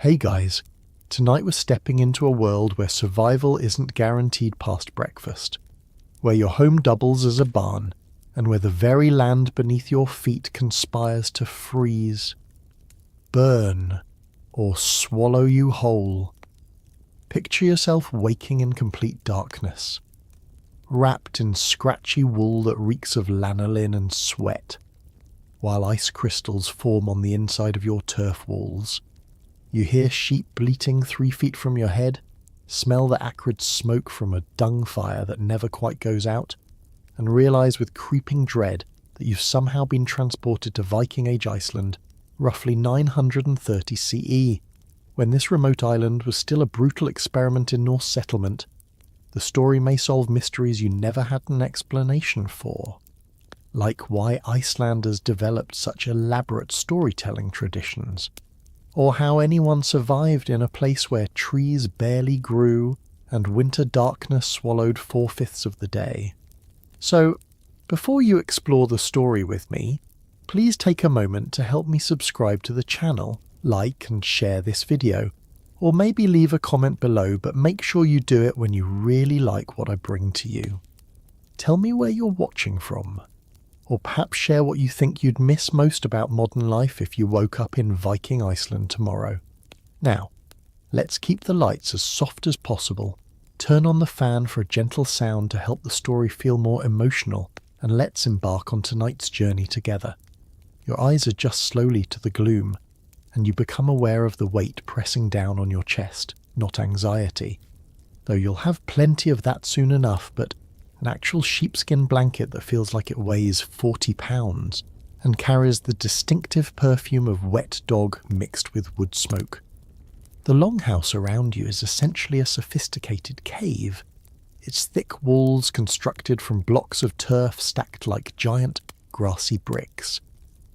Hey guys, tonight we're stepping into a world where survival isn't guaranteed past breakfast, where your home doubles as a barn, and where the very land beneath your feet conspires to freeze, burn, or swallow you whole. Picture yourself waking in complete darkness, wrapped in scratchy wool that reeks of lanolin and sweat, while ice crystals form on the inside of your turf walls. You hear sheep bleating 3 feet from your head, smell the acrid smoke from a dung fire that never quite goes out, and realise with creeping dread that you've somehow been transported to Viking Age Iceland, roughly 930 CE, when this remote island was still a brutal experiment in Norse settlement. The story may solve mysteries you never had an explanation for, like why Icelanders developed such elaborate storytelling traditions, or how anyone survived in a place where trees barely grew and winter darkness swallowed 4/5 of the day. So, before you explore the story with me, please take a moment to help me subscribe to the channel, like and share this video, or maybe leave a comment below, but make sure you do it when you really like what I bring to you. Tell me where you're watching from, or perhaps share what you think you'd miss most about modern life if you woke up in Viking Iceland tomorrow. Now, let's keep the lights as soft as possible, turn on the fan for a gentle sound to help the story feel more emotional, and let's embark on tonight's journey together. Your eyes adjust slowly to the gloom, and you become aware of the weight pressing down on your chest, not anxiety. Though you'll have plenty of that soon enough, but an actual sheepskin blanket that feels like it weighs 40 pounds and carries the distinctive perfume of wet dog mixed with wood smoke. The longhouse around you is essentially a sophisticated cave, its thick walls constructed from blocks of turf stacked like giant grassy bricks,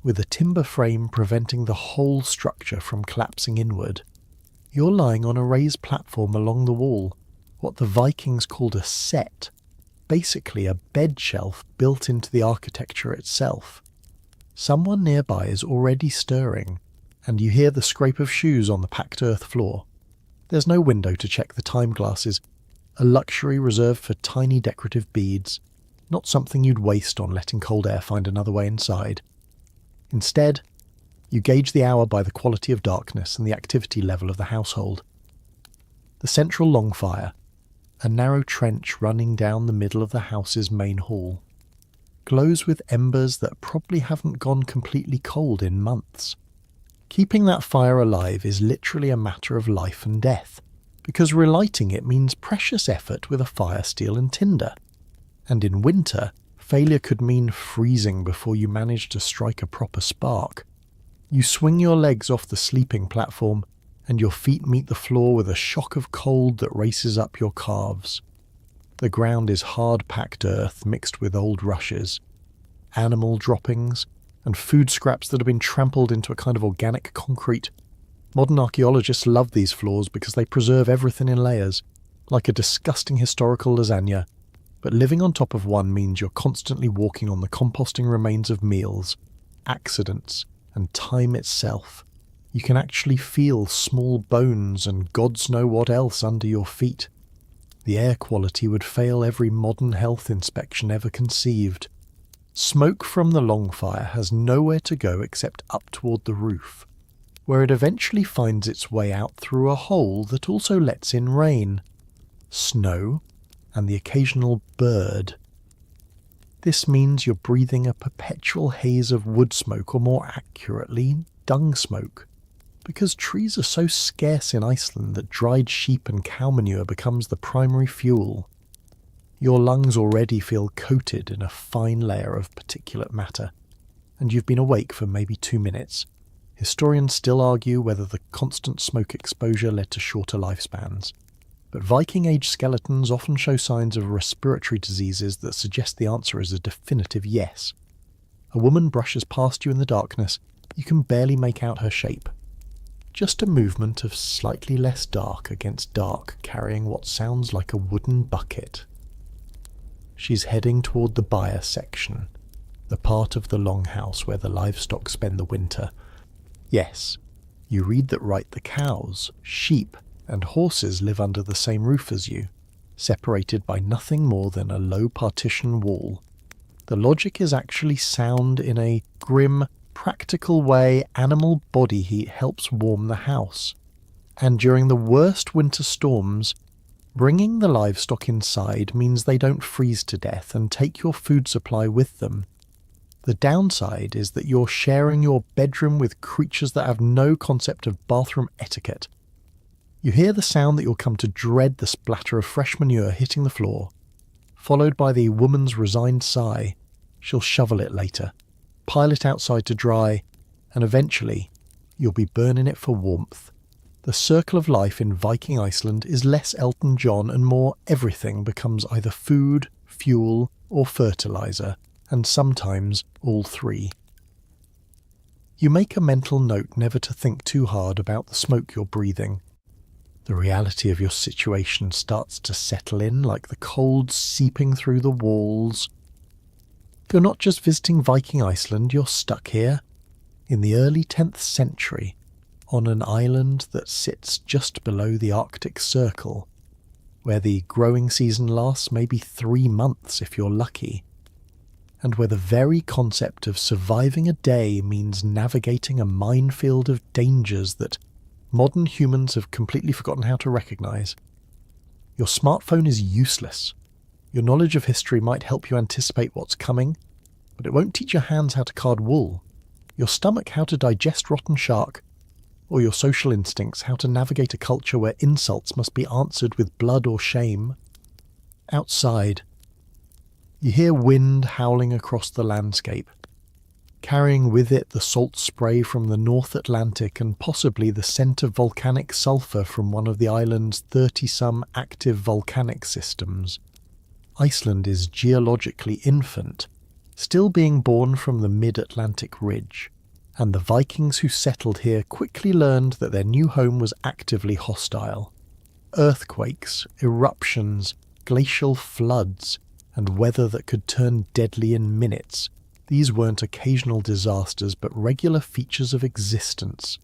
with a timber frame preventing the whole structure from collapsing inward. You're lying on a raised platform along the wall, what the Vikings called a set, basically a bed shelf built into the architecture itself. Someone nearby is already stirring, and you hear the scrape of shoes on the packed earth floor. There's no window to check the time glasses, a luxury reserved for tiny decorative beads, not something you'd waste on letting cold air find another way inside. Instead, you gauge the hour by the quality of darkness and the activity level of the household. The central long fire, a narrow trench running down the middle of the house's main hall, glows with embers that probably haven't gone completely cold in months. Keeping that fire alive is literally a matter of life and death, because relighting it means precious effort with a fire steel and tinder. And in winter, failure could mean freezing before you manage to strike a proper spark. You swing your legs off the sleeping platform, and your feet meet the floor with a shock of cold that races up your calves. The ground is hard-packed earth mixed with old rushes, animal droppings, and food scraps that have been trampled into a kind of organic concrete. Modern archaeologists love these floors because they preserve everything in layers, like a disgusting historical lasagna. But living on top of one means you're constantly walking on the composting remains of meals, accidents, and time itself. You can actually feel small bones and gods know what else under your feet. The air quality would fail every modern health inspection ever conceived. Smoke from the long fire has nowhere to go except up toward the roof, where it eventually finds its way out through a hole that also lets in rain, snow, and the occasional bird. This means you're breathing a perpetual haze of wood smoke, or more accurately, dung smoke, because trees are so scarce in Iceland that dried sheep and cow manure becomes the primary fuel. Your lungs already feel coated in a fine layer of particulate matter, and you've been awake for maybe 2 minutes. Historians still argue whether the constant smoke exposure led to shorter lifespans, but Viking Age skeletons often show signs of respiratory diseases that suggest the answer is a definitive yes. A woman brushes past you in the darkness. You can barely make out her shape. Just a movement of slightly less dark against dark carrying what sounds like a wooden bucket. She's heading toward the byre section, the part of the longhouse where the livestock spend the winter. Yes, You read that the cows, sheep, and horses live under the same roof as you, separated by nothing more than a low partition wall. The logic is actually sound. In a grim, practical way, animal body heat helps warm the house. And during the worst winter storms, bringing the livestock inside means they don't freeze to death and take your food supply with them. The downside is that you're sharing your bedroom with creatures that have no concept of bathroom etiquette. You hear the sound that you'll come to dread, the splatter of fresh manure hitting the floor, followed by the woman's resigned sigh. She'll shovel it later, pile it outside to dry, and eventually you'll be burning it for warmth. The circle of life in Viking Iceland is less Elton John and more everything becomes either food, fuel, or fertilizer, and sometimes all three. You make a mental note never to think too hard about the smoke you're breathing. The reality of your situation starts to settle in, like the cold seeping through the walls. You're not just visiting Viking Iceland, you're stuck here, in the early 10th century, on an island that sits just below the Arctic Circle, where the growing season lasts maybe 3 months if you're lucky, and where the very concept of surviving a day means navigating a minefield of dangers that modern humans have completely forgotten how to recognize. Your smartphone is useless. Your knowledge of history might help you anticipate what's coming, but it won't teach your hands how to card wool, your stomach how to digest rotten shark, or your social instincts how to navigate a culture where insults must be answered with blood or shame. Outside, you hear wind howling across the landscape, carrying with it the salt spray from the North Atlantic and possibly the scent of volcanic sulphur from one of the island's 30-some active volcanic systems. Iceland is geologically infant, still being born from the mid-Atlantic ridge, and the Vikings who settled here quickly learned that their new home was actively hostile. Earthquakes, eruptions, glacial floods, and weather that could turn deadly in minutes. These weren't occasional disasters, but regular features of existence.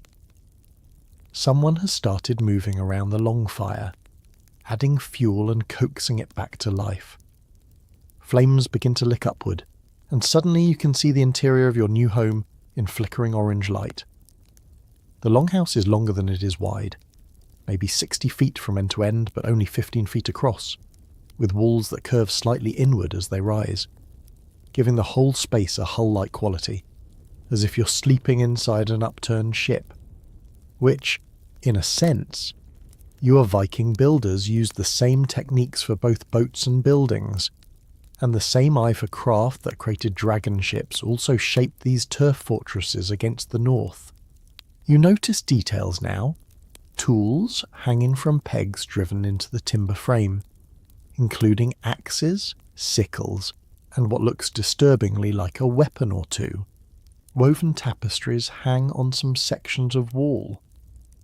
Someone has started moving around the long fire, adding fuel and coaxing it back to life. Flames begin to lick upward, and suddenly you can see the interior of your new home in flickering orange light. The longhouse is longer than it is wide, maybe 60 feet from end to end, but only 15 feet across, with walls that curve slightly inward as they rise, giving the whole space a hull-like quality, as if you're sleeping inside an upturned ship, which, in a sense, your Viking builders used the same techniques for both boats and buildings, and the same eye for craft that created dragon ships also shaped these turf fortresses against the north. You notice details now, tools hanging from pegs driven into the timber frame, including axes, sickles, and what looks disturbingly like a weapon or two. Woven tapestries hang on some sections of wall,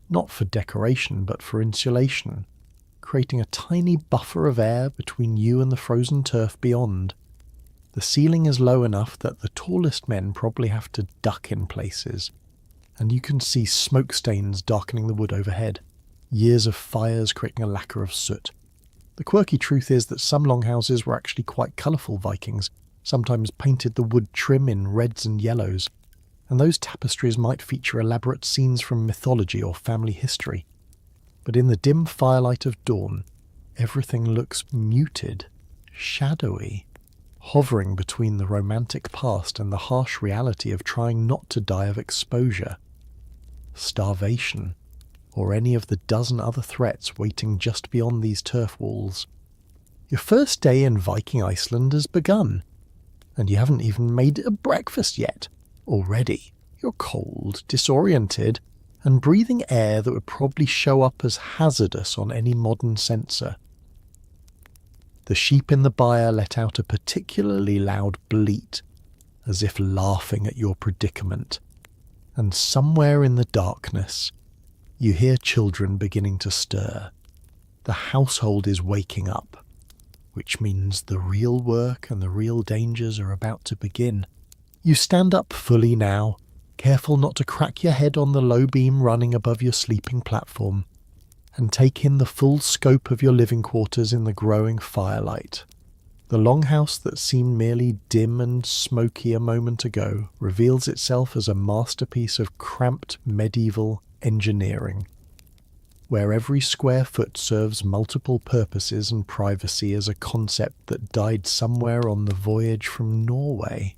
not for decoration but for insulation, creating a tiny buffer of air between you and the frozen turf beyond. The ceiling is low enough that the tallest men probably have to duck in places, and you can see smoke stains darkening the wood overhead, years of fires creating a lacquer of soot. The quirky truth is that some longhouses were actually quite colourful Vikings, sometimes painted the wood trim in reds and yellows, and those tapestries might feature elaborate scenes from mythology or family history. But in the dim firelight of dawn, everything looks muted, shadowy, hovering between the romantic past and the harsh reality of trying not to die of exposure, starvation, or any of the dozen other threats waiting just beyond these turf walls. Your first day in Viking Iceland has begun, and you haven't even made a breakfast yet. Already, you're cold, disoriented, and breathing air that would probably show up as hazardous on any modern sensor. The sheep in the byre let out a particularly loud bleat, as if laughing at your predicament, and somewhere in the darkness, you hear children beginning to stir. The household is waking up, which means the real work and the real dangers are about to begin. You stand up fully now, careful not to crack your head on the low beam running above your sleeping platform, and take in the full scope of your living quarters in the growing firelight. The longhouse that seemed merely dim and smoky a moment ago reveals itself as a masterpiece of cramped medieval engineering, where every square foot serves multiple purposes and privacy as a concept that died somewhere on the voyage from Norway.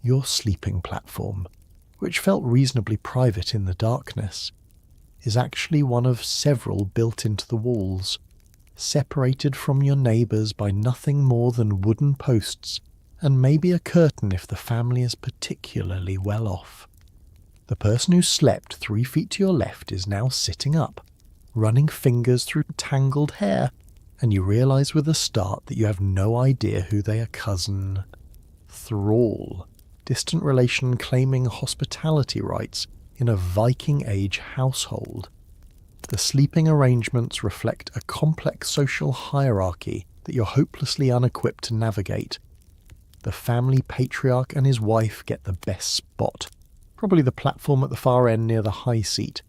Your sleeping platform, which felt reasonably private in the darkness, is actually one of several built into the walls, separated from your neighbours by nothing more than wooden posts and maybe a curtain if the family is particularly well off. The person who slept 3 feet to your left is now sitting up, running fingers through tangled hair, and you realise with a start that you have no idea who they are. Cousin Thrall, distant relation claiming hospitality rights in a Viking Age household. The sleeping arrangements reflect a complex social hierarchy that you're hopelessly unequipped to navigate. The family patriarch and his wife get the best spot, probably the platform at the far end near the high seat,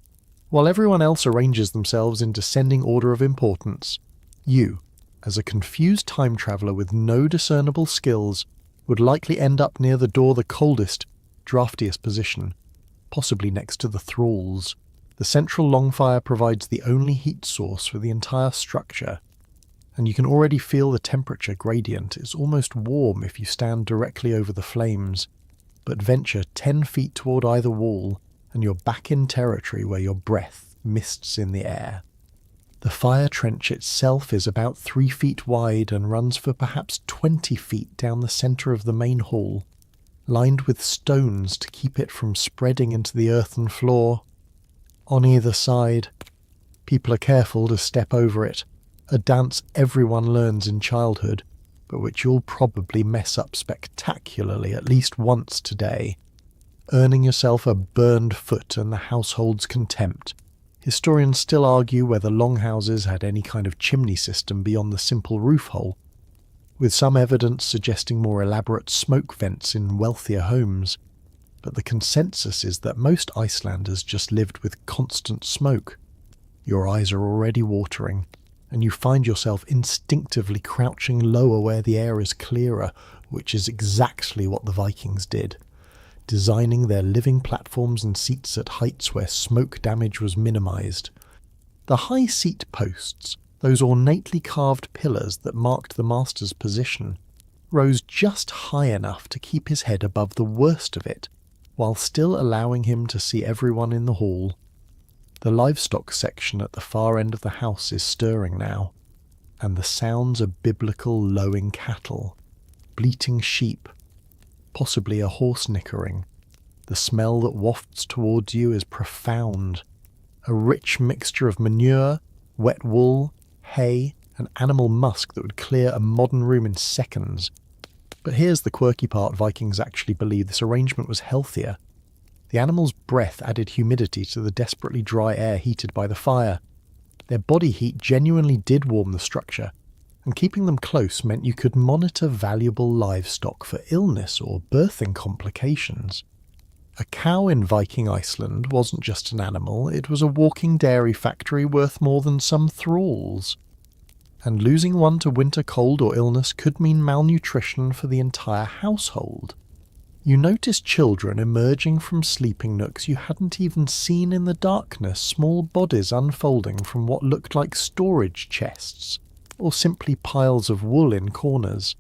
while everyone else arranges themselves in descending order of importance. You, as a confused time traveller with no discernible skills, would likely end up near the door, the coldest, draftiest position, possibly next to the thralls. The central longfire provides the only heat source for the entire structure, and you can already feel the temperature gradient. It's almost warm if you stand directly over the flames, but venture 10 feet toward either wall, and you're back in territory where your breath mists in the air. The fire trench itself is about 3 feet wide and runs for perhaps 20 feet down the centre of the main hall, lined with stones to keep it from spreading into the earthen floor. On either side, people are careful to step over it, a dance everyone learns in childhood, but which you'll probably mess up spectacularly at least once today, earning yourself a burned foot and the household's contempt. Historians still argue whether longhouses had any kind of chimney system beyond the simple roof hole, with some evidence suggesting more elaborate smoke vents in wealthier homes, but the consensus is that most Icelanders just lived with constant smoke. Your eyes are already watering, and you find yourself instinctively crouching lower where the air is clearer, which is exactly what the Vikings did, designing their living platforms and seats at heights where smoke damage was minimized. The high seat posts, those ornately carved pillars that marked the master's position, rose just high enough to keep his head above the worst of it, while still allowing him to see everyone in the hall. The livestock section at the far end of the house is stirring now, and the sounds are biblical lowing cattle, bleating sheep, possibly a horse nickering. The smell that wafts towards you is profound, a rich mixture of manure, wet wool, hay, and animal musk that would clear a modern room in seconds. But here's the quirky part: Vikings actually believe this arrangement was healthier. The animal's breath added humidity to the desperately dry air heated by the fire. Their body heat genuinely did warm the structure, and keeping them close meant you could monitor valuable livestock for illness or birthing complications. A cow in Viking Iceland wasn't just an animal, it was a walking dairy factory worth more than some thralls. And losing one to winter cold or illness could mean malnutrition for the entire household. You noticed children emerging from sleeping nooks you hadn't even seen in the darkness, small bodies unfolding from what looked like storage chests, or simply piles of wool in corners.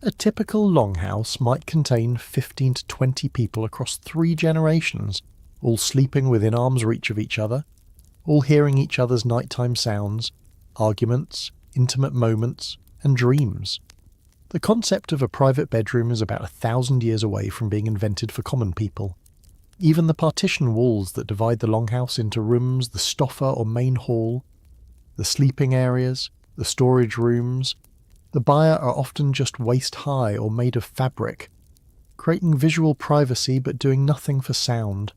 A typical longhouse might contain 15 to 20 people across 3 generations, all sleeping within arm's reach of each other, all hearing each other's nighttime sounds, arguments, intimate moments, and dreams. The concept of a private bedroom is about 1,000 years away from being invented for common people. Even the partition walls that divide the longhouse into rooms, the stoffa or main hall, the sleeping areas, the storage rooms, the byre are often just waist-high or made of fabric, creating visual privacy but doing nothing for sound.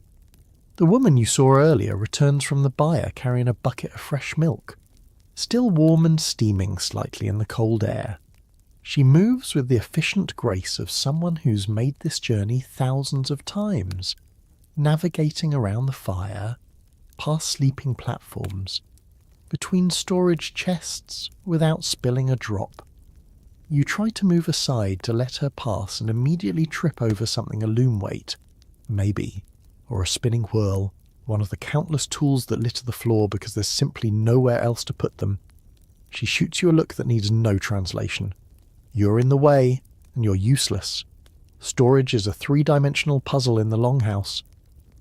The woman you saw earlier returns from the byre carrying a bucket of fresh milk, still warm and steaming slightly in the cold air. She moves with the efficient grace of someone who's made this journey thousands of times, navigating around the fire, past sleeping platforms, between storage chests without spilling a drop. You try to move aside to let her pass and immediately trip over something a loom weight, maybe, or a spinning whirl, one of the countless tools that litter the floor because there's simply nowhere else to put them. She shoots you a look that needs no translation. You're in the way, and you're useless. Storage is a three-dimensional puzzle in the longhouse.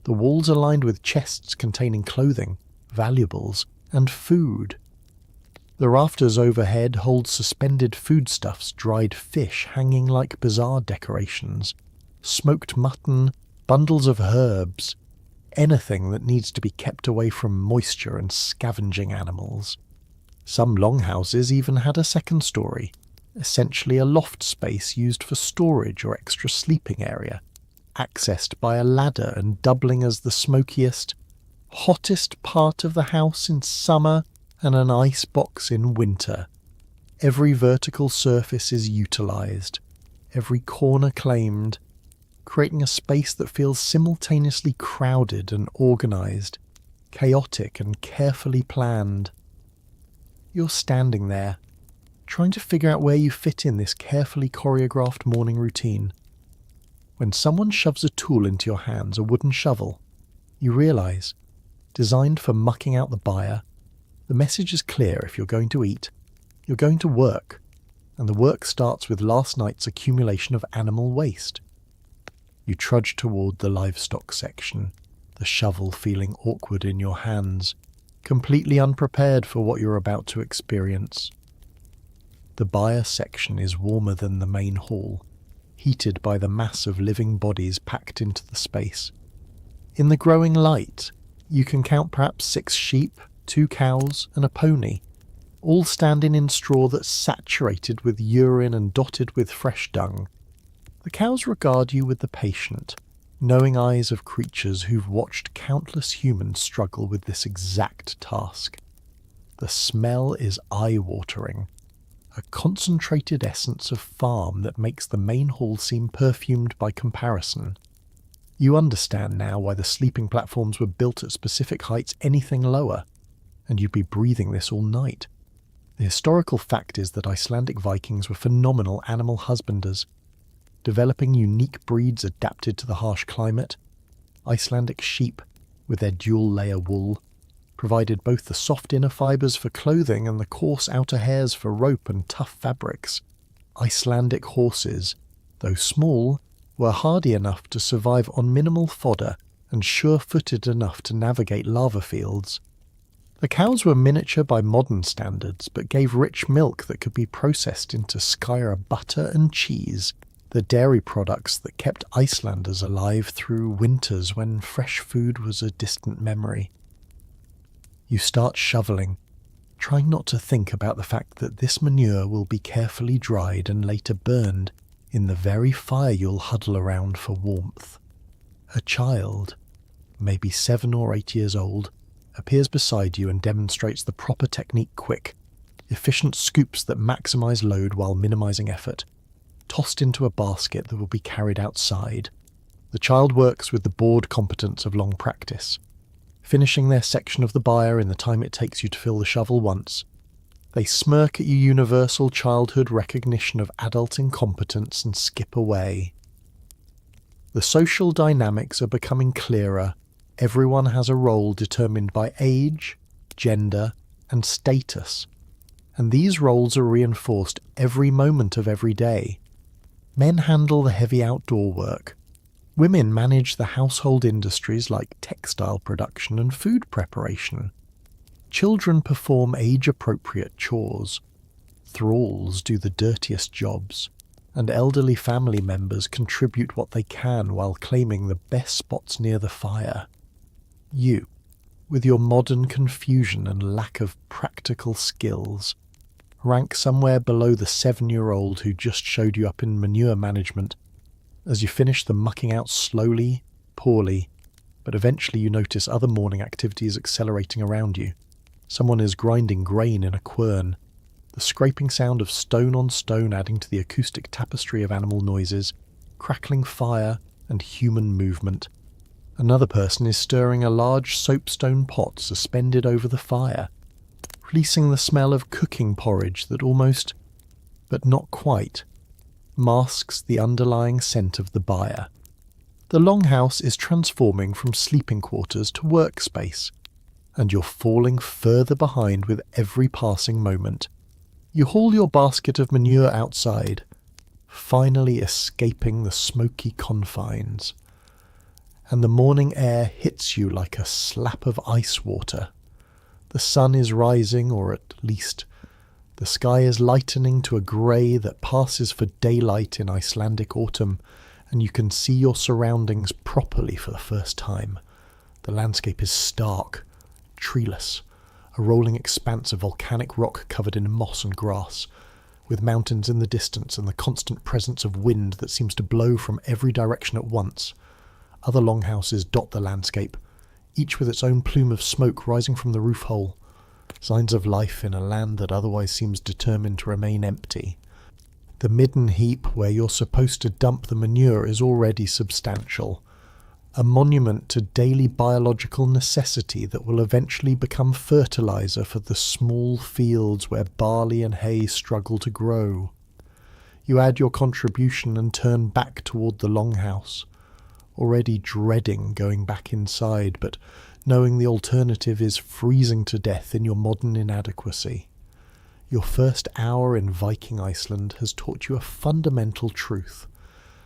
The walls are lined with chests containing clothing, valuables, and food. The rafters overhead hold suspended foodstuffs, dried fish hanging like bizarre decorations, smoked mutton, bundles of herbs, anything that needs to be kept away from moisture and scavenging animals. Some longhouses even had a second story, essentially a loft space used for storage or extra sleeping area, accessed by a ladder and doubling as the smokiest, hottest part of the house in summer and an ice box in winter. Every vertical surface is utilised, every corner claimed, creating a space that feels simultaneously crowded and organised, chaotic and carefully planned. You're standing there, trying to figure out where you fit in this carefully choreographed morning routine. When someone shoves a tool into your hands, a wooden shovel, you realise, designed for mucking out the byre, the message is clear. If you're going to eat, you're going to work, and the work starts with last night's accumulation of animal waste. You trudge toward the livestock section, the shovel feeling awkward in your hands, completely unprepared for what you're about to experience. The byre section is warmer than the main hall, heated by the mass of living bodies packed into the space. In the growing light, you can count perhaps 6 sheep, 2 cows, and a pony, all standing in straw that's saturated with urine and dotted with fresh dung. The cows regard you with the patient, knowing eyes of creatures who've watched countless humans struggle with this exact task. The smell is eye-watering, a concentrated essence of farm that makes the main hall seem perfumed by comparison. You understand now why the sleeping platforms were built at specific heights anything lower, and you'd be breathing this all night. The historical fact is that Icelandic Vikings were phenomenal animal husbanders, developing unique breeds adapted to the harsh climate. Icelandic sheep, with their dual-layer wool, provided both the soft inner fibres for clothing and the coarse outer hairs for rope and tough fabrics. Icelandic horses, though small, were hardy enough to survive on minimal fodder and sure-footed enough to navigate lava fields. The cows were miniature by modern standards, but gave rich milk that could be processed into skyr butter and cheese, the dairy products that kept Icelanders alive through winters when fresh food was a distant memory. You start shoveling, trying not to think about the fact that this manure will be carefully dried and later burned in the very fire you'll huddle around for warmth. A child, maybe 7 or 8 years old, appears beside you and demonstrates the proper technique: quick, efficient scoops that maximize load while minimizing effort, tossed into a basket that will be carried outside. The child works with the bored competence of long practice, finishing their section of the byre in the time it takes you to fill the shovel once. They smirk at your universal childhood recognition of adult incompetence and skip away. The social dynamics are becoming clearer. Everyone has a role determined by age, gender, and status, and these roles are reinforced every moment of every day. Men handle the heavy outdoor work. Women manage the household industries like textile production and food preparation. Children perform age-appropriate chores. Thralls do the dirtiest jobs, and elderly family members contribute what they can while claiming the best spots near the fire. You, with your modern confusion and lack of practical skills, rank somewhere below the 7-year-old who just showed you up in manure management. As you finish the mucking out slowly, poorly, but eventually you notice other morning activities accelerating around you. Someone is grinding grain in a quern, the scraping sound of stone on stone adding to the acoustic tapestry of animal noises, crackling fire, and human movement. Another person is stirring a large soapstone pot suspended over the fire, releasing the smell of cooking porridge that almost, but not quite, masks the underlying scent of the byre. The longhouse is transforming from sleeping quarters to workspace, and you're falling further behind with every passing moment. You haul your basket of manure outside, finally escaping the smoky confines, and the morning air hits you like a slap of ice water. The sun is rising, or at least the sky is lightening to a grey that passes for daylight in Icelandic autumn, and you can see your surroundings properly for the first time. The landscape is stark, treeless, a rolling expanse of volcanic rock covered in moss and grass, with mountains in the distance and the constant presence of wind that seems to blow from every direction at once. Other longhouses dot the landscape, each with its own plume of smoke rising from the roof hole, signs of life in a land that otherwise seems determined to remain empty. The midden heap where you're supposed to dump the manure is already substantial, a monument to daily biological necessity that will eventually become fertilizer for the small fields where barley and hay struggle to grow. You add your contribution and turn back toward the longhouse, already dreading going back inside, but knowing the alternative is freezing to death in your modern inadequacy. Your first hour in Viking Iceland has taught you a fundamental truth.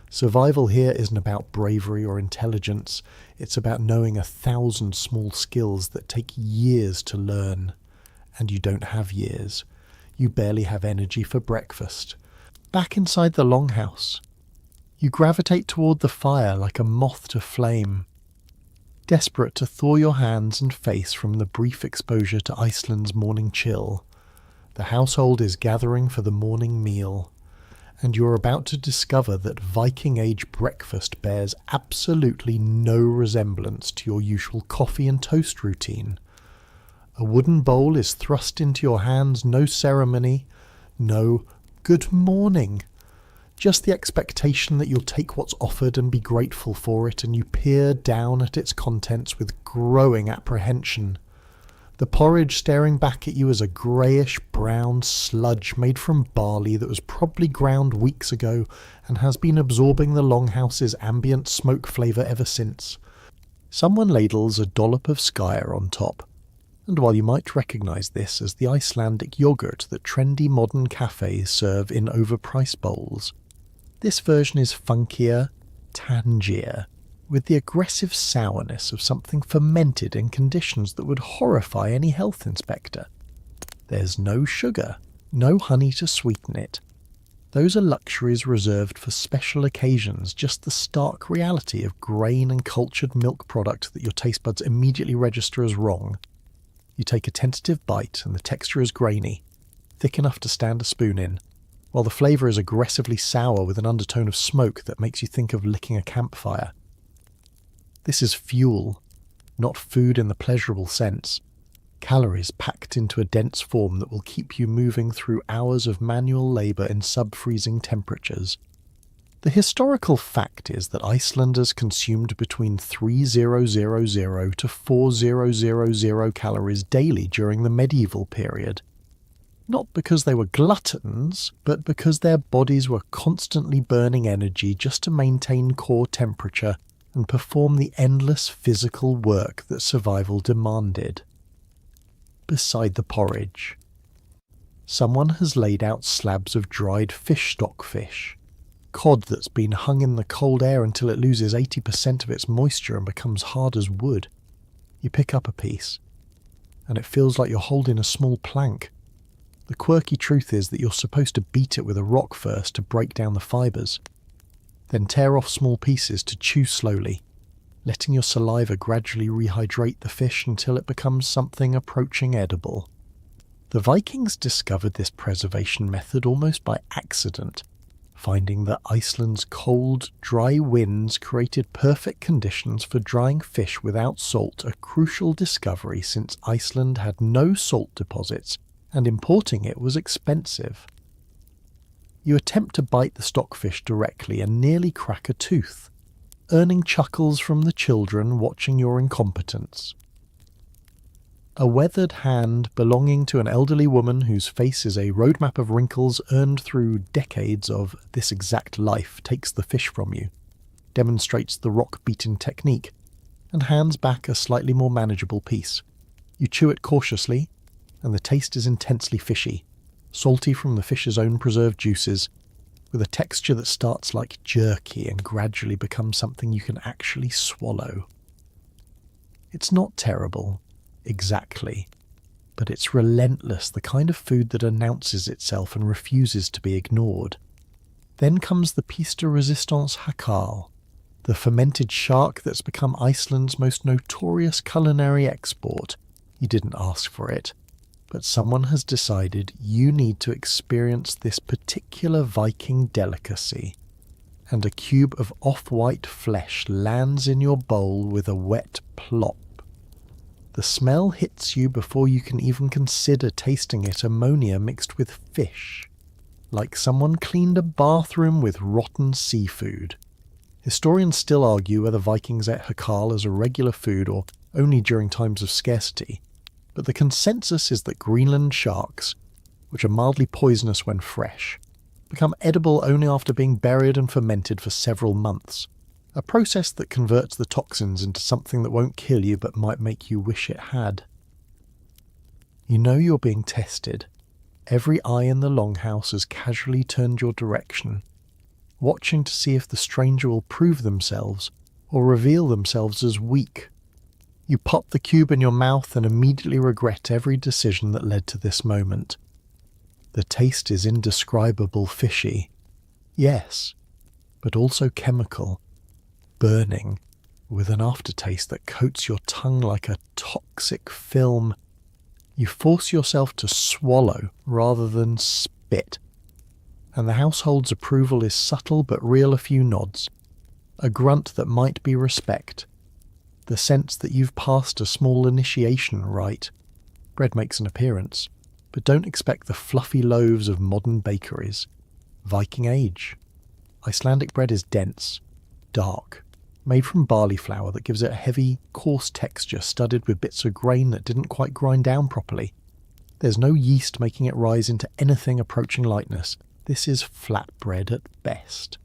Survival here isn't about bravery or intelligence, it's about knowing 1,000 small skills that take years to learn. And you don't have years. You barely have energy for breakfast. Back inside the longhouse, you gravitate toward the fire like a moth to flame, desperate to thaw your hands and face from the brief exposure to Iceland's morning chill. The household is gathering for the morning meal, and you're about to discover that Viking-age breakfast bears absolutely no resemblance to your usual coffee and toast routine. A wooden bowl is thrust into your hands, no ceremony, no good morning. Just the expectation that you'll take what's offered and be grateful for it, and you peer down at its contents with growing apprehension. The porridge staring back at you is a greyish-brown sludge made from barley that was probably ground weeks ago and has been absorbing the longhouse's ambient smoke flavour ever since. Someone ladles a dollop of skyr on top, and while you might recognise this as the Icelandic yoghurt that trendy modern cafes serve in overpriced bowls, this version is funkier, tangier, with the aggressive sourness of something fermented in conditions that would horrify any health inspector. There's no sugar, no honey to sweeten it. Those are luxuries reserved for special occasions, just the stark reality of grain and cultured milk product that your taste buds immediately register as wrong. You take a tentative bite and the texture is grainy, thick enough to stand a spoon in, while the flavour is aggressively sour with an undertone of smoke that makes you think of licking a campfire. This is fuel, not food in the pleasurable sense. Calories packed into a dense form that will keep you moving through hours of manual labour in sub-freezing temperatures. The historical fact is that Icelanders consumed between 3,000 to 4,000 calories daily during the medieval period. Not because they were gluttons, but because their bodies were constantly burning energy just to maintain core temperature and perform the endless physical work that survival demanded. Beside the porridge, someone has laid out slabs of dried fish stockfish, cod that's been hung in the cold air until it loses 80% of its moisture and becomes hard as wood. You pick up a piece, and it feels like you're holding a small plank. The quirky truth is that you're supposed to beat it with a rock first to break down the fibres, then tear off small pieces to chew slowly, letting your saliva gradually rehydrate the fish until it becomes something approaching edible. The Vikings discovered this preservation method almost by accident, finding that Iceland's cold, dry winds created perfect conditions for drying fish without salt, a crucial discovery since Iceland had no salt deposits and importing it was expensive. You attempt to bite the stockfish directly and nearly crack a tooth. earning chuckles from the children watching your incompetence. A weathered hand belonging to an elderly woman whose face is a roadmap of wrinkles earned through decades of this exact life takes the fish from you, demonstrates the rock-beaten technique, and hands back a slightly more manageable piece. You chew it cautiously, and the taste is intensely fishy, salty from the fish's own preserved juices, with a texture that starts like jerky and gradually becomes something you can actually swallow. It's not terrible, exactly, but it's relentless, the kind of food that announces itself and refuses to be ignored. Then comes the piece de resistance hakal, the fermented shark that's become Iceland's most notorious culinary export. You didn't ask for it, but someone has decided you need to experience this particular Viking delicacy, and a cube of off-white flesh lands in your bowl with a wet plop. The smell hits you before you can even consider tasting it, ammonia mixed with fish, like someone cleaned a bathroom with rotten seafood. Historians still argue whether Vikings ate hakal as a regular food or only during times of scarcity, but the consensus is that Greenland sharks, which are mildly poisonous when fresh, become edible only after being buried and fermented for several months, a process that converts the toxins into something that won't kill you but might make you wish it had. You know you're being tested. Every eye in the longhouse has casually turned your direction, watching to see if the stranger will prove themselves or reveal themselves as weak. You pop the cube in your mouth and immediately regret every decision that led to this moment. The taste is indescribable fishy, yes, but also chemical, burning, with an aftertaste that coats your tongue like a toxic film. You force yourself to swallow rather than spit, and the household's approval is subtle but real. A few nods, a grunt that might be respect, the sense that you've passed a small initiation rite. Bread makes an appearance, but don't expect the fluffy loaves of modern bakeries. Viking age. Icelandic bread is dense, dark, made from barley flour that gives it a heavy, coarse texture studded with bits of grain that didn't quite grind down properly. There's no yeast making it rise into anything approaching lightness. This is flat bread at best,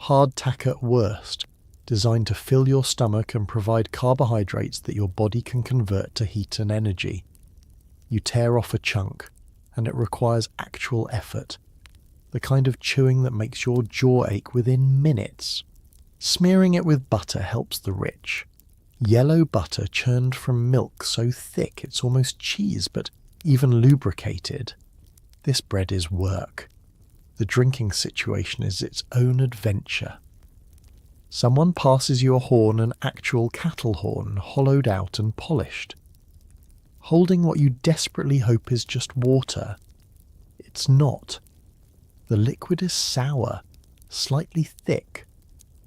hardtack at worst, designed to fill your stomach and provide carbohydrates that your body can convert to heat and energy. You tear off a chunk, and it requires actual effort, the kind of chewing that makes your jaw ache within minutes. Smearing it with butter helps the rich. Yellow butter churned from milk so thick it's almost cheese, but even lubricated. This bread is work. The drinking situation is its own adventure. Someone passes you a horn, an actual cattle horn, hollowed out and polished, holding what you desperately hope is just water. It's not. The liquid is sour, slightly thick,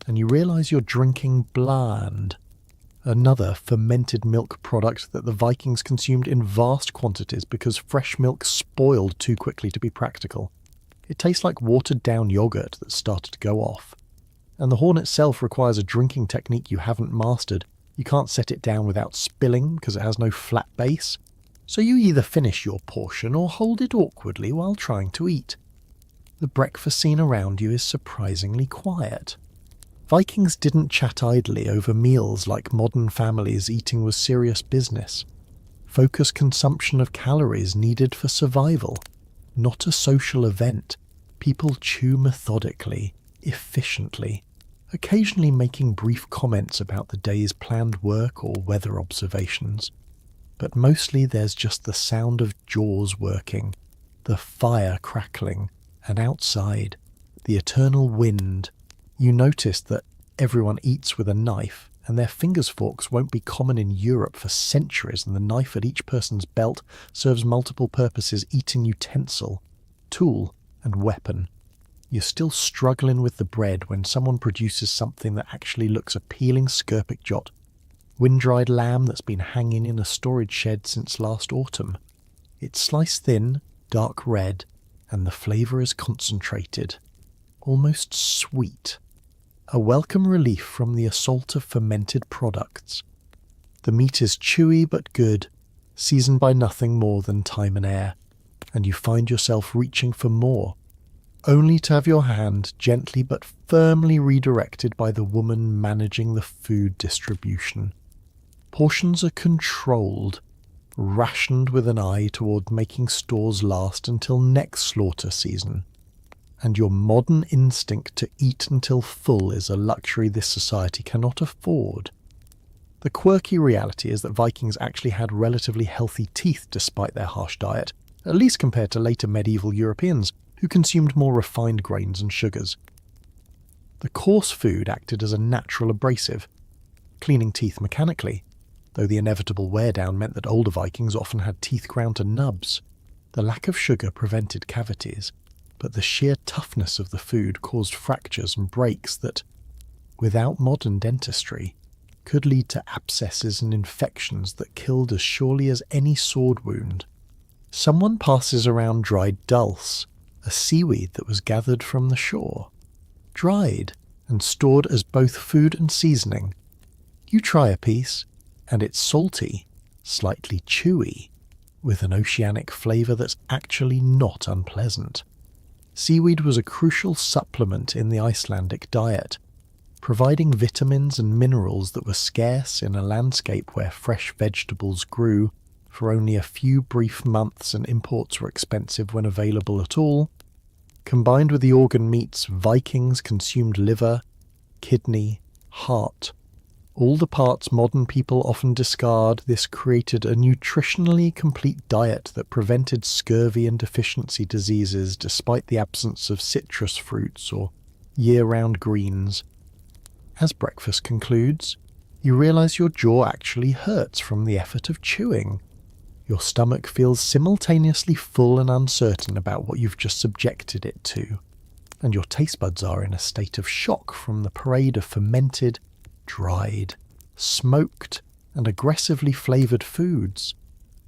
and you realise you're drinking bland, another fermented milk product that the Vikings consumed in vast quantities because fresh milk spoiled too quickly to be practical. It tastes like watered-down yogurt that started to go off. And the horn itself requires a drinking technique you haven't mastered. You can't set it down without spilling because it has no flat base. So you either finish your portion or hold it awkwardly while trying to eat. The breakfast scene around you is surprisingly quiet. Vikings didn't chat idly over meals like modern families. Eating was serious business. Focused consumption of calories needed for survival, not a social event. People chew methodically, efficiently, occasionally making brief comments about the day's planned work or weather observations. But mostly there's just the sound of jaws working, the fire crackling, and outside, the eternal wind. You notice that everyone eats with a knife, and their fingers forks won't be common in Europe for centuries, and the knife at each person's belt serves multiple purposes: eating utensil, tool, and weapon. You're still struggling with the bread when someone produces something that actually looks appealing: skirpick wind-dried lamb that's been hanging in a storage shed since last autumn. It's sliced thin, dark red, and the flavour is concentrated, almost sweet. a welcome relief from the assault of fermented products. The meat is chewy but good, seasoned by nothing more than time and air, and you find yourself reaching for more, only to have your hand gently but firmly redirected by the woman managing the food distribution. Portions are controlled, rationed with an eye toward making stores last until next slaughter season, and your modern instinct to eat until full is a luxury this society cannot afford. The quirky reality is that Vikings actually had relatively healthy teeth despite their harsh diet, at least compared to later medieval Europeans, who consumed more refined grains and sugars. The coarse food acted as a natural abrasive, cleaning teeth mechanically, though the inevitable wear-down meant that older Vikings often had teeth ground to nubs. The lack of sugar prevented cavities, but the sheer toughness of the food caused fractures and breaks that, without modern dentistry, could lead to abscesses and infections that killed as surely as any sword wound. Someone passes around dried dulse, a seaweed that was gathered from the shore, dried and stored as both food and seasoning. You try a piece, and it's salty, slightly chewy, with an oceanic flavour that's actually not unpleasant. Seaweed was a crucial supplement in the Icelandic diet, providing vitamins and minerals that were scarce in a landscape where fresh vegetables grew for only a few brief months and imports were expensive when available at all. Combined with the organ meats, Vikings consumed liver, kidney, heart, all the parts modern people often discard. This created a nutritionally complete diet that prevented scurvy and deficiency diseases despite the absence of citrus fruits or year-round greens. As breakfast concludes, you realize your jaw actually hurts from the effort of chewing. Your stomach feels simultaneously full and uncertain about what you've just subjected it to, and your taste buds are in a state of shock from the parade of fermented, dried, smoked, and aggressively flavoured foods.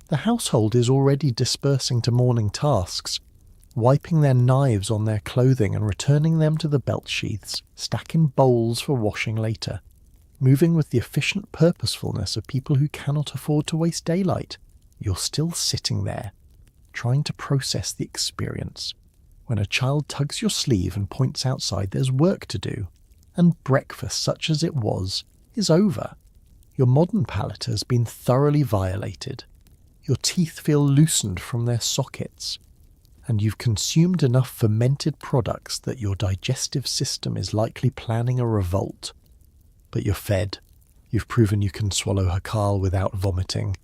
The household is already dispersing to morning tasks, wiping their knives on their clothing and returning them to the belt sheaths, stacking bowls for washing later, moving with the efficient purposefulness of people who cannot afford to waste daylight. You're still sitting there, trying to process the experience, when a child tugs your sleeve and points outside there's work to do, and breakfast, such as it was, is over. Your modern palate has been thoroughly violated. Your teeth feel loosened from their sockets, and you've consumed enough fermented products that your digestive system is likely planning a revolt. But you're fed. You've proven you can swallow hakal without vomiting,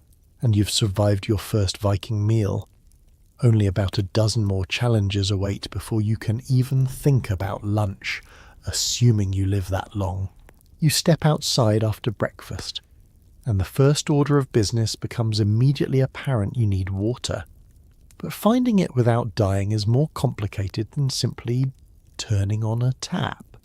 and you've survived your first Viking meal. Only about a dozen more challenges await before you can even think about lunch, assuming you live that long. You step outside after breakfast, and the first order of business becomes immediately apparent: you need water. But finding it without dying is more complicated than simply turning on a tap.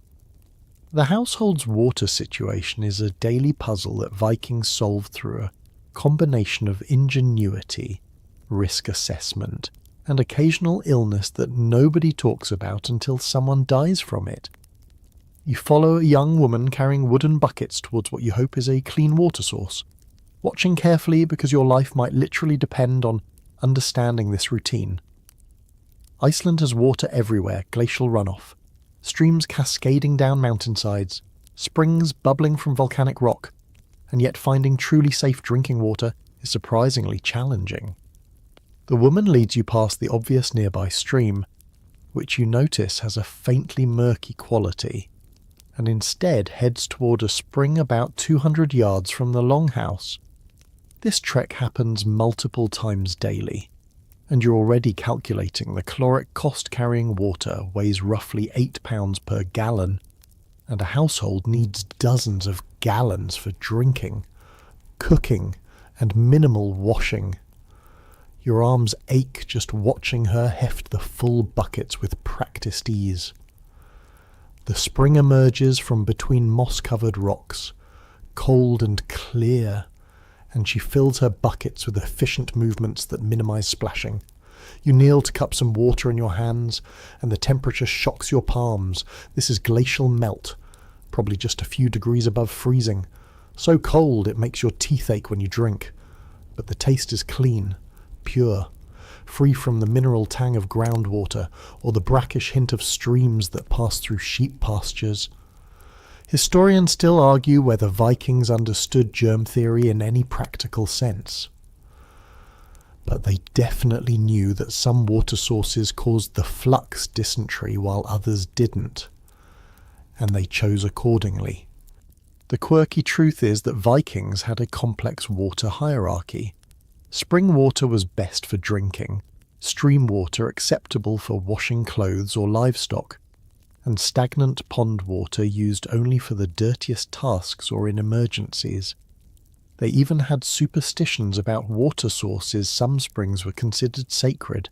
The household's water situation is a daily puzzle that Vikings solved through a combination of ingenuity, risk assessment, and occasional illness that nobody talks about until someone dies from it. You follow a young woman carrying wooden buckets towards what you hope is a clean water source, watching carefully because your life might literally depend on understanding this routine. Iceland has water everywhere, glacial runoff, streams cascading down mountainsides, springs bubbling from volcanic rock, and yet finding truly safe drinking water is surprisingly challenging. The woman leads you past the obvious nearby stream, which you notice has a faintly murky quality, and instead heads toward a spring about 200 yards from the longhouse. This trek happens multiple times daily, and you're already calculating the caloric cost. Carrying water weighs roughly 8 pounds per gallon, and a household needs dozens of gallons for drinking, cooking, and minimal washing. Your arms ache just watching her heft the full buckets with practiced ease. The spring emerges from between moss-covered rocks, cold and clear, and she fills her buckets with efficient movements that minimize splashing. You kneel to cup some water in your hands, and the temperature shocks your palms. This is glacial melt, probably just a few degrees above freezing, so cold it makes your teeth ache when you drink. But the taste is clean, pure, free from the mineral tang of groundwater or the brackish hint of streams that pass through sheep pastures. Historians still argue whether Vikings understood germ theory in any practical sense. But they definitely knew that some water sources caused the flux dysentery while others didn't, and they chose accordingly. The quirky truth is that Vikings had a complex water hierarchy. Spring water was best for drinking, stream water acceptable for washing clothes or livestock, and stagnant pond water used only for the dirtiest tasks or in emergencies. They even had superstitions about water sources. Some springs were considered sacred,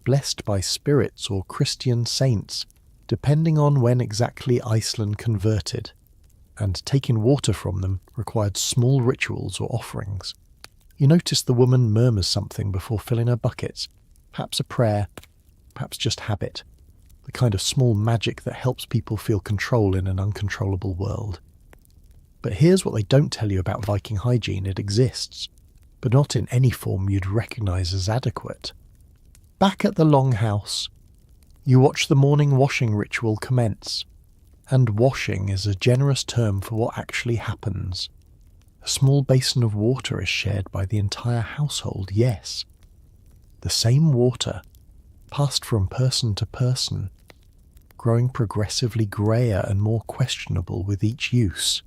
blessed by spirits or Christian saints, depending on when exactly Iceland converted, and taking water from them required small rituals or offerings. You notice the woman murmurs something before filling her buckets, perhaps a prayer, perhaps just habit, the kind of small magic that helps people feel control in an uncontrollable world. But here's what they don't tell you about Viking hygiene. It exists, but not in any form you'd recognise as adequate. Back at the longhouse, you watch the morning washing ritual commence. And washing is a generous term for what actually happens. A small basin of water is shared by the entire household, yes. The same water, passed from person to person, growing progressively greyer and more questionable with each use.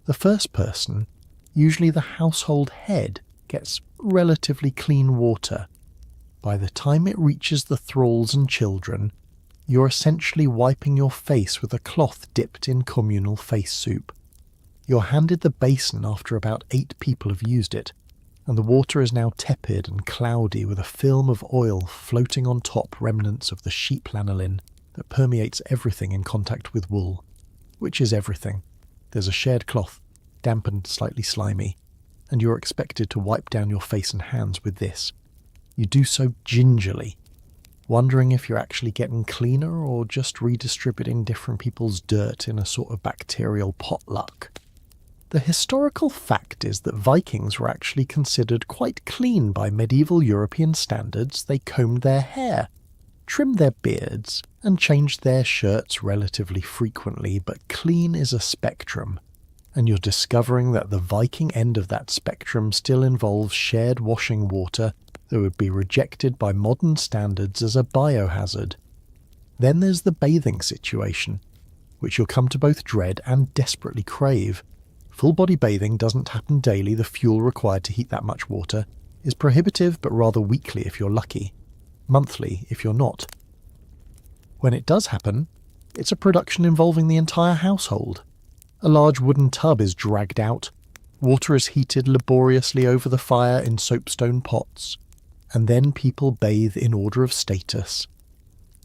The first person, usually the household head, gets relatively clean water. By the time it reaches the thralls and children, you're essentially wiping your face with a cloth dipped in communal face soup. You're handed the basin after about 8 people have used it, and the water is now tepid and cloudy with a film of oil floating on top, remnants of the sheep lanolin that permeates everything in contact with wool. Which is everything. There's a shared cloth, damp and slightly slimy, and you're expected to wipe down your face and hands with this. You do so gingerly, wondering if you're actually getting cleaner or just redistributing different people's dirt in a sort of bacterial potluck. The historical fact is that Vikings were actually considered quite clean by medieval European standards. They combed their hair, trimmed their beards, and changed their shirts relatively frequently, but clean is a spectrum, and you're discovering that the Viking end of that spectrum still involves shared washing water that would be rejected by modern standards as a biohazard. Then there's the bathing situation, which you'll come to both dread and desperately crave. Full-body bathing doesn't happen daily. The fuel required to heat that much water is prohibitive, but rather weekly if you're lucky, monthly if you're not. When it does happen, it's a production involving the entire household. A large wooden tub is dragged out, water is heated laboriously over the fire in soapstone pots, and then people bathe in order of status,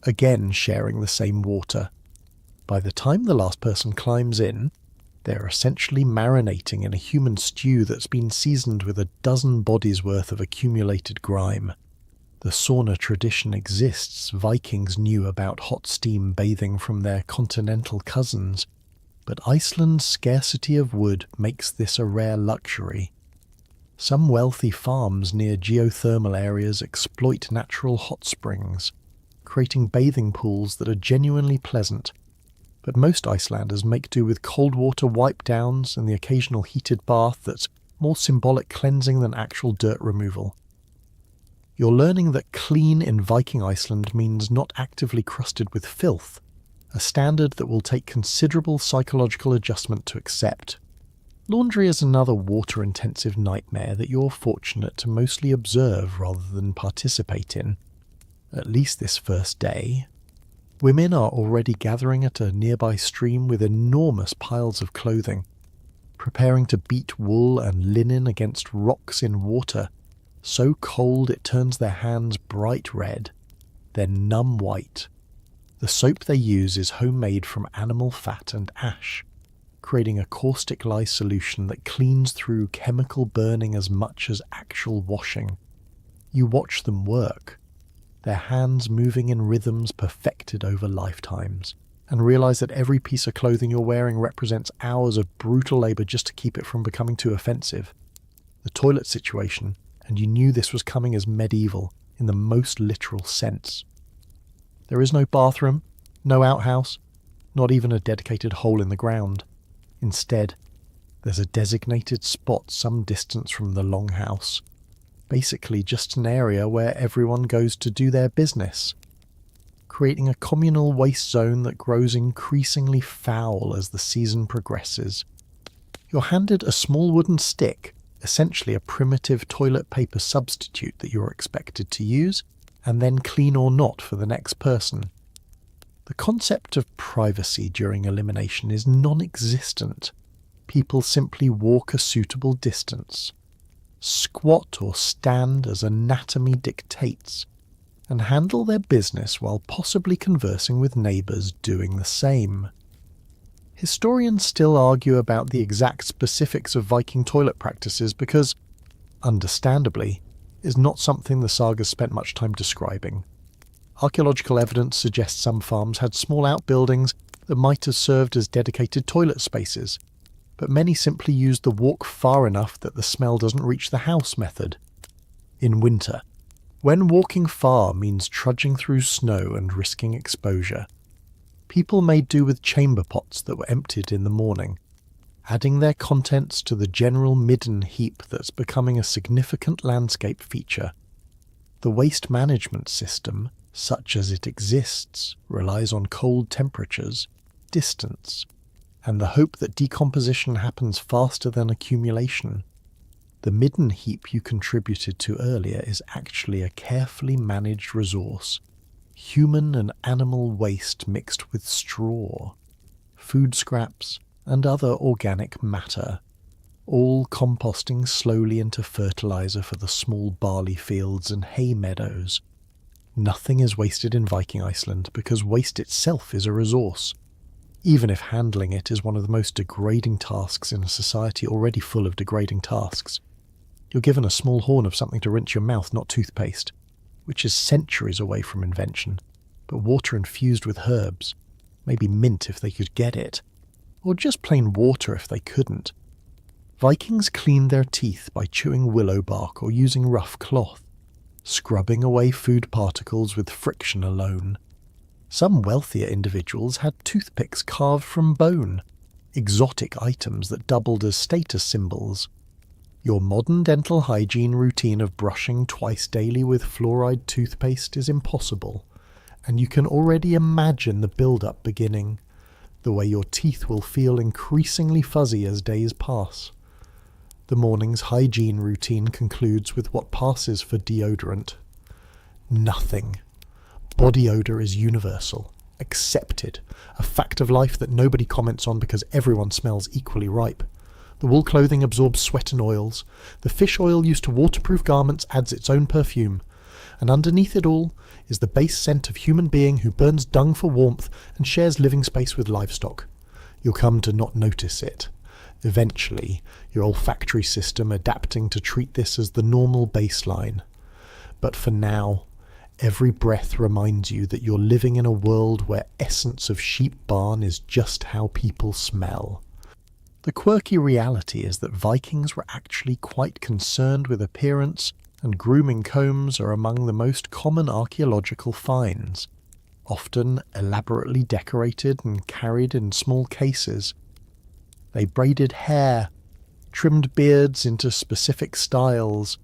again sharing the same water. By the time the last person climbs in, they're essentially marinating in a human stew that's been seasoned with a dozen bodies' worth of accumulated grime. The sauna tradition exists. Vikings knew about hot steam bathing from their continental cousins, but Iceland's scarcity of wood makes this a rare luxury. Some wealthy farms near geothermal areas exploit natural hot springs, creating bathing pools that are genuinely pleasant, but most Icelanders make do with cold water wipe-downs and the occasional heated bath that's more symbolic cleansing than actual dirt removal. You're learning that clean in Viking Iceland means not actively crusted with filth, a standard that will take considerable psychological adjustment to accept. Laundry is another water-intensive nightmare that you're fortunate to mostly observe rather than participate in, at least this first day. Women are already gathering at a nearby stream with enormous piles of clothing, preparing to beat wool and linen against rocks in water, so cold it turns their hands bright red, then numb white. The soap they use is homemade from animal fat and ash, creating a caustic lye solution that cleans through chemical burning as much as actual washing. You watch them work, their hands moving in rhythms perfected over lifetimes, and realize that every piece of clothing you're wearing represents hours of brutal labor just to keep it from becoming too offensive. The toilet situation, and you knew this was coming as medieval in the most literal sense. There is no bathroom, no outhouse, not even a dedicated hole in the ground. Instead, there's a designated spot some distance from the longhouse. Basically just an area where everyone goes to do their business, creating a communal waste zone that grows increasingly foul as the season progresses. You're handed a small wooden stick, essentially a primitive toilet paper substitute that you're expected to use, and then clean or not for the next person. The concept of privacy during elimination is non-existent. People simply walk a suitable distance, squat or stand as anatomy dictates, and handle their business while possibly conversing with neighbours doing the same. Historians still argue about the exact specifics of Viking toilet practices because, understandably, is not something the sagas spent much time describing. Archaeological evidence suggests some farms had small outbuildings that might have served as dedicated toilet spaces, but many simply used the walk far enough that the smell doesn't reach the house method. In winter, when walking far means trudging through snow and risking exposure, people made do with chamber pots that were emptied in the morning, adding their contents to the general midden heap that's becoming a significant landscape feature. The waste management system, such as it exists, relies on cold temperatures, distance, and the hope that decomposition happens faster than accumulation. The midden heap you contributed to earlier is actually a carefully managed resource. Human and animal waste mixed with straw, food scraps, and other organic matter, all composting slowly into fertilizer for the small barley fields and hay meadows. Nothing is wasted in Viking Iceland because waste itself is a resource, even if handling it is one of the most degrading tasks in a society already full of degrading tasks. You're given a small horn of something to rinse your mouth, not toothpaste, which is centuries away from invention, but water infused with herbs, maybe mint if they could get it, or just plain water if they couldn't. Vikings cleaned their teeth by chewing willow bark or using rough cloth, scrubbing away food particles with friction alone. Some wealthier individuals had toothpicks carved from bone, exotic items that doubled as status symbols. Your modern dental hygiene routine of brushing twice daily with fluoride toothpaste is impossible, and you can already imagine the build-up beginning, the way your teeth will feel increasingly fuzzy as days pass. The morning's hygiene routine concludes with what passes for deodorant. Nothing. Body odour is universal, accepted, a fact of life that nobody comments on because everyone smells equally ripe. The wool clothing absorbs sweat and oils. The fish oil used to waterproof garments adds its own perfume. And underneath it all is the base scent of human being who burns dung for warmth and shares living space with livestock. You'll come to not notice it. Eventually, your olfactory system adapting to treat this as the normal baseline. But for now, every breath reminds you that you're living in a world where essence of sheep barn is just how people smell. The quirky reality is that Vikings were actually quite concerned with appearance, and grooming combs are among the most common archaeological finds, often elaborately decorated and carried in small cases. They braided hair, trimmed beards into specific styles,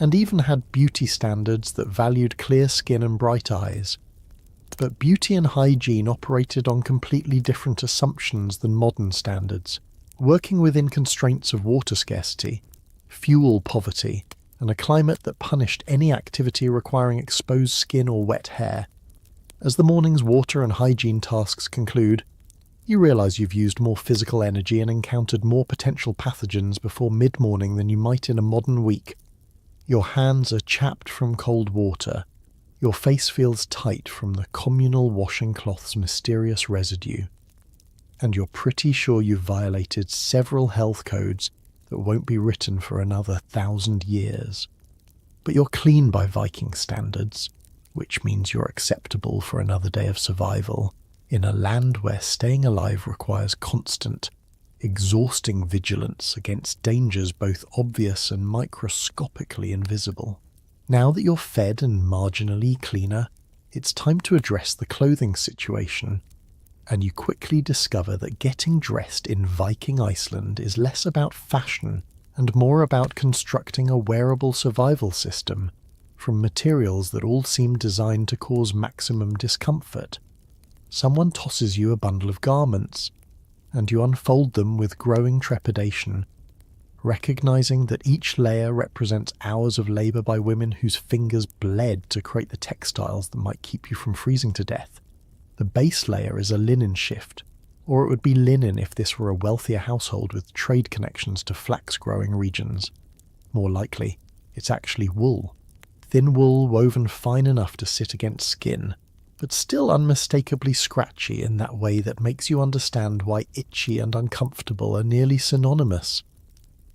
and even had beauty standards that valued clear skin and bright eyes. But beauty and hygiene operated on completely different assumptions than modern standards, working within constraints of water scarcity, fuel poverty, and a climate that punished any activity requiring exposed skin or wet hair. As the morning's water and hygiene tasks conclude, you realise you've used more physical energy and encountered more potential pathogens before mid-morning than you might in a modern week. Your hands are chapped from cold water. Your face feels tight from the communal washing cloth's mysterious residue. And you're pretty sure you've violated several health codes that won't be written for another 1,000 years. But you're clean by Viking standards, which means you're acceptable for another day of survival. In a land where staying alive requires constant, exhausting vigilance against dangers both obvious and microscopically invisible. Now that you're fed and marginally cleaner, it's time to address the clothing situation, and you quickly discover that getting dressed in Viking Iceland is less about fashion and more about constructing a wearable survival system from materials that all seem designed to cause maximum discomfort. Someone tosses you a bundle of garments, and you unfold them with growing trepidation, recognizing that each layer represents hours of labor by women whose fingers bled to create the textiles that might keep you from freezing to death. The base layer is a linen shift, or it would be linen if this were a wealthier household with trade connections to flax-growing regions. More likely, it's actually wool. Thin wool woven fine enough to sit against skin, but still unmistakably scratchy in that way that makes you understand why itchy and uncomfortable are nearly synonymous.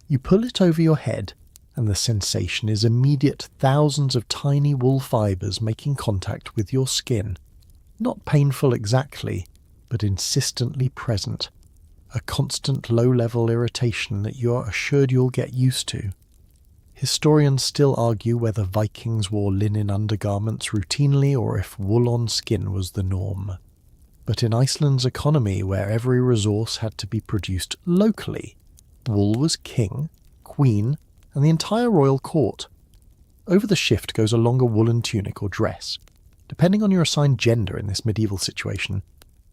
You pull it over your head, and the sensation is immediate, thousands of tiny wool fibres making contact with your skin. Not painful exactly, but insistently present. A constant low-level irritation that you are assured you'll get used to. Historians still argue whether Vikings wore linen undergarments routinely or if wool-on skin was the norm. But in Iceland's economy, where every resource had to be produced locally, wool was king, queen, and the entire royal court. Over the shift goes a longer woolen tunic or dress. Depending on your assigned gender in this medieval situation,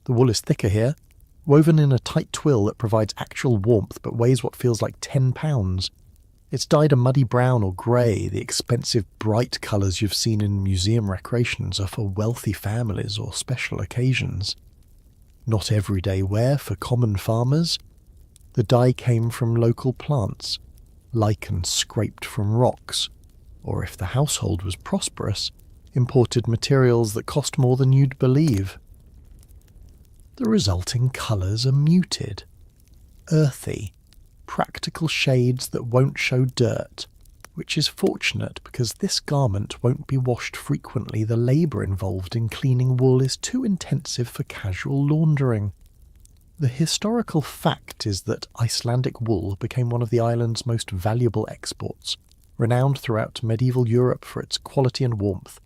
the wool is thicker here, woven in a tight twill that provides actual warmth but weighs what feels like 10 pounds. It's dyed a muddy brown or grey. The expensive, bright colours you've seen in museum recreations are for wealthy families or special occasions. Not everyday wear for common farmers. The dye came from local plants, lichen scraped from rocks, or if the household was prosperous, imported materials that cost more than you'd believe. The resulting colours are muted, earthy, practical shades that won't show dirt, which is fortunate because this garment won't be washed frequently. The labour involved in cleaning wool is too intensive for casual laundering. The historical fact is that Icelandic wool became one of the island's most valuable exports, renowned throughout medieval Europe for its quality and warmth.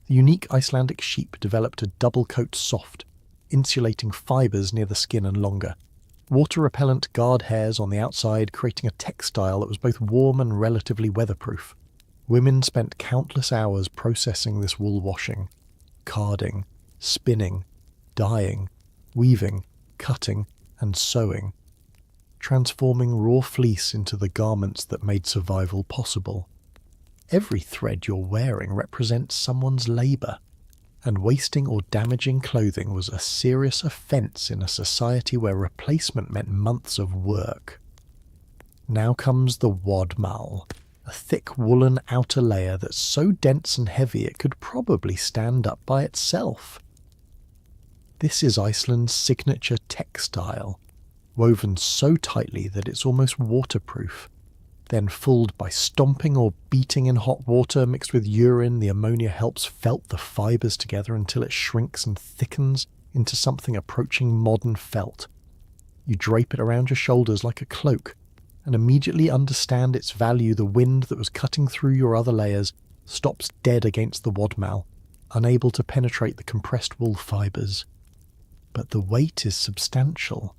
The unique Icelandic sheep developed a double-coat soft, insulating fibres near the skin and longer. Water-repellent guard hairs on the outside, creating a textile that was both warm and relatively weatherproof. Women spent countless hours processing this wool washing, carding, spinning, dyeing, weaving, cutting, and sewing, transforming raw fleece into the garments that made survival possible. Every thread you're wearing represents someone's labour, and wasting or damaging clothing was a serious offence in a society where replacement meant months of work. Now comes the wadmal, a thick woolen outer layer that's so dense and heavy it could probably stand up by itself. This is Iceland's signature textile, woven so tightly that it's almost waterproof. Then fooled by stomping or beating in hot water mixed with urine, the ammonia helps felt the fibres together until it shrinks and thickens into something approaching modern felt. You drape it around your shoulders like a cloak, and immediately understand its value. The wind that was cutting through your other layers stops dead against the wadmal, unable to penetrate the compressed wool fibres. But the weight is substantial,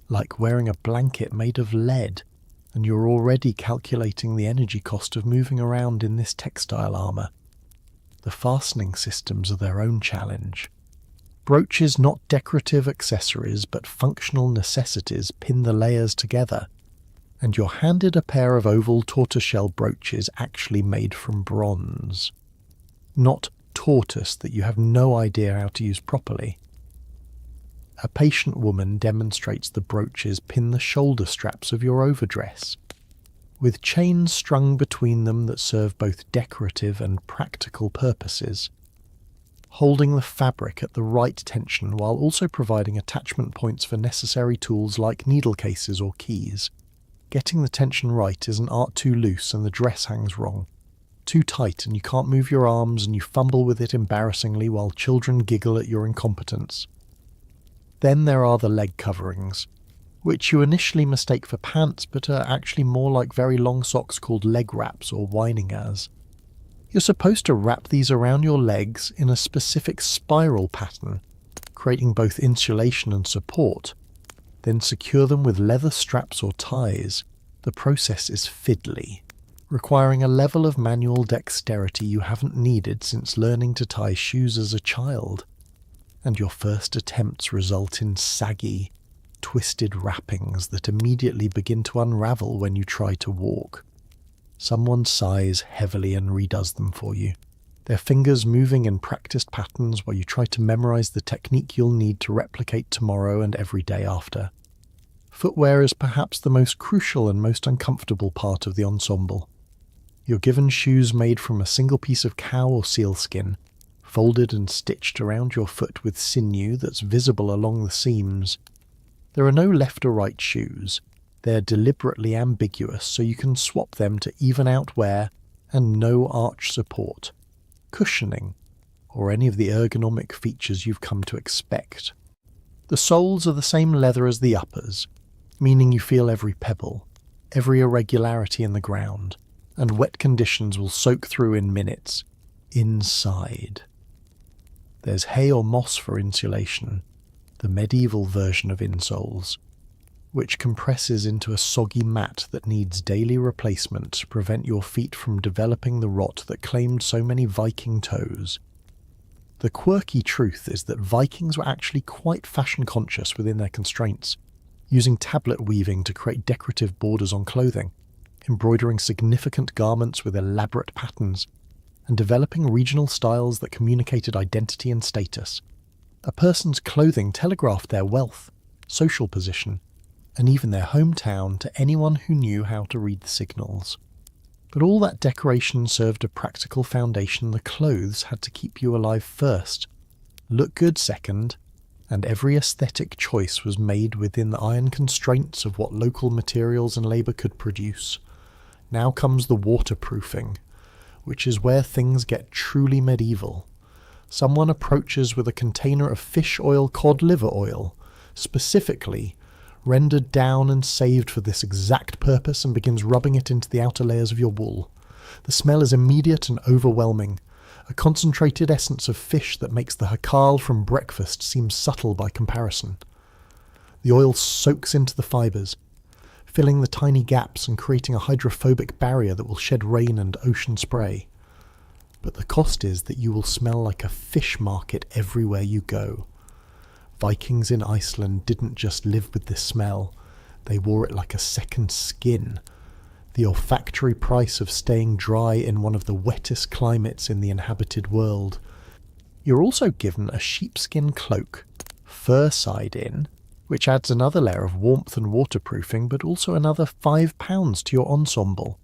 like wearing a blanket made of lead, and you're already calculating the energy cost of moving around in this textile armour. The fastening systems are their own challenge. Brooches, not decorative accessories but functional necessities, pin the layers together, and you're handed a pair of oval tortoiseshell brooches actually made from bronze. Not tortoise that you have no idea how to use properly. A patient woman demonstrates the brooches pin the shoulder straps of your overdress, with chains strung between them that serve both decorative and practical purposes, holding the fabric at the right tension while also providing attachment points for necessary tools like needle cases or keys. Getting the tension right is an art. Too loose and the dress hangs wrong. Too tight and you can't move your arms and you fumble with it embarrassingly while children giggle at your incompetence. Then there are the leg coverings, which you initially mistake for pants but are actually more like very long socks called leg wraps or whiningas. You're supposed to wrap these around your legs in a specific spiral pattern, creating both insulation and support, then secure them with leather straps or ties. The process is fiddly, requiring a level of manual dexterity you haven't needed since learning to tie shoes as a child, and your first attempts result in saggy, twisted wrappings that immediately begin to unravel when you try to walk. Someone sighs heavily and redoes them for you, their fingers moving in practiced patterns while you try to memorize the technique you'll need to replicate tomorrow and every day after. Footwear is perhaps the most crucial and most uncomfortable part of the ensemble. You're given shoes made from a single piece of cow or seal skin, folded and stitched around your foot with sinew that's visible along the seams. There are no left or right shoes. They're deliberately ambiguous so you can swap them to even out wear, and no arch support, cushioning, or any of the ergonomic features you've come to expect. The soles are the same leather as the uppers, meaning you feel every pebble, every irregularity in the ground, and wet conditions will soak through in minutes, inside. There's hay or moss for insulation, the medieval version of insoles, which compresses into a soggy mat that needs daily replacement to prevent your feet from developing the rot that claimed so many Viking toes. The quirky truth is that Vikings were actually quite fashion-conscious within their constraints, using tablet weaving to create decorative borders on clothing, embroidering significant garments with elaborate patterns, and developing regional styles that communicated identity and status. A person's clothing telegraphed their wealth, social position, and even their hometown to anyone who knew how to read the signals. But all that decoration served a practical foundation. The clothes had to keep you alive first, look good second, and every aesthetic choice was made within the iron constraints of what local materials and labour could produce. Now comes the waterproofing, which is where things get truly medieval. Someone approaches with a container of fish oil cod liver oil, specifically rendered down and saved for this exact purpose, and begins rubbing it into the outer layers of your wool. The smell is immediate and overwhelming, a concentrated essence of fish that makes the hakal from breakfast seem subtle by comparison. The oil soaks into the fibres, filling the tiny gaps and creating a hydrophobic barrier that will shed rain and ocean spray. But the cost is that you will smell like a fish market everywhere you go. Vikings in Iceland didn't just live with this smell, they wore it like a second skin. The olfactory price of staying dry in one of the wettest climates in the inhabited world. You're also given a sheepskin cloak, fur side in, which adds another layer of warmth and waterproofing, but also another £5 to your ensemble.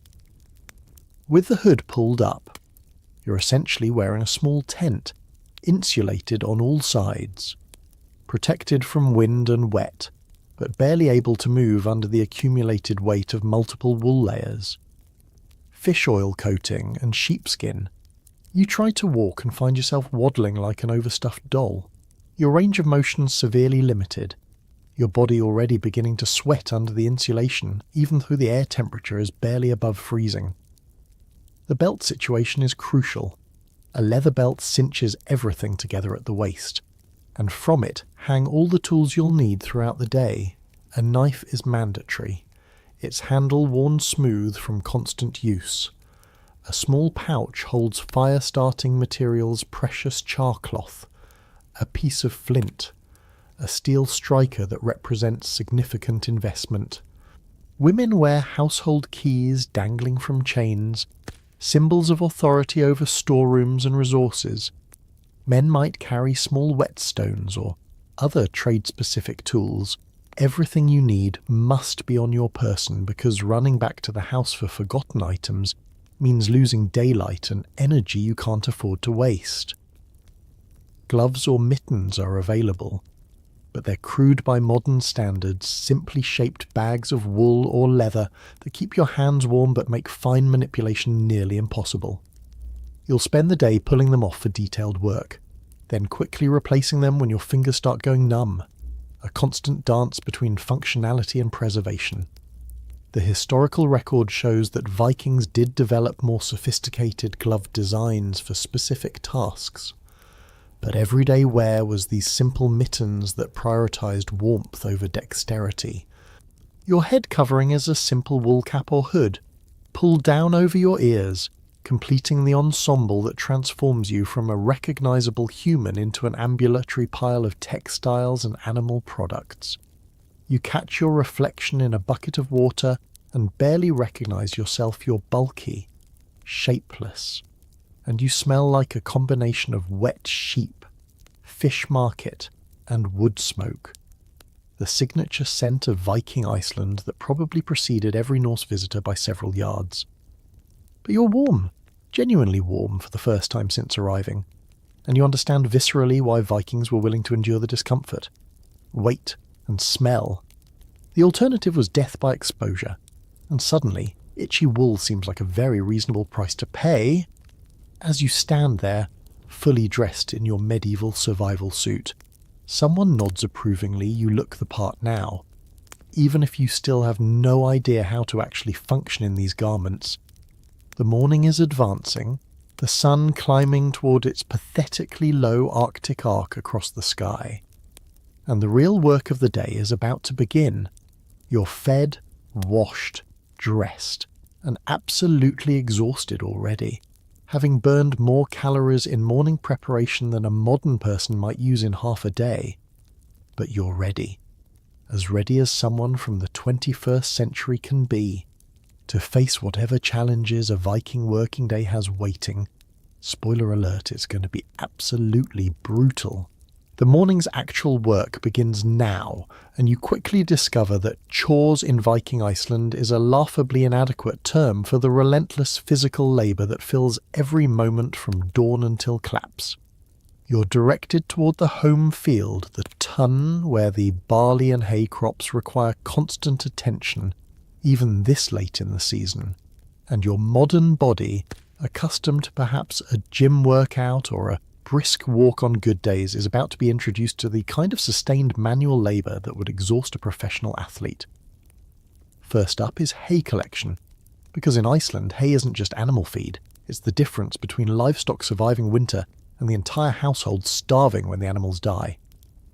With the hood pulled up, you're essentially wearing a small tent, insulated on all sides, protected from wind and wet, but barely able to move under the accumulated weight of multiple wool layers. Fish oil coating and sheepskin. You try to walk and find yourself waddling like an overstuffed doll. Your range of motion severely limited, your body already beginning to sweat under the insulation, even though the air temperature is barely above freezing. The belt situation is crucial. A leather belt cinches everything together at the waist, and from it hang all the tools you'll need throughout the day. A knife is mandatory, its handle worn smooth from constant use. A small pouch holds fire-starting materials, precious char cloth, a piece of flint, a steel striker that represents significant investment. Women wear household keys dangling from chains, symbols of authority over storerooms and resources. Men might carry small whetstones or other trade-specific tools. Everything you need must be on your person, because running back to the house for forgotten items means losing daylight and energy you can't afford to waste. Gloves or mittens are available, but they're crude by modern standards, simply shaped bags of wool or leather that keep your hands warm but make fine manipulation nearly impossible. You'll spend the day pulling them off for detailed work, then quickly replacing them when your fingers start going numb. a constant dance between functionality and preservation. The historical record shows that Vikings did develop more sophisticated glove designs for specific tasks, but everyday wear was these simple mittens that prioritized warmth over dexterity. Your head covering is a simple wool cap or hood, pulled down over your ears, completing the ensemble that transforms you from a recognizable human into an ambulatory pile of textiles and animal products. You catch your reflection in a bucket of water and barely recognize yourself. You're bulky, shapeless, and you smell like a combination of wet sheep, fish market, and wood smoke. The signature scent of Viking Iceland that probably preceded every Norse visitor by several yards. But you're warm, genuinely warm for the first time since arriving, and you understand viscerally why Vikings were willing to endure the discomfort, wait, and smell. The alternative was death by exposure, and suddenly, itchy wool seems like a very reasonable price to pay as you stand there, fully dressed in your medieval survival suit. Someone nods approvingly. You look the part now, even if you still have no idea how to actually function in these garments. The morning is advancing, the sun climbing toward its pathetically low Arctic arc across the sky. And the real work of the day is about to begin. You're fed, washed, dressed, and absolutely exhausted already, having burned more calories in morning preparation than a modern person might use in half a day. But you're ready. As ready as someone from the 21st century can be, to face whatever challenges a Viking working day has waiting. Spoiler alert, it's going to be absolutely brutal. The morning's actual work begins now, and you quickly discover that chores in Viking Iceland is a laughably inadequate term for the relentless physical labour that fills every moment from dawn until collapse. You're directed toward the home field, the tun where the barley and hay crops require constant attention, even this late in the season, and your modern body, accustomed to perhaps a gym workout or a brisk walk on good days, is about to be introduced to the kind of sustained manual labour that would exhaust a professional athlete. First up is hay collection, because in Iceland hay isn't just animal feed, it's the difference between livestock surviving winter and the entire household starving when the animals die.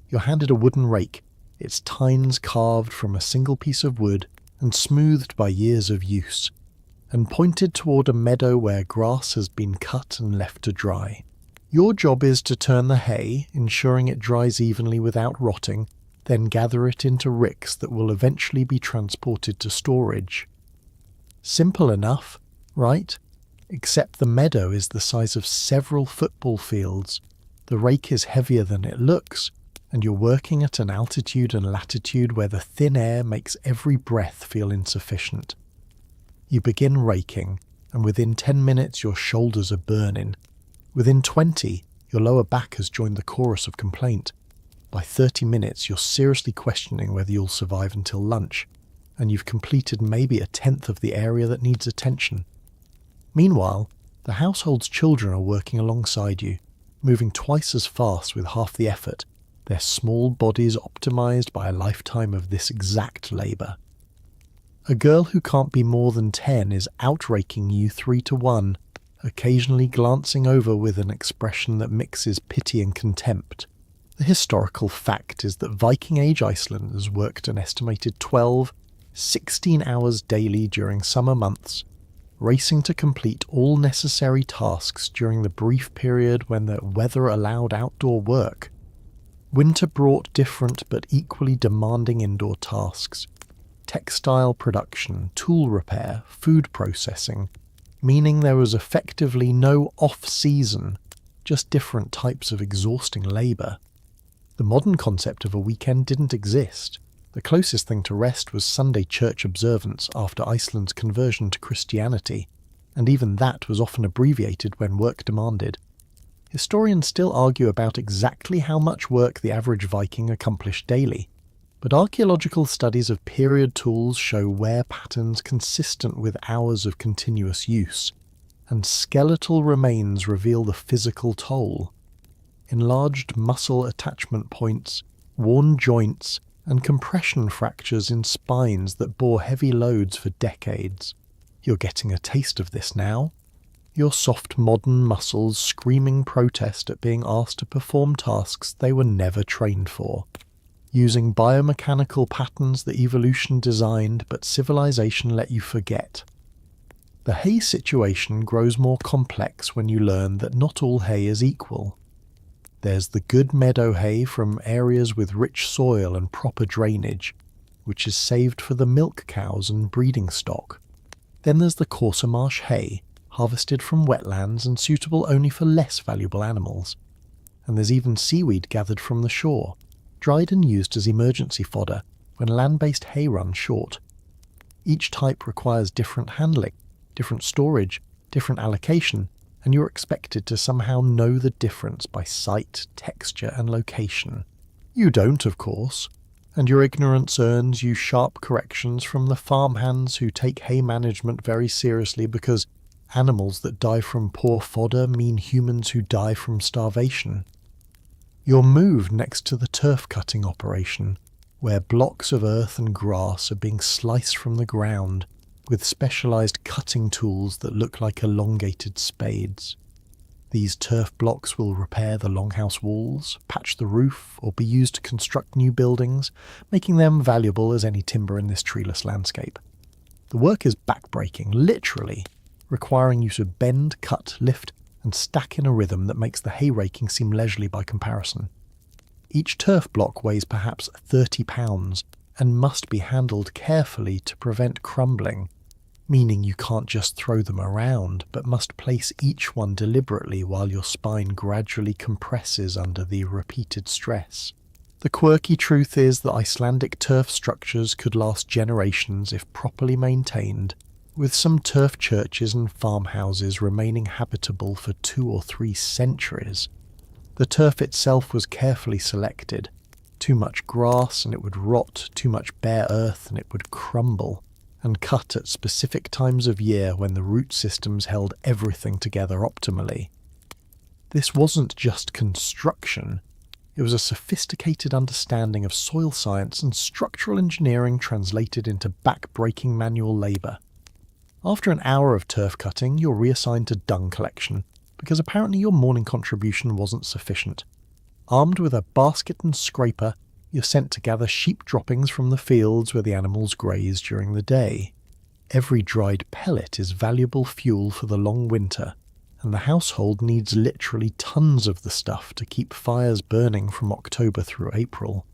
You're handed a wooden rake, its tines carved from a single piece of wood and smoothed by years of use, and pointed toward a meadow where grass has been cut and left to dry. Your job is to turn the hay, ensuring it dries evenly without rotting, then gather it into ricks that will eventually be transported to storage. Simple enough, right? Except the meadow is the size of several football fields. The rake is heavier than it looks, and you're working at an altitude and latitude where the thin air makes every breath feel insufficient. You begin raking, and within 10 minutes your shoulders are burning. Within 20, your lower back has joined the chorus of complaint. By 30 minutes, you're seriously questioning whether you'll survive until lunch, and you've completed maybe a tenth of the area that needs attention. Meanwhile, the household's children are working alongside you, moving twice as fast with half the effort, their small bodies optimized by a lifetime of this exact labour. A girl who can't be more than 10 is outraking you 3-1, occasionally glancing over with an expression that mixes pity and contempt. The historical fact is that Viking Age Icelanders worked an estimated 16 hours daily during summer months, racing to complete all necessary tasks during the brief period when the weather allowed outdoor work. Winter brought different but equally demanding indoor tasks. Textile production, tool repair, food processing, meaning there was effectively no off-season, just different types of exhausting labour. The modern concept of a weekend didn't exist. The closest thing to rest was Sunday church observance after Iceland's conversion to Christianity, and even that was often abbreviated when work demanded. Historians still argue about exactly how much work the average Viking accomplished daily, but archaeological studies of period tools show wear patterns consistent with hours of continuous use, and skeletal remains reveal the physical toll. Enlarged muscle attachment points, worn joints, and compression fractures in spines that bore heavy loads for decades. You're getting a taste of this now. Your soft modern muscles screaming protest at being asked to perform tasks they were never trained for, using biomechanical patterns that evolution designed but civilization let you forget. The hay situation grows more complex when you learn that not all hay is equal. There's the good meadow hay from areas with rich soil and proper drainage, which is saved for the milk cows and breeding stock. Then there's the coarser marsh hay, harvested from wetlands and suitable only for less valuable animals. And there's even seaweed gathered from the shore, dried and used as emergency fodder when land-based hay runs short. Each type requires different handling, different storage, different allocation, and you're expected to somehow know the difference by sight, texture, and location. You don't, of course, and your ignorance earns you sharp corrections from the farmhands who take hay management very seriously because animals that die from poor fodder mean humans who die from starvation. You're moved next to the turf cutting operation, where blocks of earth and grass are being sliced from the ground with specialised cutting tools that look like elongated spades. These turf blocks will repair the longhouse walls, patch the roof, or be used to construct new buildings, making them valuable as any timber in this treeless landscape. The work is backbreaking, literally, requiring you to bend, cut, lift, and stack in a rhythm that makes the hay raking seem leisurely by comparison. Each turf block weighs perhaps 30 pounds and must be handled carefully to prevent crumbling, meaning you can't just throw them around, but must place each one deliberately while your spine gradually compresses under the repeated stress. The quirky truth is that Icelandic turf structures could last generations if properly maintained, with some turf churches and farmhouses remaining habitable for 2 or 3 centuries. The turf itself was carefully selected. Too much grass and it would rot, too much bare earth and it would crumble, and cut at specific times of year when the root systems held everything together optimally. This wasn't just construction, it was a sophisticated understanding of soil science and structural engineering translated into back-breaking manual labour. After an hour of turf cutting, you're reassigned to dung collection, because apparently your morning contribution wasn't sufficient. Armed with a basket and scraper, you're sent to gather sheep droppings from the fields where the animals graze during the day. Every dried pellet is valuable fuel for the long winter, and the household needs literally tons of the stuff to keep fires burning from October through April.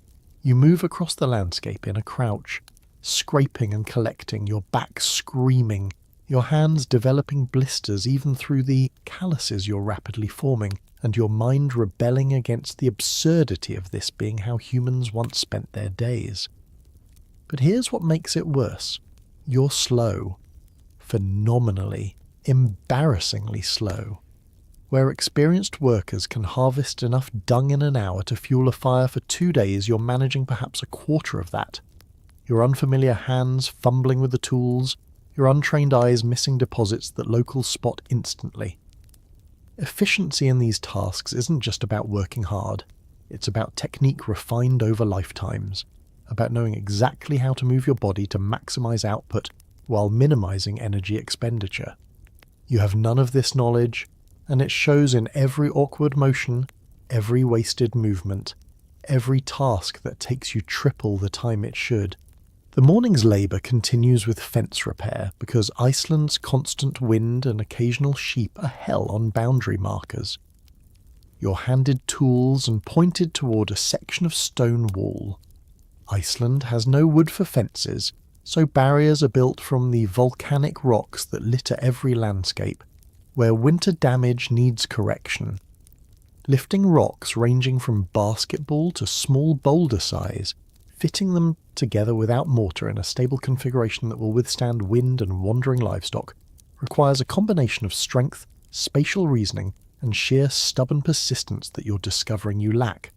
You move across the landscape in a crouch, scraping and collecting, your back screaming, your hands developing blisters even through the calluses you're rapidly forming, and your mind rebelling against the absurdity of this being how humans once spent their days. But here's what makes it worse. You're slow. Phenomenally, embarrassingly slow. Where experienced workers can harvest enough dung in an hour to fuel a fire for 2 days, you're managing perhaps a quarter of that. Your unfamiliar hands fumbling with the tools, your untrained eyes missing deposits that locals spot instantly. Efficiency in these tasks isn't just about working hard, it's about technique refined over lifetimes, about knowing exactly how to move your body to maximize output while minimizing energy expenditure. You have none of this knowledge, and it shows in every awkward motion, every wasted movement, every task that takes you triple the time it should. The morning's labour continues with fence repair because Iceland's constant wind and occasional sheep are hell on boundary markers. You're handed tools and pointed toward a section of stone wall. Iceland has no wood for fences, so barriers are built from the volcanic rocks that litter every landscape, where winter damage needs correction. Lifting rocks ranging from basketball to small boulder size, fitting them together without mortar in a stable configuration that will withstand wind and wandering livestock, requires a combination of strength, spatial reasoning, and sheer stubborn persistence that you're discovering you lack.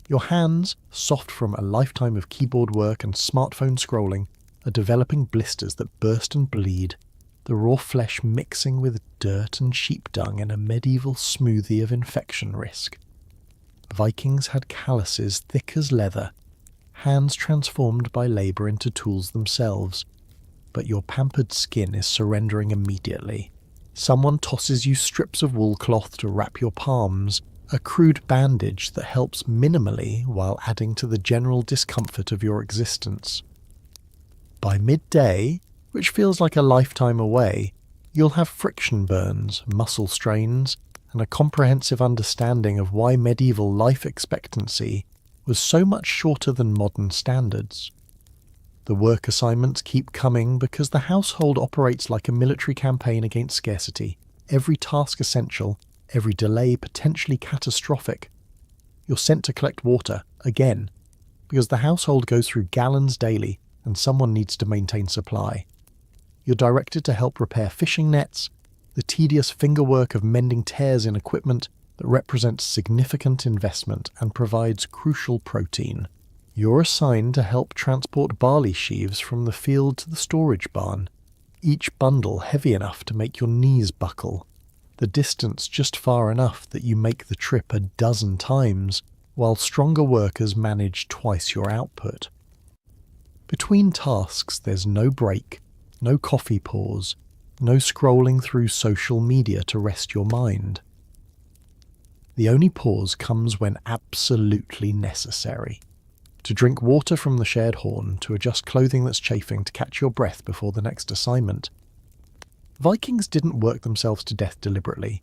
Your hands, soft from a lifetime of keyboard work and smartphone scrolling, are developing blisters that burst and bleed, the raw flesh mixing with dirt and sheep dung in a medieval smoothie of infection risk. Vikings had calluses thick as leather, hands transformed by labour into tools themselves. But your pampered skin is surrendering immediately. Someone tosses you strips of wool cloth to wrap your palms, a crude bandage that helps minimally while adding to the general discomfort of your existence. By midday, which feels like a lifetime away, you'll have friction burns, muscle strains, and a comprehensive understanding of why medieval life expectancy was so much shorter than modern standards. The work assignments keep coming because the household operates like a military campaign against scarcity, every task essential, every delay potentially catastrophic. You're sent to collect water, again, because the household goes through gallons daily and someone needs to maintain supply. You're directed to help repair fishing nets, the tedious fingerwork of mending tears in equipment that represents significant investment and provides crucial protein. You're assigned to help transport barley sheaves from the field to the storage barn, each bundle heavy enough to make your knees buckle, the distance just far enough that you make the trip a dozen times, while stronger workers manage twice your output. Between tasks there's no break, no coffee pause, no scrolling through social media to rest your mind. The only pause comes when absolutely necessary. To drink water from the shared horn, to adjust clothing that's chafing to catch your breath before the next assignment. Vikings didn't work themselves to death deliberately.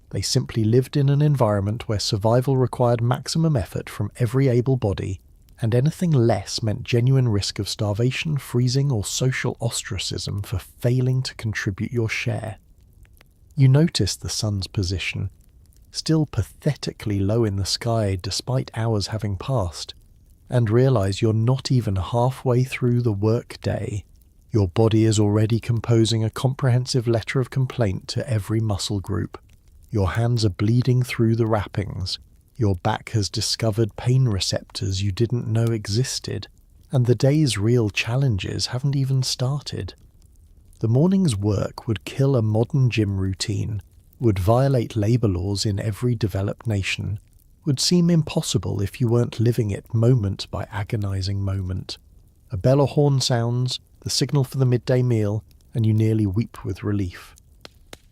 They simply lived in an environment where survival required maximum effort from every able body, and anything less meant genuine risk of starvation, freezing, or social ostracism for failing to contribute your share. You notice the sun's position, still pathetically low in the sky despite hours having passed, and realize you're not even halfway through the work-day. Your body is already composing a comprehensive letter of complaint to every muscle group. Your hands are bleeding through the wrappings. Your back has discovered pain receptors you didn't know existed, and the day's real challenges haven't even started. The morning's work would kill a modern gym routine, would violate labour laws in every developed nation, would seem impossible if you weren't living it moment by agonizing moment. A bell or horn sounds, the signal for the midday meal, and you nearly weep with relief.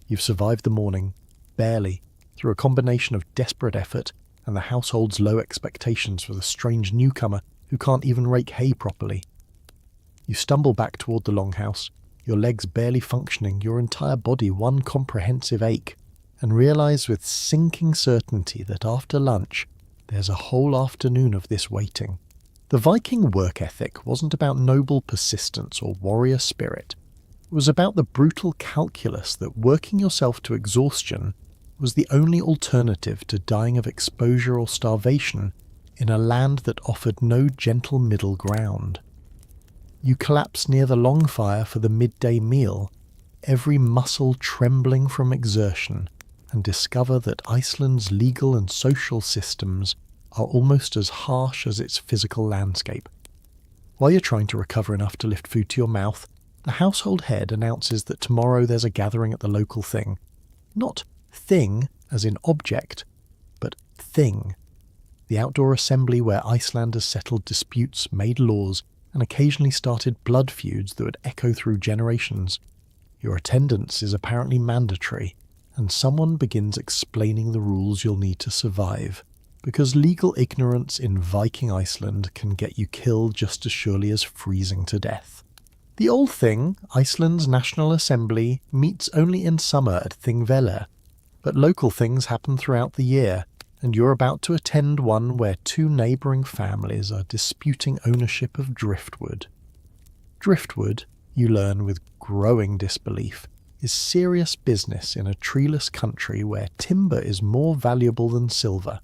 You've survived the morning, barely, through a combination of desperate effort and the household's low expectations for the strange newcomer who can't even rake hay properly. You stumble back toward the longhouse, your legs barely functioning, your entire body one comprehensive ache, and realize with sinking certainty that after lunch, there's a whole afternoon of this waiting. The Viking work ethic wasn't about noble persistence or warrior spirit. It was about the brutal calculus that working yourself to exhaustion was the only alternative to dying of exposure or starvation in a land that offered no gentle middle ground. You collapse near the long fire for the midday meal, every muscle trembling from exertion, and discover that Iceland's legal and social systems are almost as harsh as its physical landscape. While you're trying to recover enough to lift food to your mouth, the household head announces that tomorrow there's a gathering at the local thing. Not thing as in object, but thing. The outdoor assembly where Icelanders settled disputes, made laws, and occasionally started blood feuds that would echo through generations. Your attendance is apparently mandatory, and someone begins explaining the rules you'll need to survive, because legal ignorance in Viking Iceland can get you killed just as surely as freezing to death. The old thing, Iceland's National Assembly, meets only in summer at Thingvellir, but local things happen throughout the year, and you're about to attend one where two neighbouring families are disputing ownership of driftwood. Driftwood, you learn with growing disbelief, is serious business in a treeless country where timber is more valuable than silver.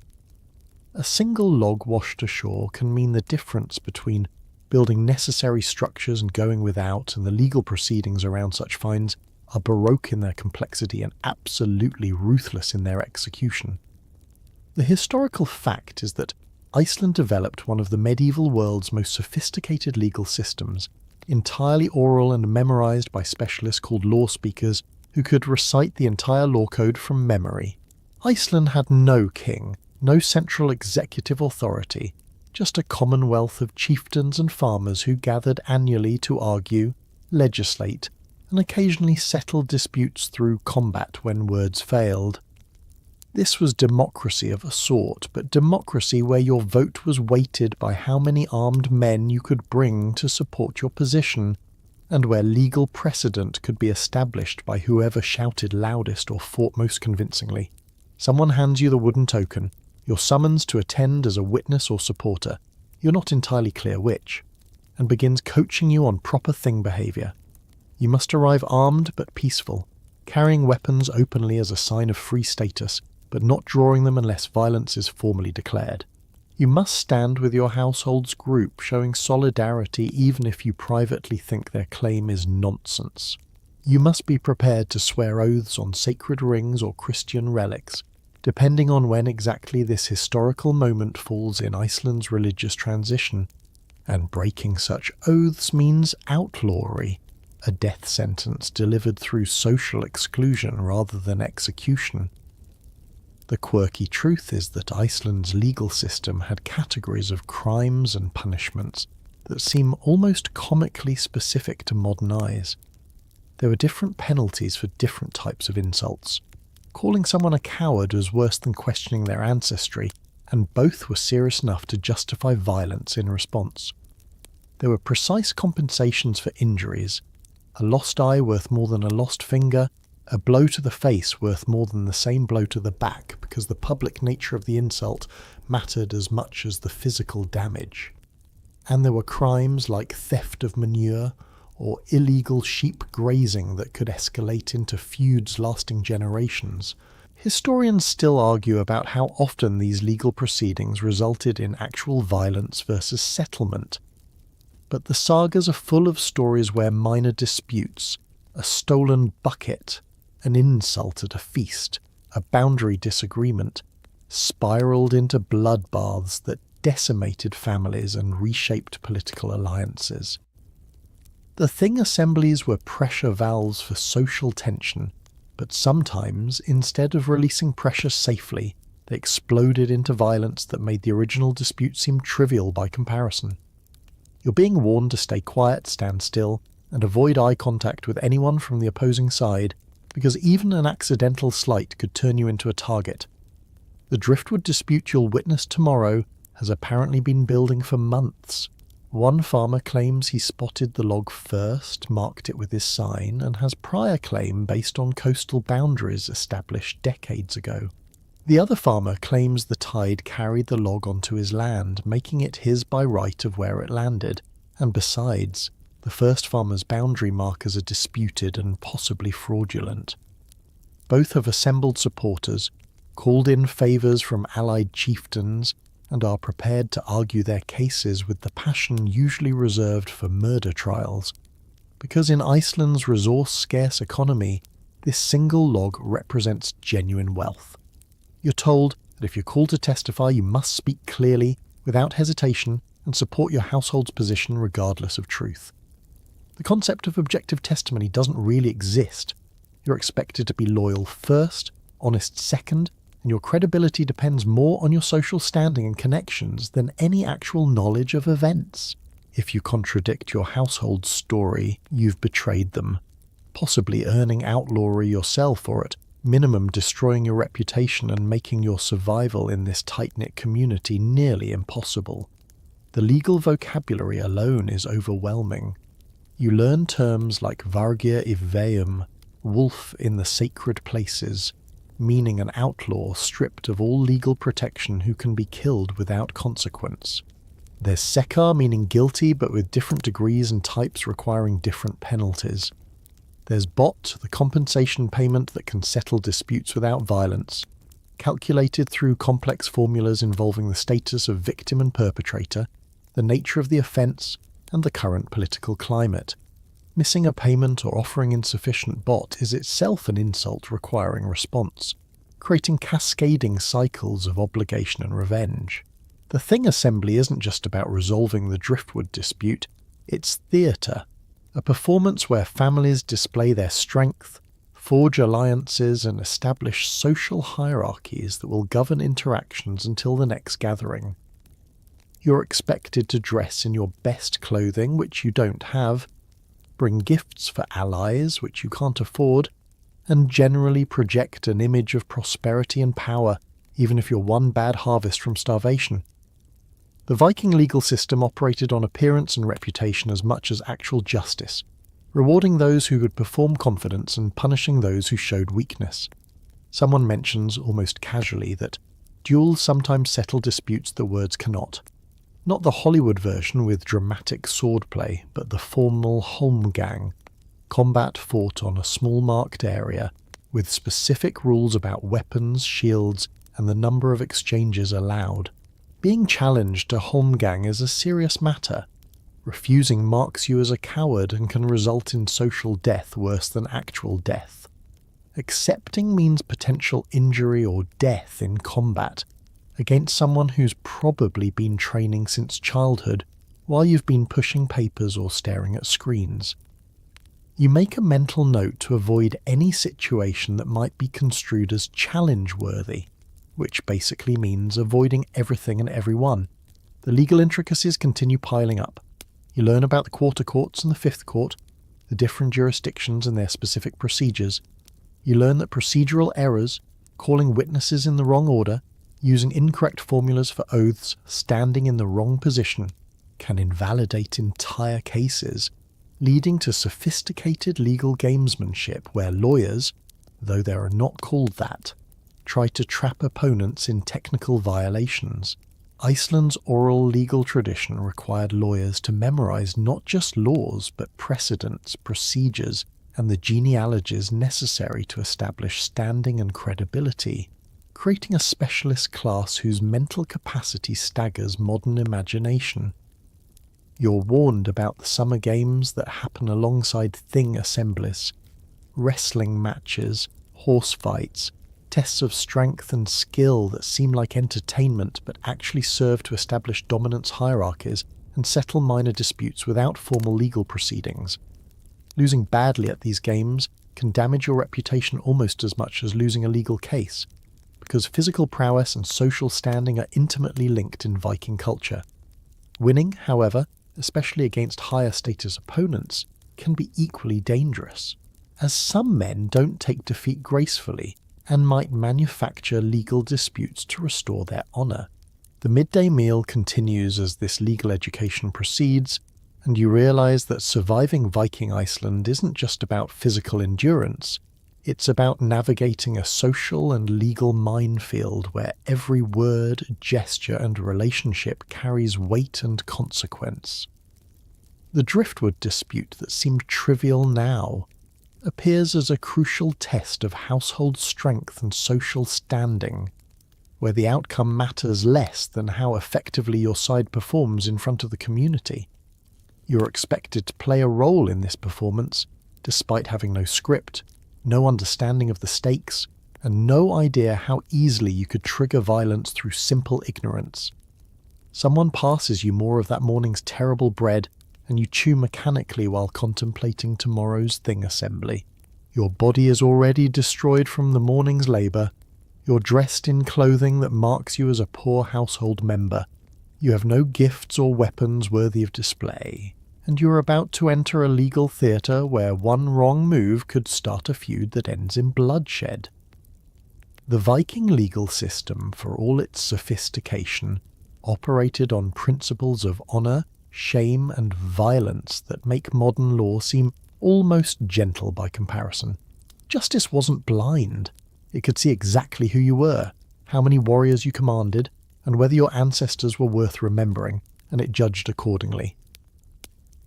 A single log washed ashore can mean the difference between building necessary structures and going without, and the legal proceedings around such finds are baroque in their complexity and absolutely ruthless in their execution. The historical fact is that Iceland developed one of the medieval world's most sophisticated legal systems, entirely oral and memorized by specialists called law speakers who could recite the entire law code from memory. Iceland had no king, No central executive authority, just a commonwealth of chieftains and farmers who gathered annually to argue, legislate, and occasionally settle disputes through combat when words failed. This was democracy of a sort, but democracy where your vote was weighted by how many armed men you could bring to support your position, and where legal precedent could be established by whoever shouted loudest or fought most convincingly. Someone hands you the wooden token, you're summoned to attend as a witness or supporter, you're not entirely clear which, and begins coaching you on proper thing behaviour. You must arrive armed but peaceful, carrying weapons openly as a sign of free status, but not drawing them unless violence is formally declared. You must stand with your household's group, showing solidarity even if you privately think their claim is nonsense. You must be prepared to swear oaths on sacred rings or Christian relics, depending on when exactly this historical moment falls in Iceland's religious transition, and breaking such oaths means outlawry, a death sentence delivered through social exclusion rather than execution. The quirky truth is that Iceland's legal system had categories of crimes and punishments that seem almost comically specific to modern eyes. There were different penalties for different types of insults. Calling someone a coward was worse than questioning their ancestry, and both were serious enough to justify violence in response. There were precise compensations for injuries, a lost eye worth more than a lost finger, a blow to the face worth more than the same blow to the back, because the public nature of the insult mattered as much as the physical damage. And there were crimes like theft of manure or illegal sheep grazing that could escalate into feuds lasting generations. Historians still argue about how often these legal proceedings resulted in actual violence versus settlement. But the sagas are full of stories where minor disputes, a stolen bucket, an insult at a feast, a boundary disagreement, spiraled into bloodbaths that decimated families and reshaped political alliances. The thing assemblies were pressure valves for social tension, but sometimes, instead of releasing pressure safely, they exploded into violence that made the original dispute seem trivial by comparison. You're being warned to stay quiet, stand still, and avoid eye contact with anyone from the opposing side, because even an accidental slight could turn you into a target. The driftwood dispute you'll witness tomorrow has apparently been building for months. One farmer claims he spotted the log first, marked it with his sign, and has prior claim based on coastal boundaries established decades ago. The other farmer claims the tide carried the log onto his land, making it his by right of where it landed, and besides, the first farmer's boundary markers are disputed and possibly fraudulent. Both have assembled supporters, called in favours from allied chieftains, and are prepared to argue their cases with the passion usually reserved for murder trials, because in Iceland's resource-scarce economy, this single log represents genuine wealth. You're told that if you're called to testify, you must speak clearly, without hesitation, and support your household's position regardless of truth. The concept of objective testimony doesn't really exist. You're expected to be loyal first, honest second, and your credibility depends more on your social standing and connections than any actual knowledge of events. If you contradict your household's story, you've betrayed them, possibly earning outlawry yourself or at minimum destroying your reputation and making your survival in this tight-knit community nearly impossible. The legal vocabulary alone is overwhelming. You learn terms like vargir I veum, wolf in the sacred places, meaning an outlaw stripped of all legal protection who can be killed without consequence. There's sekar, meaning guilty but with different degrees and types requiring different penalties. There's bot, the compensation payment that can settle disputes without violence, calculated through complex formulas involving the status of victim and perpetrator, the nature of the offence, and the current political climate. Missing a payment or offering insufficient bot is itself an insult requiring response, creating cascading cycles of obligation and revenge. The Thing Assembly isn't just about resolving the driftwood dispute, it's theatre, a performance where families display their strength, forge alliances, and establish social hierarchies that will govern interactions until the next gathering. You're expected to dress in your best clothing, which you don't have, bring gifts for allies, which you can't afford, and generally project an image of prosperity and power, even if you're one bad harvest from starvation. The Viking legal system operated on appearance and reputation as much as actual justice, rewarding those who could perform confidence and punishing those who showed weakness. Someone mentions, almost casually, that duels sometimes settle disputes that words cannot. Not the Hollywood version with dramatic swordplay, but the formal holmgang, combat fought on a small marked area, with specific rules about weapons, shields, and the number of exchanges allowed. Being challenged to holmgang is a serious matter. Refusing marks you as a coward and can result in social death worse than actual death. Accepting means potential injury or death in combat, against someone who's probably been training since childhood while you've been pushing papers or staring at screens. You make a mental note to avoid any situation that might be construed as challenge-worthy, which basically means avoiding everything and everyone. The legal intricacies continue piling up. You learn about the quarter courts and the fifth court, the different jurisdictions and their specific procedures. You learn that procedural errors, calling witnesses in the wrong order, using incorrect formulas for oaths, standing in the wrong position, can invalidate entire cases, leading to sophisticated legal gamesmanship where lawyers, though they are not called that, try to trap opponents in technical violations. Iceland's oral legal tradition required lawyers to memorize not just laws but precedents, procedures, and the genealogies necessary to establish standing and credibility, creating a specialist class whose mental capacity staggers modern imagination. You're warned about the summer games that happen alongside thing assemblies, wrestling matches, horse fights, tests of strength and skill that seem like entertainment but actually serve to establish dominance hierarchies and settle minor disputes without formal legal proceedings. Losing badly at these games can damage your reputation almost as much as losing a legal case, because physical prowess and social standing are intimately linked in Viking culture. Winning, however, especially against higher status opponents, can be equally dangerous, as some men don't take defeat gracefully and might manufacture legal disputes to restore their honour. The midday meal continues as this legal education proceeds, and you realise that surviving Viking Iceland isn't just about physical endurance, it's about navigating a social and legal minefield where every word, gesture and relationship carries weight and consequence. The driftwood dispute that seemed trivial now appears as a crucial test of household strength and social standing, where the outcome matters less than how effectively your side performs in front of the community. You're expected to play a role in this performance, despite having no script, no understanding of the stakes, and no idea how easily you could trigger violence through simple ignorance. Someone passes you more of that morning's terrible bread, and you chew mechanically while contemplating tomorrow's thing assembly. Your body is already destroyed from the morning's labour. You're dressed in clothing that marks you as a poor household member. You have no gifts or weapons worthy of display, and you're about to enter a legal theatre where one wrong move could start a feud that ends in bloodshed. The Viking legal system, for all its sophistication, operated on principles of honour, shame and violence that make modern law seem almost gentle by comparison. Justice wasn't blind. It could see exactly who you were, how many warriors you commanded, and whether your ancestors were worth remembering, and it judged accordingly.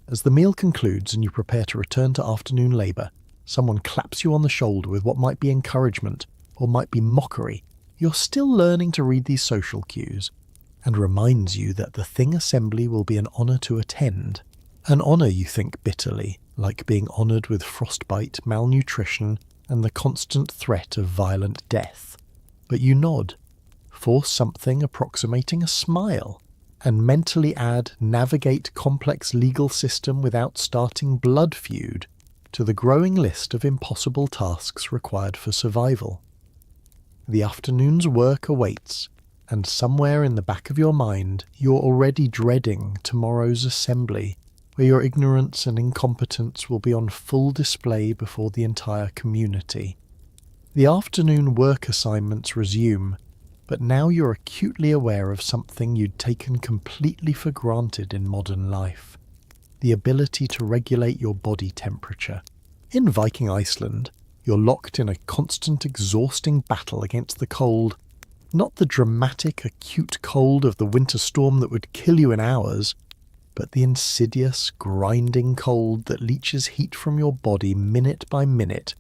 As the meal concludes and you prepare to return to afternoon labour, someone claps you on the shoulder with what might be encouragement, or might be mockery. You're still learning to read these social cues, and reminds you that the thing assembly will be an honour to attend. An honour, you think bitterly, like being honoured with frostbite, malnutrition, and the constant threat of violent death. But you nod, force something approximating a smile, and mentally add navigate complex legal system without starting blood feud, to the growing list of impossible tasks required for survival. The afternoon's work awaits, and somewhere in the back of your mind you're already dreading tomorrow's assembly, where your ignorance and incompetence will be on full display before the entire community. The afternoon work assignments resume, but now you're acutely aware of something you'd taken completely for granted in modern life: the ability to regulate your body temperature. In Viking Iceland, you're locked in a constant, exhausting battle against the cold. Not the dramatic, acute cold of the winter storm that would kill you in hours, but the insidious, grinding cold that leaches heat from your body minute by minute,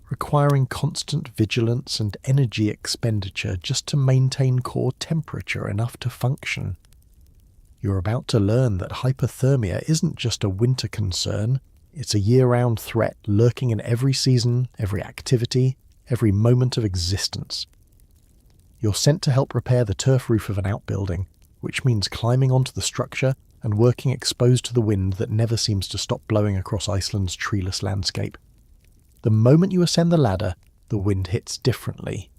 requiring constant vigilance and energy expenditure just to maintain core temperature enough to function. You're about to learn that hypothermia isn't just a winter concern. It's a year-round threat lurking in every season, every activity, every moment of existence. You're sent to help repair the turf roof of an outbuilding, which means climbing onto the structure and working exposed to the wind that never seems to stop blowing across Iceland's treeless landscape. The moment you ascend the ladder, the wind hits differently.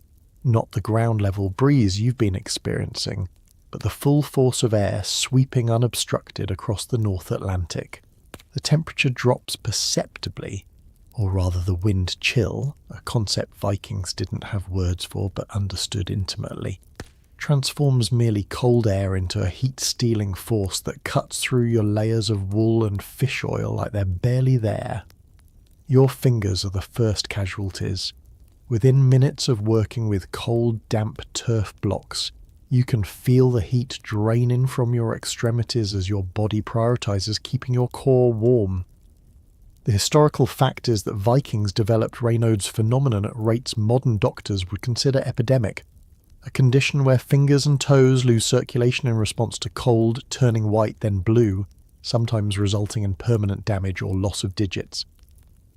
Not the ground-level breeze you've been experiencing, but the full force of air sweeping unobstructed across the North Atlantic. The temperature drops perceptibly, or rather the wind chill, a concept Vikings didn't have words for but understood intimately, transforms merely cold air into a heat-stealing force that cuts through your layers of wool and fish oil like they're barely there. Your fingers are the first casualties. Within minutes of working with cold, damp turf blocks, you can feel the heat draining from your extremities as your body prioritizes keeping your core warm. The historical fact is that Vikings developed Raynaud's phenomenon at rates modern doctors would consider epidemic, a condition where fingers and toes lose circulation in response to cold, turning white then blue, sometimes resulting in permanent damage or loss of digits.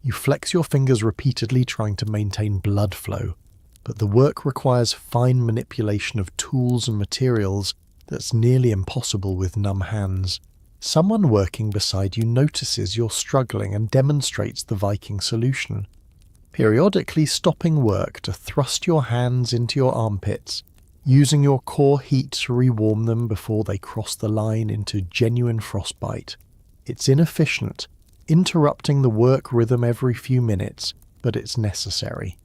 You flex your fingers repeatedly trying to maintain blood flow, but the work requires fine manipulation of tools and materials that's nearly impossible with numb hands. Someone working beside you notices you're struggling and demonstrates the Viking solution, periodically stopping work to thrust your hands into your armpits, using your core heat to rewarm them before they cross the line into genuine frostbite. It's inefficient, interrupting the work rhythm every few minutes, but it's necessary.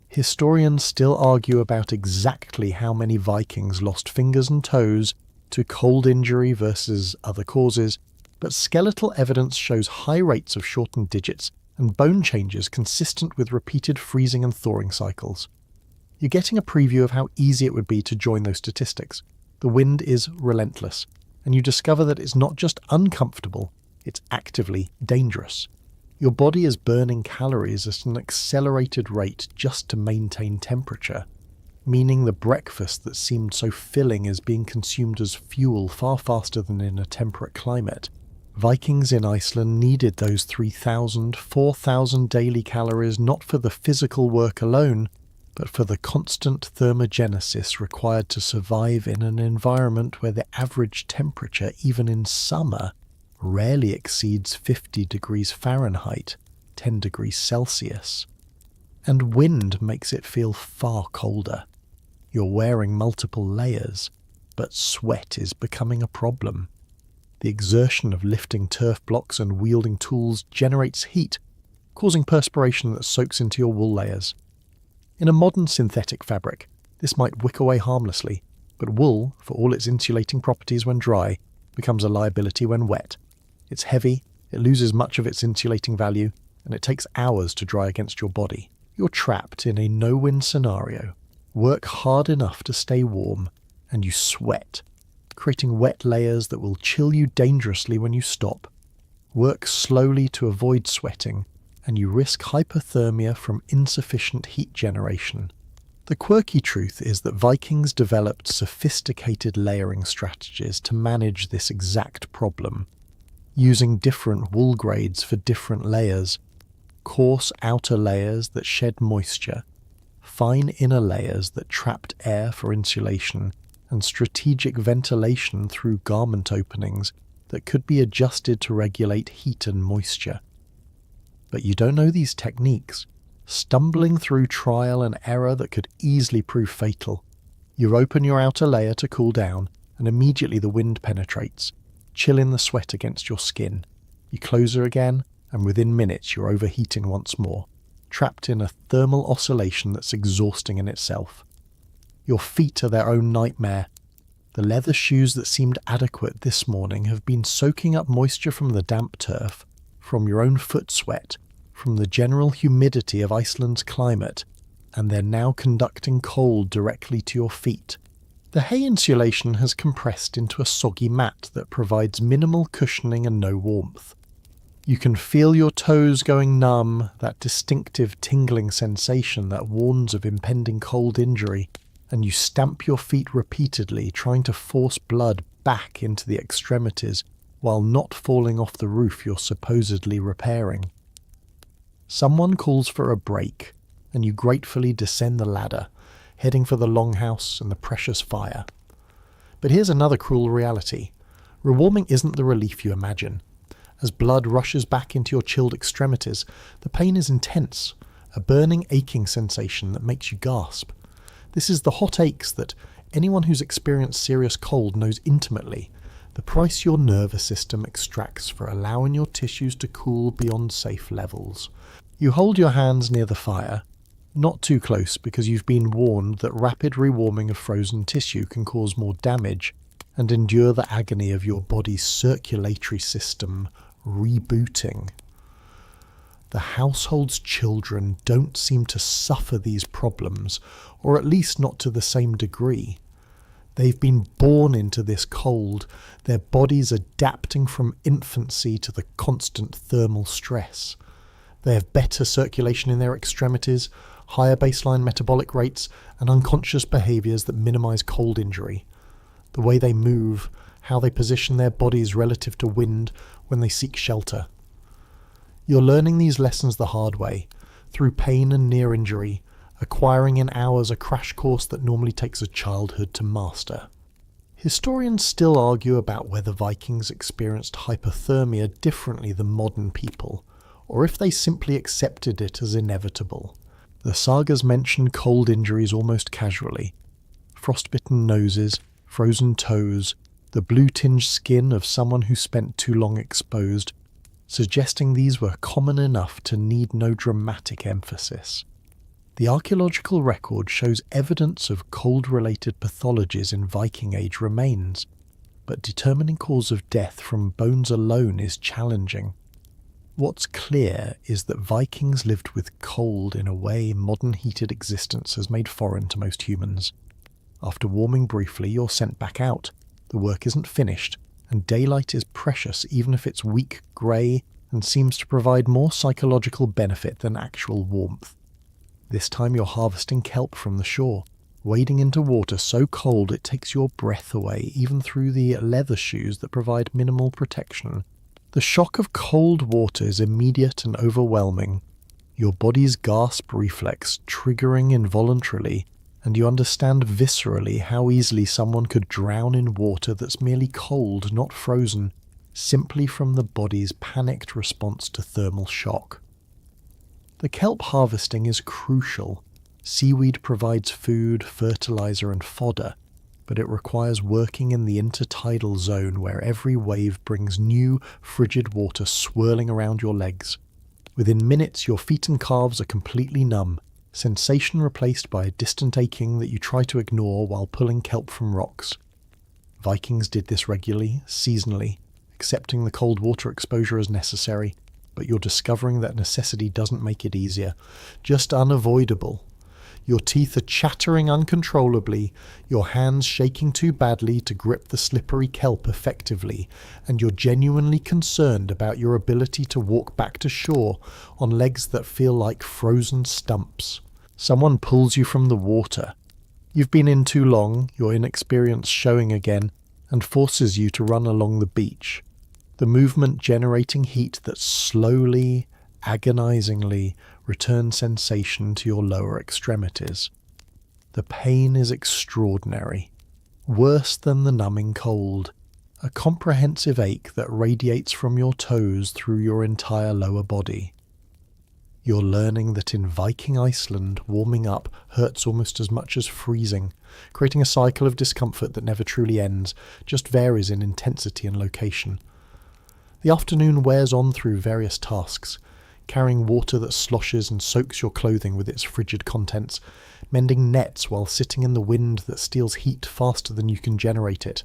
Historians still argue about exactly how many Vikings lost fingers and toes to cold injury versus other causes, but skeletal evidence shows high rates of shortened digits and bone changes consistent with repeated freezing and thawing cycles. You're getting a preview of how easy it would be to join those statistics. The wind is relentless, and you discover that it's not just uncomfortable, it's actively dangerous. Your body is burning calories at an accelerated rate just to maintain temperature, meaning the breakfast that seemed so filling is being consumed as fuel far faster than in a temperate climate. Vikings in Iceland needed those 3,000, 4,000 daily calories not for the physical work alone, but for the constant thermogenesis required to survive in an environment where the average temperature, even in summer, rarely exceeds 50 degrees Fahrenheit, 10 degrees Celsius. And wind makes it feel far colder. You're wearing multiple layers, but sweat is becoming a problem. The exertion of lifting turf blocks and wielding tools generates heat, causing perspiration that soaks into your wool layers. In a modern synthetic fabric, this might wick away harmlessly, but wool, for all its insulating properties when dry, becomes a liability when wet. It's heavy, it loses much of its insulating value, and it takes hours to dry against your body. You're trapped in a no-win scenario. Work hard enough to stay warm, and you sweat, creating wet layers that will chill you dangerously when you stop. Work slowly to avoid sweating, and you risk hypothermia from insufficient heat generation. The quirky truth is that Vikings developed sophisticated layering strategies to manage this exact problem, using different wool grades for different layers, coarse outer layers that shed moisture, fine inner layers that trapped air for insulation, and strategic ventilation through garment openings that could be adjusted to regulate heat and moisture. But you don't know these techniques, stumbling through trial and error that could easily prove fatal. You open your outer layer to cool down, and immediately the wind penetrates, chilling the sweat against your skin. You close her again, and within minutes you're overheating once more, trapped in a thermal oscillation that's exhausting in itself. Your feet are their own nightmare. The leather shoes that seemed adequate this morning have been soaking up moisture from the damp turf, from your own foot sweat, from the general humidity of Iceland's climate, and they're now conducting cold directly to your feet. The hay insulation has compressed into a soggy mat that provides minimal cushioning and no warmth. You can feel your toes going numb, that distinctive tingling sensation that warns of impending cold injury, and you stamp your feet repeatedly, trying to force blood back into the extremities while not falling off the roof you're supposedly repairing. Someone calls for a break, and you gratefully descend the ladder, heading for the longhouse and the precious fire. But here's another cruel reality. Rewarming isn't the relief you imagine. As blood rushes back into your chilled extremities, the pain is intense, a burning, aching sensation that makes you gasp. This is the hot aches that anyone who's experienced serious cold knows intimately, the price your nervous system extracts for allowing your tissues to cool beyond safe levels. You hold your hands near the fire, not too close because you've been warned that rapid rewarming of frozen tissue can cause more damage and endure the agony of your body's circulatory system rebooting. The household's children don't seem to suffer these problems, or at least not to the same degree. They've been born into this cold, their bodies adapting from infancy to the constant thermal stress. They have better circulation in their extremities, higher baseline metabolic rates, and unconscious behaviours that minimise cold injury. The way they move, how they position their bodies relative to wind when they seek shelter. You're learning these lessons the hard way, through pain and near injury, acquiring in hours a crash course that normally takes a childhood to master. Historians still argue about whether Vikings experienced hypothermia differently than modern people, or if they simply accepted it as inevitable. The sagas mention cold injuries almost casually. Frostbitten noses, frozen toes, the blue-tinged skin of someone who spent too long exposed, suggesting these were common enough to need no dramatic emphasis. The archaeological record shows evidence of cold-related pathologies in Viking Age remains, but determining cause of death from bones alone is challenging. What's clear is that Vikings lived with cold in a way modern heated existence has made foreign to most humans. After warming briefly, you're sent back out. The work isn't finished, and daylight is precious even if it's weak, grey, and seems to provide more psychological benefit than actual warmth. This time you're harvesting kelp from the shore, wading into water so cold it takes your breath away even through the leather shoes that provide minimal protection. The shock of cold water is immediate and overwhelming, your body's gasp reflex triggering involuntarily, and you understand viscerally how easily someone could drown in water that's merely cold, not frozen, simply from the body's panicked response to thermal shock. The kelp harvesting is crucial. Seaweed provides food, fertilizer, and fodder, but it requires working in the intertidal zone where every wave brings new, frigid water swirling around your legs. Within minutes, your feet and calves are completely numb, sensation replaced by a distant aching that you try to ignore while pulling kelp from rocks. Vikings did this regularly, seasonally, accepting the cold water exposure as necessary, but you're discovering that necessity doesn't make it easier, just unavoidable. Your teeth are chattering uncontrollably, your hands shaking too badly to grip the slippery kelp effectively, and you're genuinely concerned about your ability to walk back to shore on legs that feel like frozen stumps. Someone pulls you from the water. You've been in too long, your inexperience showing again, and forces you to run along the beach. The movement generating heat that slowly, agonizingly returns sensation to your lower extremities. The pain is extraordinary, worse than the numbing cold, a comprehensive ache that radiates from your toes through your entire lower body. You're learning that in Viking Iceland, warming up hurts almost as much as freezing, creating a cycle of discomfort that never truly ends, just varies in intensity and location. The afternoon wears on through various tasks, carrying water that sloshes and soaks your clothing with its frigid contents, mending nets while sitting in the wind that steals heat faster than you can generate it,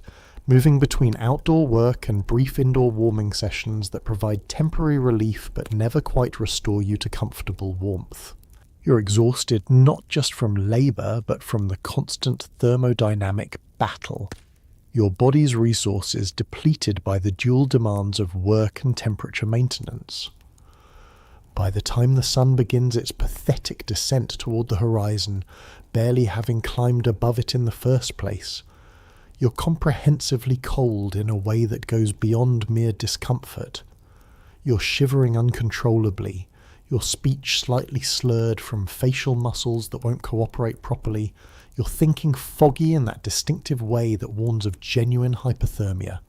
moving between outdoor work and brief indoor warming sessions that provide temporary relief but never quite restore you to comfortable warmth. You're exhausted not just from labour but from the constant thermodynamic battle. Your body's resources depleted by the dual demands of work and temperature maintenance. By the time the sun begins its pathetic descent toward the horizon, barely having climbed above it in the first place, you're comprehensively cold in a way that goes beyond mere discomfort. You're shivering uncontrollably, your speech slightly slurred from facial muscles that won't cooperate properly, your thinking foggy in that distinctive way that warns of genuine hypothermia.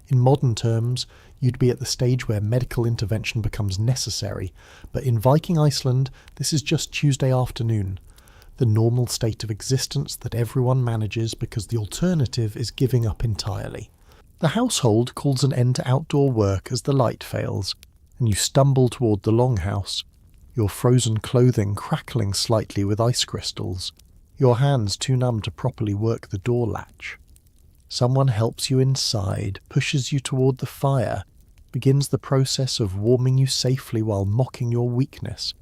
In modern terms, you'd be at the stage where medical intervention becomes necessary, but in Viking Iceland, this is just Tuesday afternoon, the normal state of existence that everyone manages because the alternative is giving up entirely. The household calls an end to outdoor work as the light fails, and you stumble toward the longhouse, your frozen clothing crackling slightly with ice crystals, your hands too numb to properly work the door latch. Someone helps you inside, pushes you toward the fire, begins the process of warming you safely while mocking your weakness.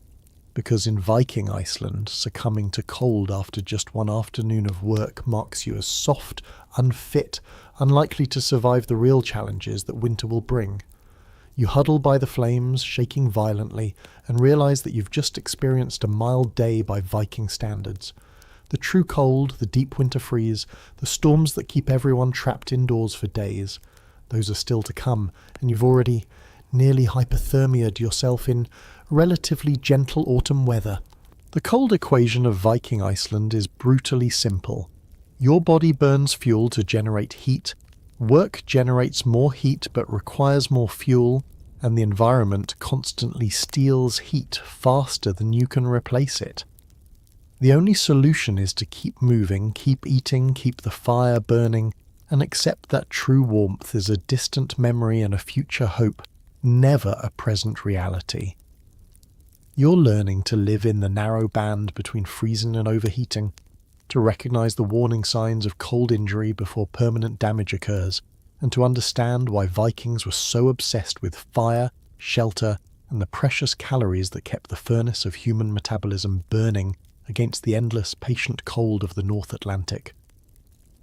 Because in Viking Iceland, succumbing to cold after just one afternoon of work marks you as soft, unfit, unlikely to survive the real challenges that winter will bring. You huddle by the flames, shaking violently, and realize that you've just experienced a mild day by Viking standards. The true cold, the deep winter freeze, the storms that keep everyone trapped indoors for days, those are still to come, and you've already nearly hypothermiaed yourself in relatively gentle autumn weather. The cold equation of Viking Iceland is brutally simple. Your body burns fuel to generate heat, work generates more heat but requires more fuel, and the environment constantly steals heat faster than you can replace it. The only solution is to keep moving, keep eating, keep the fire burning, and accept that true warmth is a distant memory and a future hope, never a present reality. You're learning to live in the narrow band between freezing and overheating, to recognize the warning signs of cold injury before permanent damage occurs, and to understand why Vikings were so obsessed with fire, shelter, and the precious calories that kept the furnace of human metabolism burning against the endless, patient cold of the North Atlantic.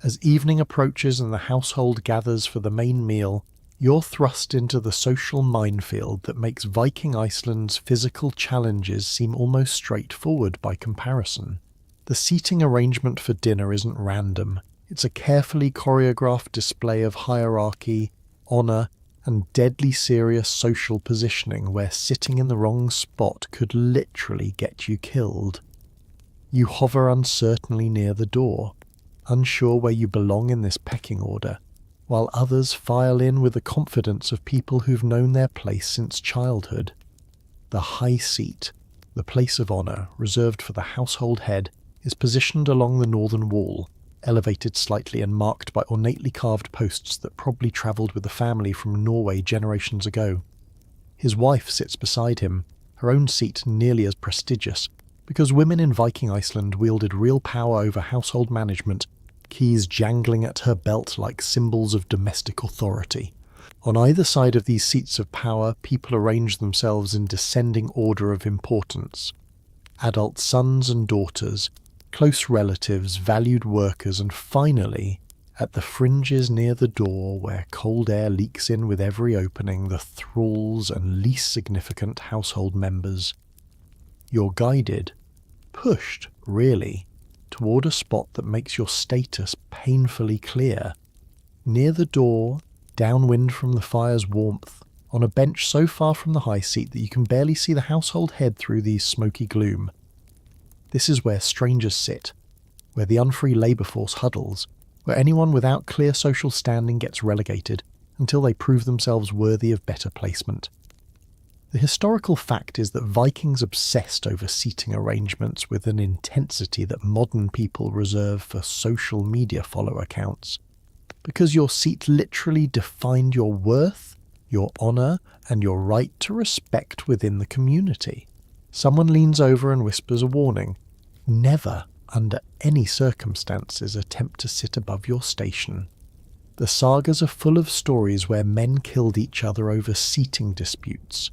As evening approaches and the household gathers for the main meal, you're thrust into the social minefield that makes Viking Iceland's physical challenges seem almost straightforward by comparison. The seating arrangement for dinner isn't random. It's a carefully choreographed display of hierarchy, honour, and deadly serious social positioning where sitting in the wrong spot could literally get you killed. You hover uncertainly near the door, unsure where you belong in this pecking order, while others file in with the confidence of people who've known their place since childhood. The high seat, the place of honour reserved for the household head, is positioned along the northern wall, elevated slightly and marked by ornately carved posts that probably travelled with the family from Norway generations ago. His wife sits beside him, her own seat nearly as prestigious, because women in Viking Iceland wielded real power over household management, keys jangling at her belt like symbols of domestic authority. On either side of these seats of power, people arrange themselves in descending order of importance. Adult sons and daughters, close relatives, valued workers, and finally, at the fringes near the door where cold air leaks in with every opening, the thralls and least significant household members. You're guided, pushed, really, toward a spot that makes your status painfully clear. Near the door, downwind from the fire's warmth, on a bench so far from the high seat that you can barely see the household head through the smoky gloom. This is where strangers sit, where the unfree labour force huddles, where anyone without clear social standing gets relegated until they prove themselves worthy of better placement. The historical fact is that Vikings obsessed over seating arrangements with an intensity that modern people reserve for social media follower counts. Because your seat literally defined your worth, your honour, and your right to respect within the community. Someone leans over and whispers a warning. Never, under any circumstances, attempt to sit above your station. The sagas are full of stories where men killed each other over seating disputes,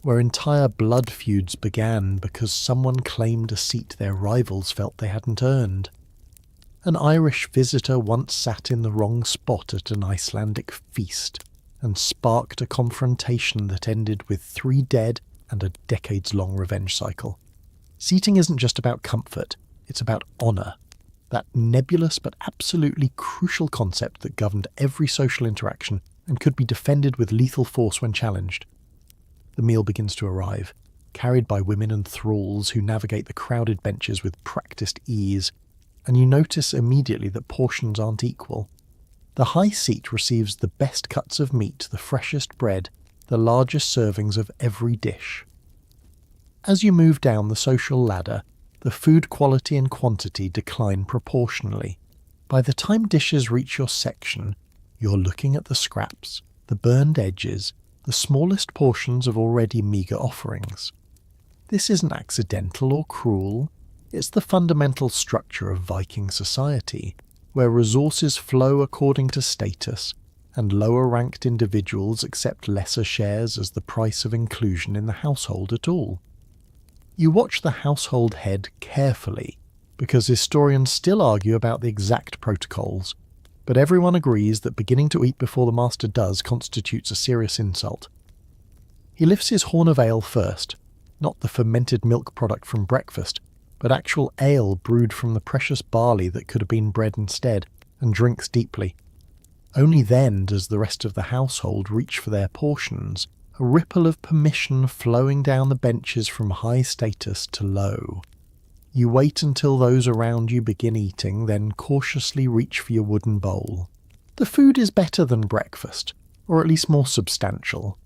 where entire blood feuds began because someone claimed a seat their rivals felt they hadn't earned. An Irish visitor once sat in the wrong spot at an Icelandic feast and sparked a confrontation that ended with 3 dead and a decades-long revenge cycle. Seating isn't just about comfort, it's about honour, that nebulous but absolutely crucial concept that governed every social interaction and could be defended with lethal force when challenged. The meal begins to arrive, carried by women and thralls who navigate the crowded benches with practiced ease, and you notice immediately that portions aren't equal. The high seat receives the best cuts of meat, the freshest bread, the largest servings of every dish. As you move down the social ladder, the food quality and quantity decline proportionally. By the time dishes reach your section, you're looking at the scraps, the burned edges, the smallest portions of already meagre offerings. This isn't accidental or cruel. It's the fundamental structure of Viking society, where resources flow according to status, and lower-ranked individuals accept lesser shares as the price of inclusion in the household at all. You watch the household head carefully, because historians still argue about the exact protocols, but everyone agrees that beginning to eat before the master does constitutes a serious insult. He lifts his horn of ale first, not the fermented milk product from breakfast, but actual ale brewed from the precious barley that could have been bread instead, and drinks deeply. Only then does the rest of the household reach for their portions, a ripple of permission flowing down the benches from high status to low. You wait until those around you begin eating, then cautiously reach for your wooden bowl. The food is better than breakfast, or at least more substantial.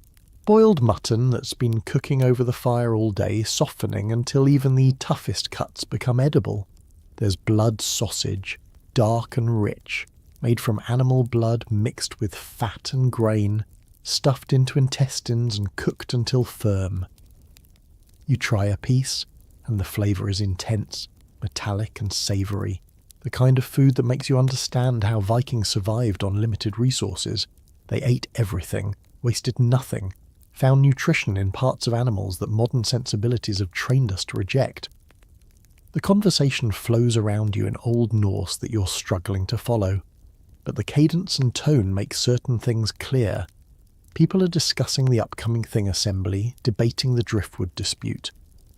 Boiled mutton that's been cooking over the fire all day, softening until even the toughest cuts become edible. There's blood sausage, dark and rich, made from animal blood mixed with fat and grain, stuffed into intestines and cooked until firm. You try a piece, and the flavour is intense, metallic and savoury, the kind of food that makes you understand how Vikings survived on limited resources. They ate everything, wasted nothing, found nutrition in parts of animals that modern sensibilities have trained us to reject. The conversation flows around you in Old Norse that you're struggling to follow, but the cadence and tone make certain things clear. People are discussing the upcoming Thing assembly, debating the driftwood dispute,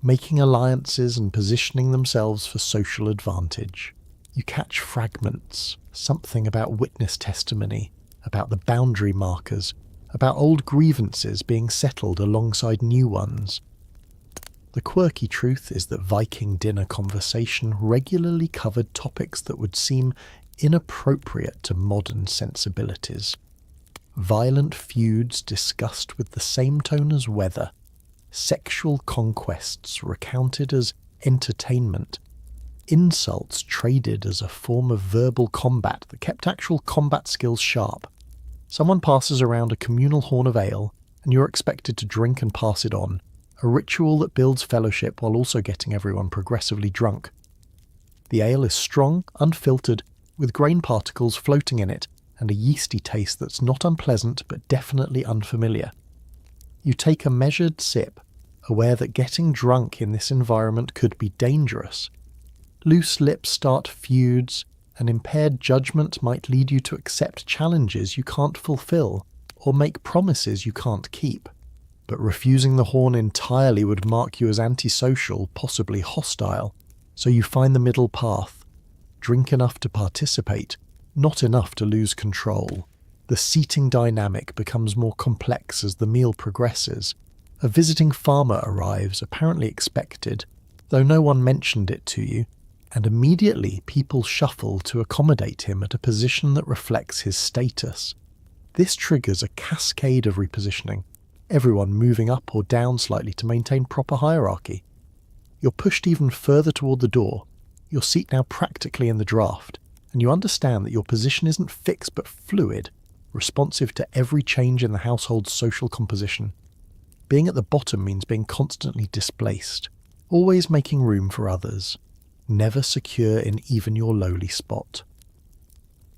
making alliances and positioning themselves for social advantage. You catch fragments, something about witness testimony, about the boundary markers, about old grievances being settled alongside new ones. The quirky truth is that Viking dinner conversation regularly covered topics that would seem inappropriate to modern sensibilities. Violent feuds discussed with the same tone as weather, sexual conquests recounted as entertainment, insults traded as a form of verbal combat that kept actual combat skills sharp. Someone passes around a communal horn of ale, and you're expected to drink and pass it on, a ritual that builds fellowship while also getting everyone progressively drunk. The ale is strong, unfiltered, with grain particles floating in it, and a yeasty taste that's not unpleasant but definitely unfamiliar. You take a measured sip, aware that getting drunk in this environment could be dangerous. Loose lips start feuds, and impaired judgment might lead you to accept challenges you can't fulfill, or make promises you can't keep. But refusing the horn entirely would mark you as antisocial, possibly hostile, so you find the middle path. Drink enough to participate, not enough to lose control. The seating dynamic becomes more complex as the meal progresses. A visiting farmer arrives, apparently expected, though no one mentioned it to you, and immediately people shuffle to accommodate him at a position that reflects his status. This triggers a cascade of repositioning. everyone moving up or down slightly to maintain proper hierarchy. You're pushed even further toward the door, your seat now practically in the draft, and you understand that your position isn't fixed but fluid, responsive to every change in the household's social composition. Being at the bottom means being constantly displaced, always making room for others, never secure in even your lowly spot.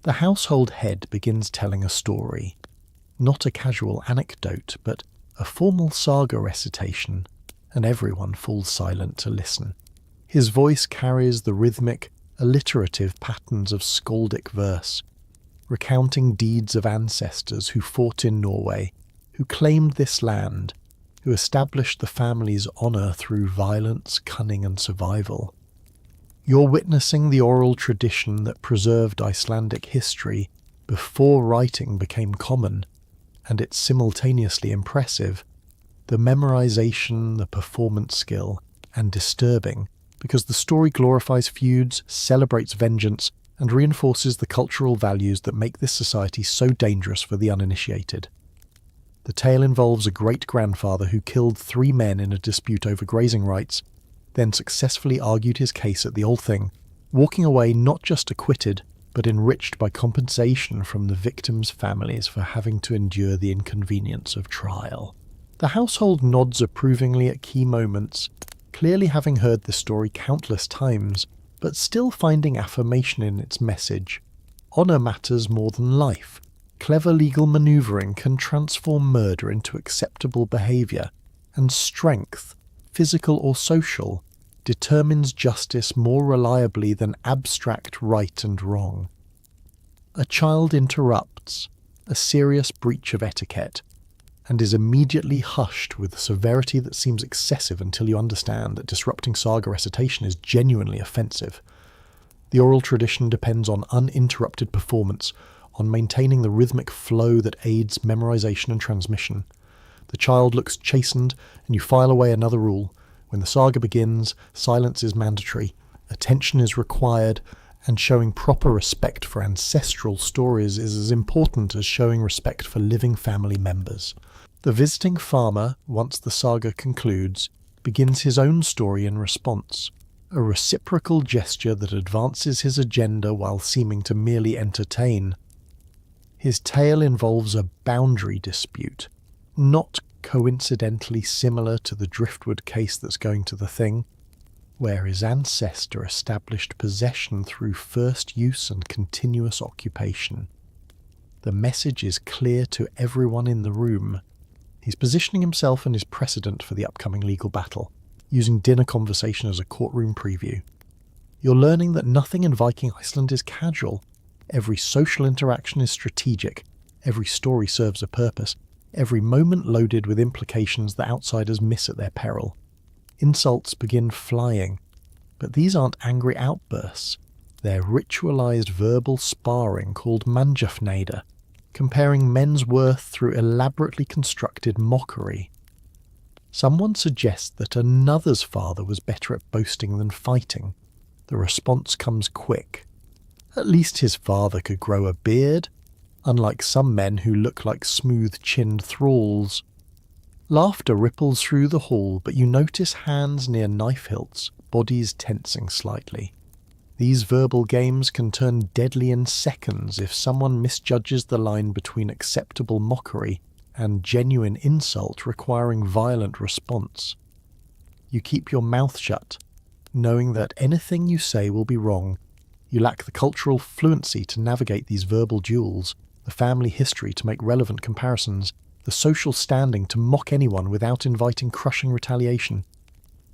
The household head begins telling a story, not a casual anecdote, but a formal saga recitation, and everyone falls silent to listen. His voice carries the rhythmic, alliterative patterns of skaldic verse, recounting deeds of ancestors who fought in Norway, who claimed this land, who established the family's honour through violence, cunning and survival. You're witnessing the oral tradition that preserved Icelandic history before writing became common, and it's simultaneously impressive, the memorization, the performance skill, and disturbing, because the story glorifies feuds, celebrates vengeance, and reinforces the cultural values that make this society so dangerous for the uninitiated. The tale involves a great-grandfather who killed 3 men in a dispute over grazing rights, then successfully argued his case at the Old Thing, walking away not just acquitted, but enriched by compensation from the victims' families for having to endure the inconvenience of trial. The household nods approvingly at key moments, clearly having heard this story countless times, but still finding affirmation in its message. Honour matters more than life. Clever legal manoeuvring can transform murder into acceptable behaviour, and strength, physical or social, determines justice more reliably than abstract right and wrong. A child interrupts, a serious breach of etiquette, and is immediately hushed with a severity that seems excessive until you understand that disrupting saga recitation is genuinely offensive. The oral tradition depends on uninterrupted performance, on maintaining the rhythmic flow that aids memorization and transmission. The child looks chastened, and you file away another rule. When the saga begins, silence is mandatory, attention is required, and showing proper respect for ancestral stories is as important as showing respect for living family members. The visiting farmer, once the saga concludes, begins his own story in response, a reciprocal gesture that advances his agenda while seeming to merely entertain. His tale involves a boundary dispute, not coincidentally similar to the driftwood case that's going to the Thing, where his ancestor established possession through first use and continuous occupation. The message is clear to everyone in the room. He's positioning himself and his precedent for the upcoming legal battle, using dinner conversation as a courtroom preview. You're learning that nothing in Viking Iceland is casual. Every social interaction is strategic. Every story serves a purpose. Every moment loaded with implications that outsiders miss at their peril. Insults begin flying, but these aren't angry outbursts. They're ritualized verbal sparring called manjafnada, comparing men's worth through elaborately constructed mockery. Someone suggests that another's father was better at boasting than fighting. The response comes quick. At least his father could grow a beard, unlike some men who look like smooth-chinned thralls. Laughter ripples through the hall, but you notice hands near knife hilts, bodies tensing slightly. These verbal games can turn deadly in seconds if someone misjudges the line between acceptable mockery and genuine insult requiring violent response. You keep your mouth shut, knowing that anything you say will be wrong. You lack the cultural fluency to navigate these verbal duels, the family history to make relevant comparisons, the social standing to mock anyone without inviting crushing retaliation.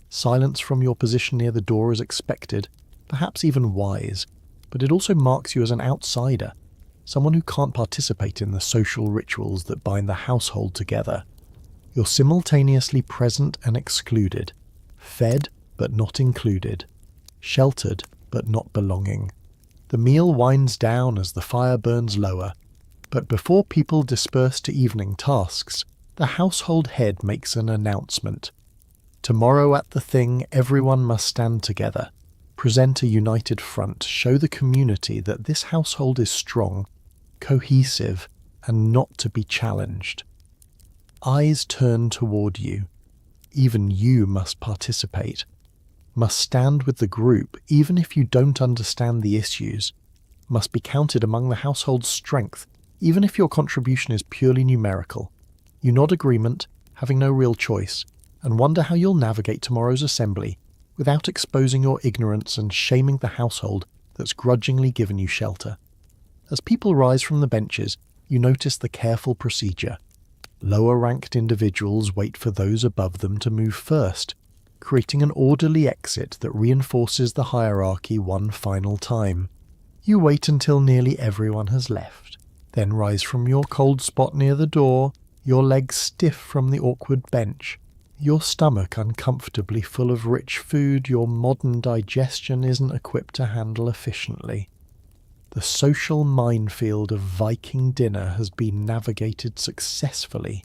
Silence from your position near the door is expected, perhaps even wise, but it also marks you as an outsider, someone who can't participate in the social rituals that bind the household together. You're simultaneously present and excluded, fed but not included, sheltered but not belonging. The meal winds down as the fire burns lower, but before people disperse to evening tasks, the household head makes an announcement. Tomorrow at the Thing, everyone must stand together, present a united front, show the community that this household is strong, cohesive, and not to be challenged. eyes turn toward you. Even you must participate, must stand with the group even if you don't understand the issues, must be counted among the household's strength even if your contribution is purely numerical. You nod agreement, having no real choice, and wonder how you'll navigate tomorrow's assembly without exposing your ignorance and shaming the household that's grudgingly given you shelter. As people rise from the benches, you notice the careful procedure. Lower-ranked individuals wait for those above them to move first, creating an orderly exit that reinforces the hierarchy one final time. You wait until nearly everyone has left, then rise from your cold spot near the door, your legs stiff from the awkward bench, your stomach uncomfortably full of rich food your modern digestion isn't equipped to handle efficiently. The social minefield of Viking dinner has been navigated successfully,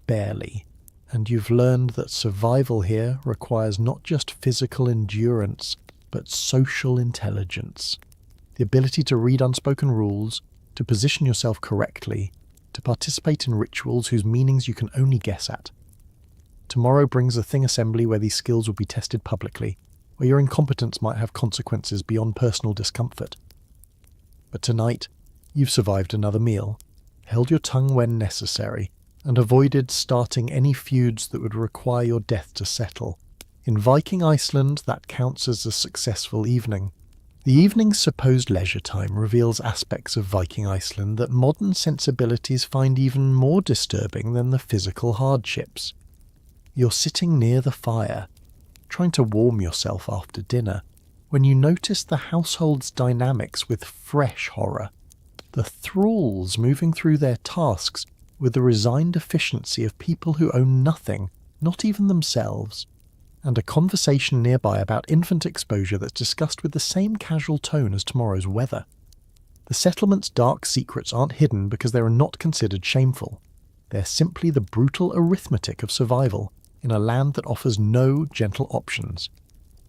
barely, and you've learned that survival here requires not just physical endurance, but social intelligence. The ability to read unspoken rules, to position yourself correctly, to participate in rituals whose meanings you can only guess at. Tomorrow brings a thing assembly where these skills will be tested publicly, where your incompetence might have consequences beyond personal discomfort. But tonight, you've survived another meal, held your tongue when necessary, and avoided starting any feuds that would require your death to settle. In Viking Iceland, that counts as a successful evening. The evening's supposed leisure time reveals aspects of Viking Iceland that modern sensibilities find even more disturbing than the physical hardships. You're sitting near the fire, trying to warm yourself after dinner, when you notice the household's dynamics with fresh horror. The thralls moving through their tasks with the resigned efficiency of people who own nothing, not even themselves, and a conversation nearby about infant exposure that's discussed with the same casual tone as tomorrow's weather. The settlement's dark secrets aren't hidden because they are not considered shameful. They're simply the brutal arithmetic of survival in a land that offers no gentle options.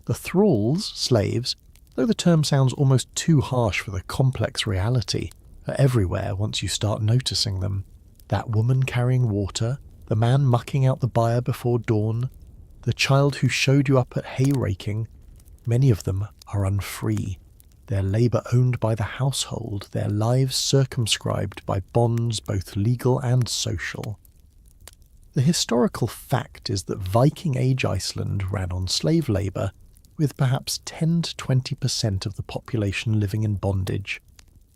The thralls, slaves, though the term sounds almost too harsh for the complex reality, are everywhere once you start noticing them. That woman carrying water, the man mucking out the byre before dawn, the child who showed you up at hay raking, many of them are unfree, their labour owned by the household, their lives circumscribed by bonds both legal and social. The historical fact is that Viking Age Iceland ran on slave labour, with perhaps 10 to 20% of the population living in bondage,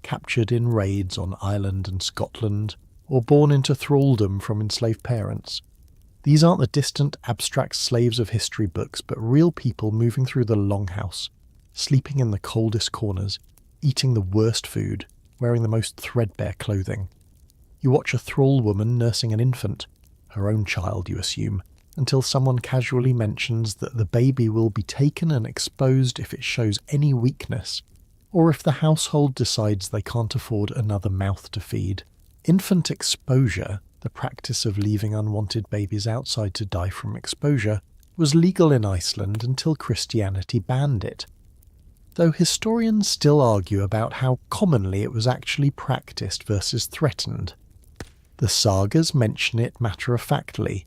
captured in raids on Ireland and Scotland, or born into thraldom from enslaved parents. These aren't the distant, abstract slaves of history books, but real people moving through the longhouse, sleeping in the coldest corners, eating the worst food, wearing the most threadbare clothing. You watch a thrall woman nursing an infant, her own child, you assume, until someone casually mentions that the baby will be taken and exposed if it shows any weakness, or if the household decides they can't afford another mouth to feed. Infant exposure, the practice of leaving unwanted babies outside to die from exposure, was legal in Iceland until Christianity banned it, though historians still argue about how commonly it was actually practiced versus threatened. The sagas mention it matter-of-factly.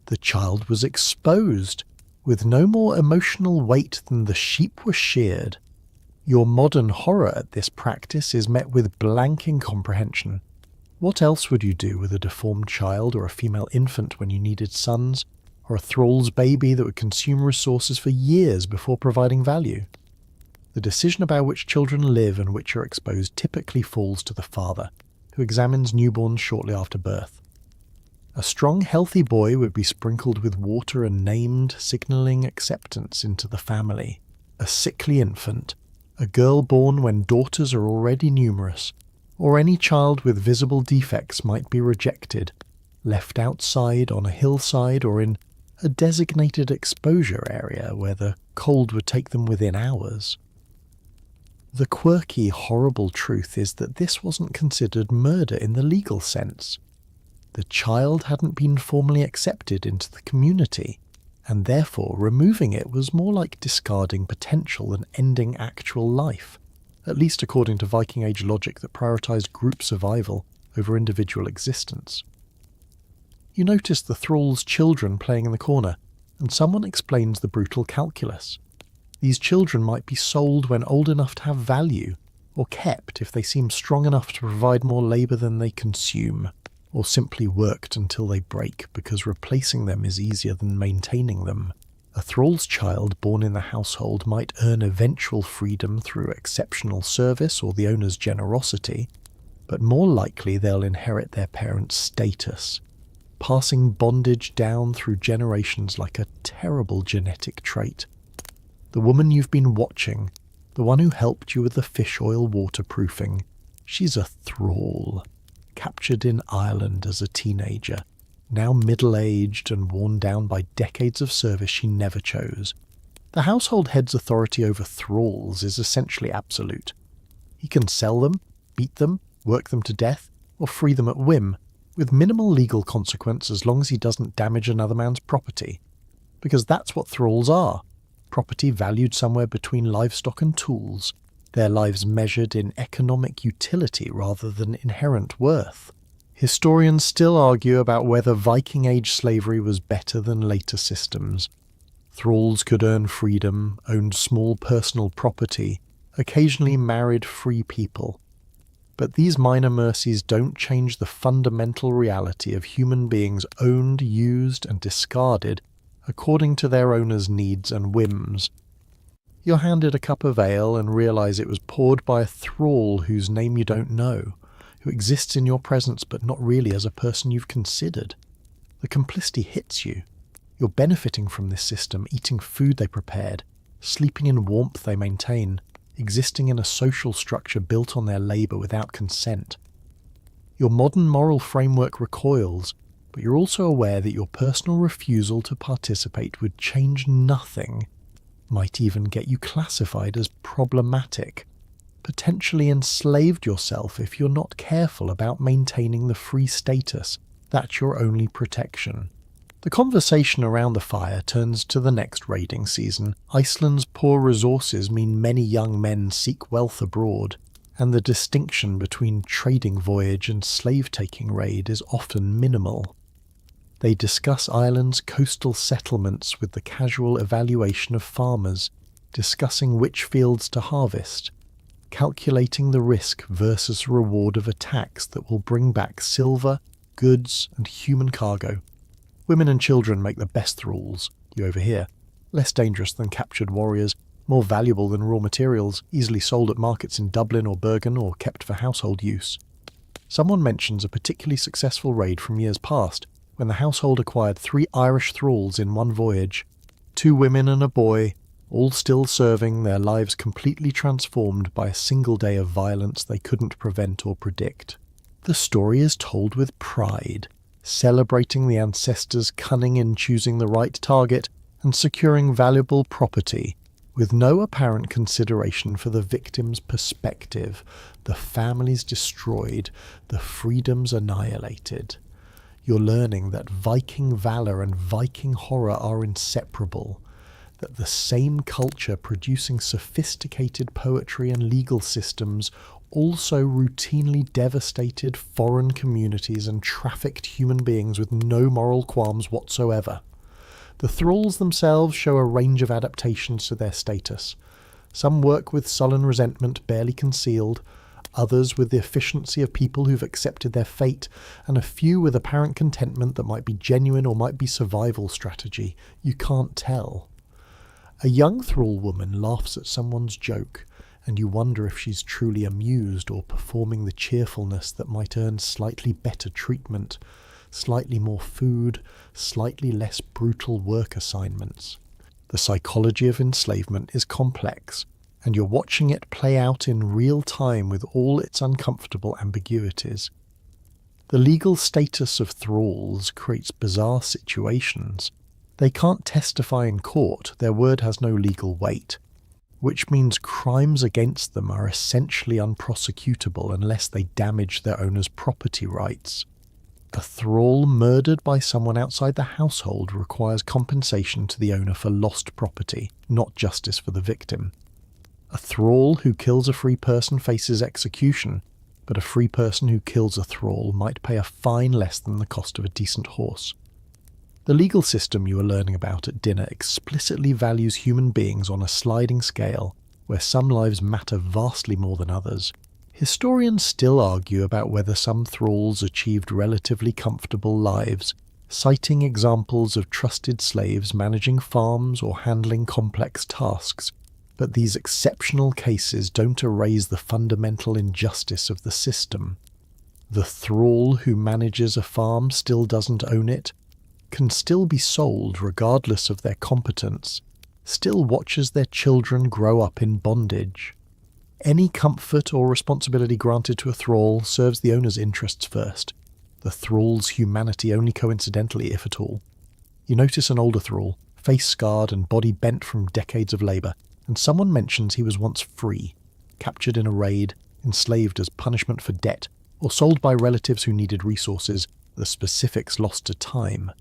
The child was exposed, with no more emotional weight than the sheep were sheared. Your modern horror at this practice is met with blank incomprehension. What else would you do with a deformed child or a female infant when you needed sons, or a thrall's baby that would consume resources for years before providing value? The decision about which children live and which are exposed typically falls to the father, who examines newborns shortly after birth. A strong, healthy boy would be sprinkled with water and named, signalling acceptance into the family. A sickly infant, a girl born when daughters are already numerous, or any child with visible defects might be rejected, left outside on a hillside or in a designated exposure area where the cold would take them within hours. The quirky, horrible truth is that this wasn't considered murder in the legal sense. The child hadn't been formally accepted into the community, and therefore removing it was more like discarding potential than ending actual life, at least according to Viking Age logic that prioritised group survival over individual existence. You notice the thrall's children playing in the corner, and someone explains the brutal calculus. These children might be sold when old enough to have value, or kept if they seem strong enough to provide more labour than they consume, or simply worked until they break because replacing them is easier than maintaining them. A thrall's child born in the household might earn eventual freedom through exceptional service or the owner's generosity, but more likely they'll inherit their parents' status, passing bondage down through generations like a terrible genetic trait. The woman you've been watching, the one who helped you with the fish oil waterproofing, she's a thrall, captured in Ireland as a teenager, now middle-aged and worn down by decades of service she never chose. The household head's authority over thralls is essentially absolute. He can sell them, beat them, work them to death, or free them at whim, with minimal legal consequence as long as he doesn't damage another man's property. Because that's what thralls are. Property valued somewhere between livestock and tools, their lives measured in economic utility rather than inherent worth. Historians still argue about whether Viking Age slavery was better than later systems. Thralls could earn freedom, owned small personal property, occasionally married free people. But these minor mercies don't change the fundamental reality of human beings owned, used, and discarded according to their owners' needs and whims. You're handed a cup of ale and realise it was poured by a thrall whose name you don't know, who exists in your presence but not really as a person you've considered. The complicity hits you. You're benefiting from this system, eating food they prepared, sleeping in warmth they maintain, existing in a social structure built on their labour without consent. Your modern moral framework recoils, but you're also aware that your personal refusal to participate would change nothing, might even get you classified as problematic, potentially enslaved yourself if you're not careful about maintaining the free status that's your only protection. The conversation around the fire turns to the next raiding season. Iceland's poor resources mean many young men seek wealth abroad, and the distinction between trading voyage and slave-taking raid is often minimal. They discuss Ireland's coastal settlements with the casual evaluation of farmers, discussing which fields to harvest, calculating the risk versus reward of attacks that will bring back silver, goods, and human cargo. Women and children make the best thralls, you overhear, less dangerous than captured warriors, more valuable than raw materials, easily sold at markets in Dublin or Bergen or kept for household use. Someone mentions a particularly successful raid from years past, when the household acquired 3 Irish thralls in one voyage, 2 women and a boy, all still serving, their lives completely transformed by a single day of violence they couldn't prevent or predict. The story is told with pride, celebrating the ancestors' cunning in choosing the right target and securing valuable property, with no apparent consideration for the victim's perspective, the families destroyed, the freedoms annihilated. You're learning that Viking valour and Viking horror are inseparable, that the same culture producing sophisticated poetry and legal systems also routinely devastated foreign communities and trafficked human beings with no moral qualms whatsoever. The thralls themselves show a range of adaptations to their status. Some work with sullen resentment barely concealed, others with the efficiency of people who've accepted their fate, and a few with apparent contentment that might be genuine or might be survival strategy. You can't tell. A young thrall woman laughs at someone's joke, and you wonder if she's truly amused or performing the cheerfulness that might earn slightly better treatment, slightly more food, slightly less brutal work assignments. The psychology of enslavement is complex, and you're watching it play out in real time with all its uncomfortable ambiguities. The legal status of thralls creates bizarre situations. They can't testify in court, their word has no legal weight, which means crimes against them are essentially unprosecutable unless they damage their owner's property rights. A thrall murdered by someone outside the household requires compensation to the owner for lost property, not justice for the victim. A thrall who kills a free person faces execution, but a free person who kills a thrall might pay a fine less than the cost of a decent horse. The legal system you are learning about at dinner explicitly values human beings on a sliding scale, where some lives matter vastly more than others. Historians still argue about whether some thralls achieved relatively comfortable lives, citing examples of trusted slaves managing farms or handling complex tasks, but these exceptional cases don't erase the fundamental injustice of the system. The thrall who manages a farm still doesn't own it, can still be sold regardless of their competence, still watches their children grow up in bondage. Any comfort or responsibility granted to a thrall serves the owner's interests first, the thrall's humanity only coincidentally, if at all. You notice an older thrall, face scarred and body bent from decades of labour, and someone mentions he was once free, captured in a raid, enslaved as punishment for debt, or sold by relatives who needed resources, the specifics lost to time.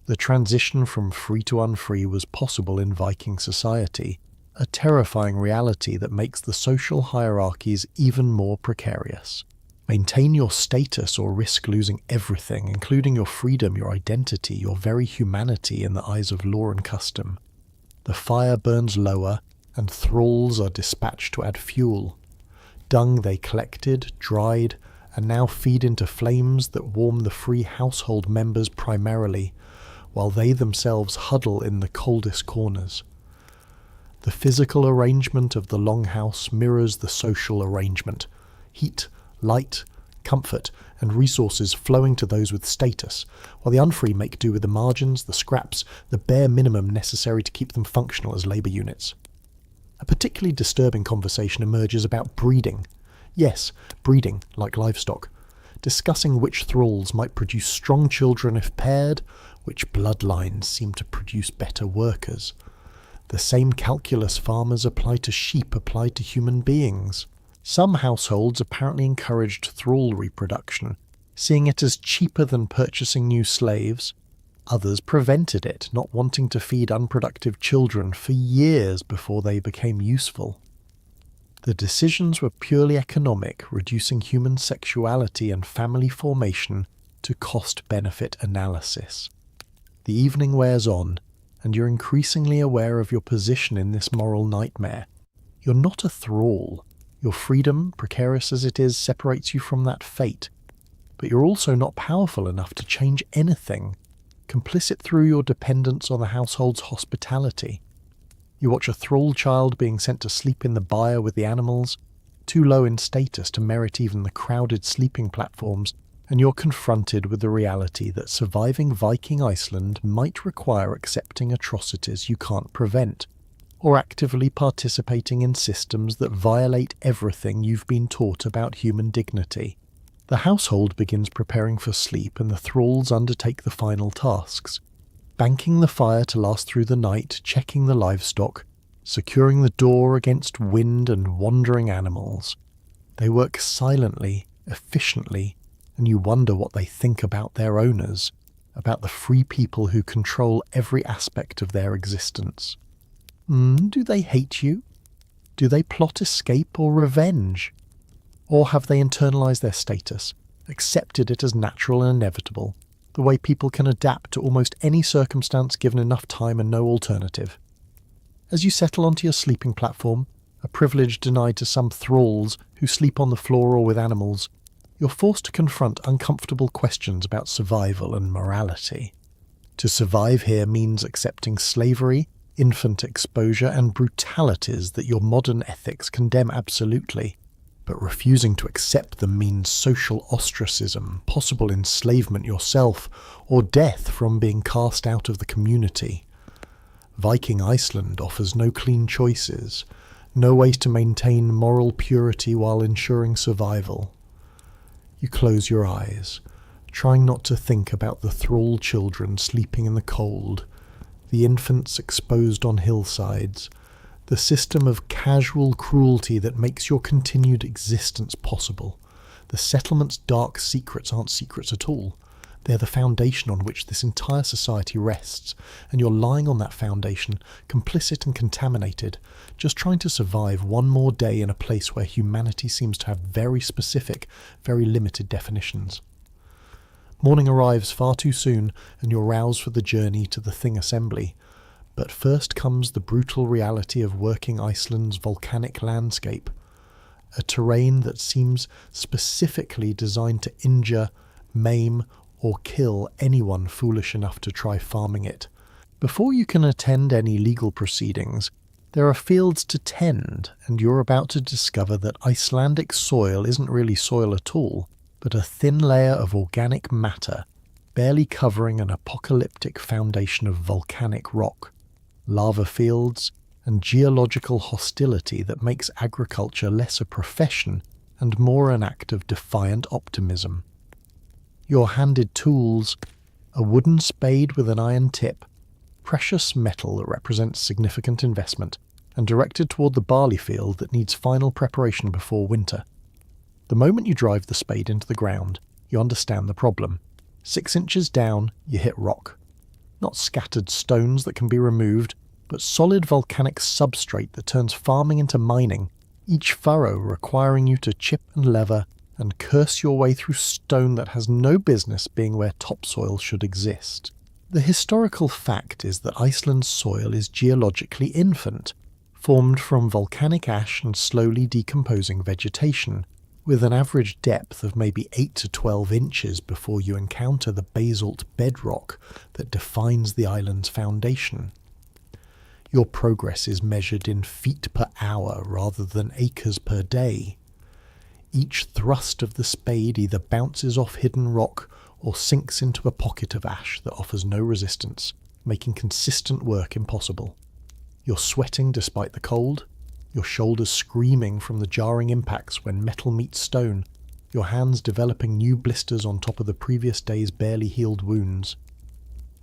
The transition from free to unfree was possible in Viking society, a terrifying reality that makes the social hierarchies even more precarious. Maintain your status or risk losing everything, including your freedom, your identity, your very humanity in the eyes of law and custom. The fire burns lower, and thralls are dispatched to add fuel. Dung they collected, dried, and now feed into flames that warm the free household members primarily, while they themselves huddle in the coldest corners. The physical arrangement of the longhouse mirrors the social arrangement. Heat, light, comfort, and resources flowing to those with status, while the unfree make do with the margins, the scraps, the bare minimum necessary to keep them functional as labour units. A particularly disturbing conversation emerges about breeding. Yes, breeding, like livestock. Discussing which thralls might produce strong children if paired, which bloodlines seem to produce better workers. The same calculus farmers apply to sheep applied to human beings. Some households apparently encouraged thrall reproduction, seeing it as cheaper than purchasing new slaves. Others prevented it, not wanting to feed unproductive children for years before they became useful. The decisions were purely economic, reducing human sexuality and family formation to cost-benefit analysis. The evening wears on, and you're increasingly aware of your position in this moral nightmare. You're not a thrall. Your freedom, precarious as it is, separates you from that fate. But you're also not powerful enough to change anything, complicit through your dependence on the household's hospitality. You watch a thrall child being sent to sleep in the byre with the animals, too low in status to merit even the crowded sleeping platforms, and you're confronted with the reality that surviving Viking Iceland might require accepting atrocities you can't prevent, or actively participating in systems that violate everything you've been taught about human dignity. The household begins preparing for sleep, and the thralls undertake the final tasks, banking the fire to last through the night, checking the livestock, securing the door against wind and wandering animals. They work silently, efficiently, and you wonder what they think about their owners, about the free people who control every aspect of their existence. Do they hate you? Do they plot escape or revenge? Or have they internalized their status, accepted it as natural and inevitable, the way people can adapt to almost any circumstance given enough time and no alternative? As you settle onto your sleeping platform, a privilege denied to some thralls who sleep on the floor or with animals, you're forced to confront uncomfortable questions about survival and morality. To survive here means accepting slavery, infant exposure, and brutalities that your modern ethics condemn absolutely. But refusing to accept them means social ostracism, possible enslavement yourself, or death from being cast out of the community. Viking Iceland offers no clean choices, no ways to maintain moral purity while ensuring survival. You close your eyes, trying not to think about the thrall children sleeping in the cold, the infants exposed on hillsides, the system of casual cruelty that makes your continued existence possible. The settlement's dark secrets aren't secrets at all. They're the foundation on which this entire society rests, and you're lying on that foundation, complicit and contaminated, just trying to survive one more day in a place where humanity seems to have very specific, very limited definitions. Morning arrives far too soon, and you're roused for the journey to the Thing assembly. But first comes the brutal reality of working Iceland's volcanic landscape, a terrain that seems specifically designed to injure, maim, or kill anyone foolish enough to try farming it. Before you can attend any legal proceedings, there are fields to tend, and you're about to discover that Icelandic soil isn't really soil at all, but a thin layer of organic matter, barely covering an apocalyptic foundation of volcanic rock, lava fields, and geological hostility that makes agriculture less a profession and more an act of defiant optimism. You're handed tools, a wooden spade with an iron tip, precious metal that represents significant investment, and directed toward the barley field that needs final preparation before winter. The moment you drive the spade into the ground, you understand the problem. 6 inches down, you hit rock. Not scattered stones that can be removed, but solid volcanic substrate that turns farming into mining, each furrow requiring you to chip and lever and curse your way through stone that has no business being where topsoil should exist. The historical fact is that Iceland's soil is geologically infant, formed from volcanic ash and slowly decomposing vegetation, with an average depth of maybe 8 to 12 inches before you encounter the basalt bedrock that defines the island's foundation. Your progress is measured in feet per hour rather than acres per day. Each thrust of the spade either bounces off hidden rock or sinks into a pocket of ash that offers no resistance, making consistent work impossible. You're sweating despite the cold, your shoulders screaming from the jarring impacts when metal meets stone, your hands developing new blisters on top of the previous day's barely healed wounds.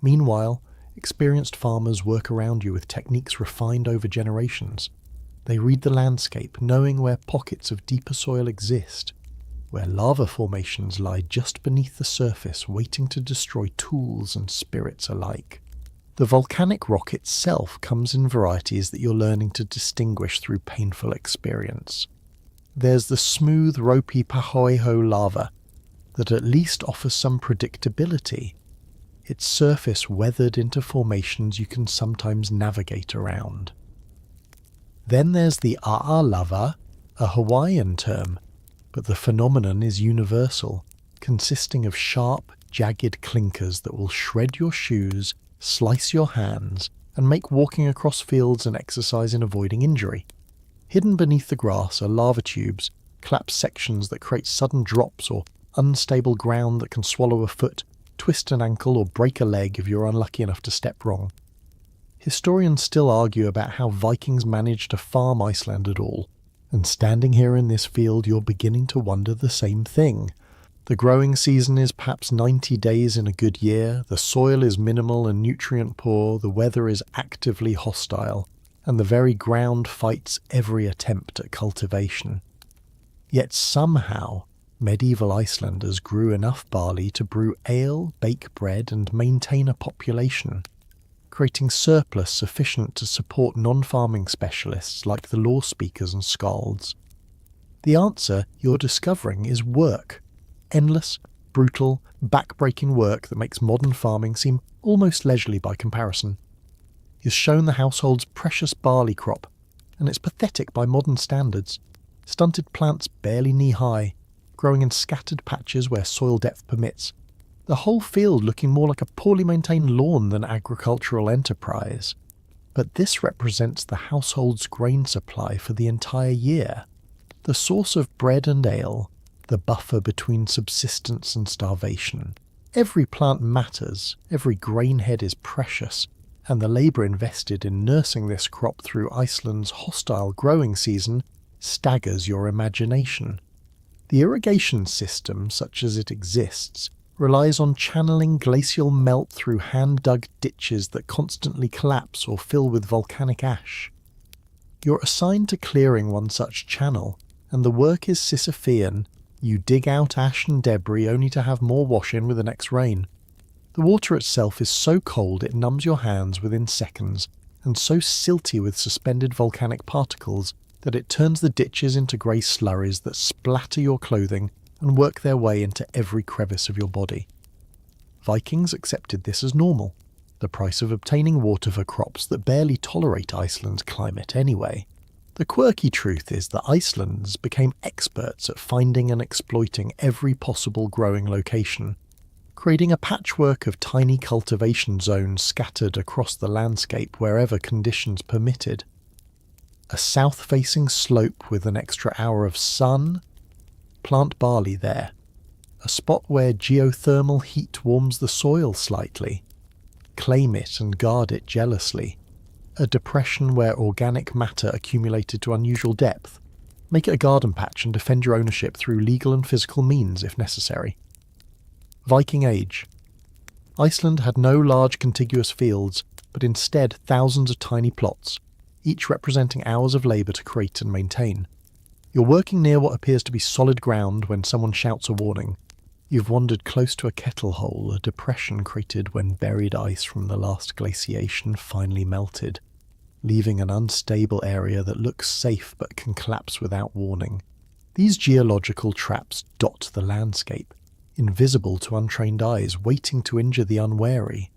Meanwhile, experienced farmers work around you with techniques refined over generations. They read the landscape, knowing where pockets of deeper soil exist, where lava formations lie just beneath the surface waiting to destroy tools and spirits alike. The volcanic rock itself comes in varieties that you're learning to distinguish through painful experience. There's the smooth, ropey Pahoeho lava that at least offers some predictability, its surface weathered into formations you can sometimes navigate around. Then there's the A'a lava, a Hawaiian term, but the phenomenon is universal, consisting of sharp, jagged clinkers that will shred your shoes, slice your hands, and make walking across fields an exercise in avoiding injury. Hidden beneath the grass are lava tubes, collapsed sections that create sudden drops or unstable ground that can swallow a foot, twist an ankle, or break a leg if you're unlucky enough to step wrong. Historians still argue about how Vikings managed to farm Iceland at all, and standing here in this field you're beginning to wonder the same thing. The growing season is perhaps 90 days in a good year, the soil is minimal and nutrient poor, the weather is actively hostile, and the very ground fights every attempt at cultivation. Yet somehow, medieval Icelanders grew enough barley to brew ale, bake bread, and maintain a population, creating surplus sufficient to support non-farming specialists like the law speakers and skalds. The answer you're discovering is work. Endless, brutal, back-breaking work that makes modern farming seem almost leisurely by comparison. You're shown the household's precious barley crop, and it's pathetic by modern standards. Stunted plants barely knee-high, growing in scattered patches where soil depth permits, the whole field looking more like a poorly maintained lawn than agricultural enterprise. But this represents the household's grain supply for the entire year, the source of bread and ale, the buffer between subsistence and starvation. Every plant matters, every grain head is precious, and the labour invested in nursing this crop through Iceland's hostile growing season staggers your imagination. The irrigation system, such as it exists, relies on channeling glacial melt through hand-dug ditches that constantly collapse or fill with volcanic ash. You're assigned to clearing one such channel, and the work is Sisyphean. You dig out ash and debris only to have more wash in with the next rain. The water itself is so cold it numbs your hands within seconds, and so silty with suspended volcanic particles that it turns the ditches into grey slurries that splatter your clothing and work their way into every crevice of your body. Vikings accepted this as normal, the price of obtaining water for crops that barely tolerate Iceland's climate anyway. The quirky truth is that Icelanders became experts at finding and exploiting every possible growing location, creating a patchwork of tiny cultivation zones scattered across the landscape wherever conditions permitted. A south-facing slope with an extra hour of sun? Plant barley there. A spot where geothermal heat warms the soil slightly. Claim it and guard it jealously. A depression where organic matter accumulated to unusual depth. Make it a garden patch and defend your ownership through legal and physical means if necessary. Viking Age. Iceland had no large contiguous fields, but instead thousands of tiny plots, each representing hours of labour to create and maintain. You're working near what appears to be solid ground when someone shouts a warning. You've wandered close to a kettle hole, a depression created when buried ice from the last glaciation finally melted, leaving an unstable area that looks safe but can collapse without warning. These geological traps dot the landscape, invisible to untrained eyes, waiting to injure the unwary.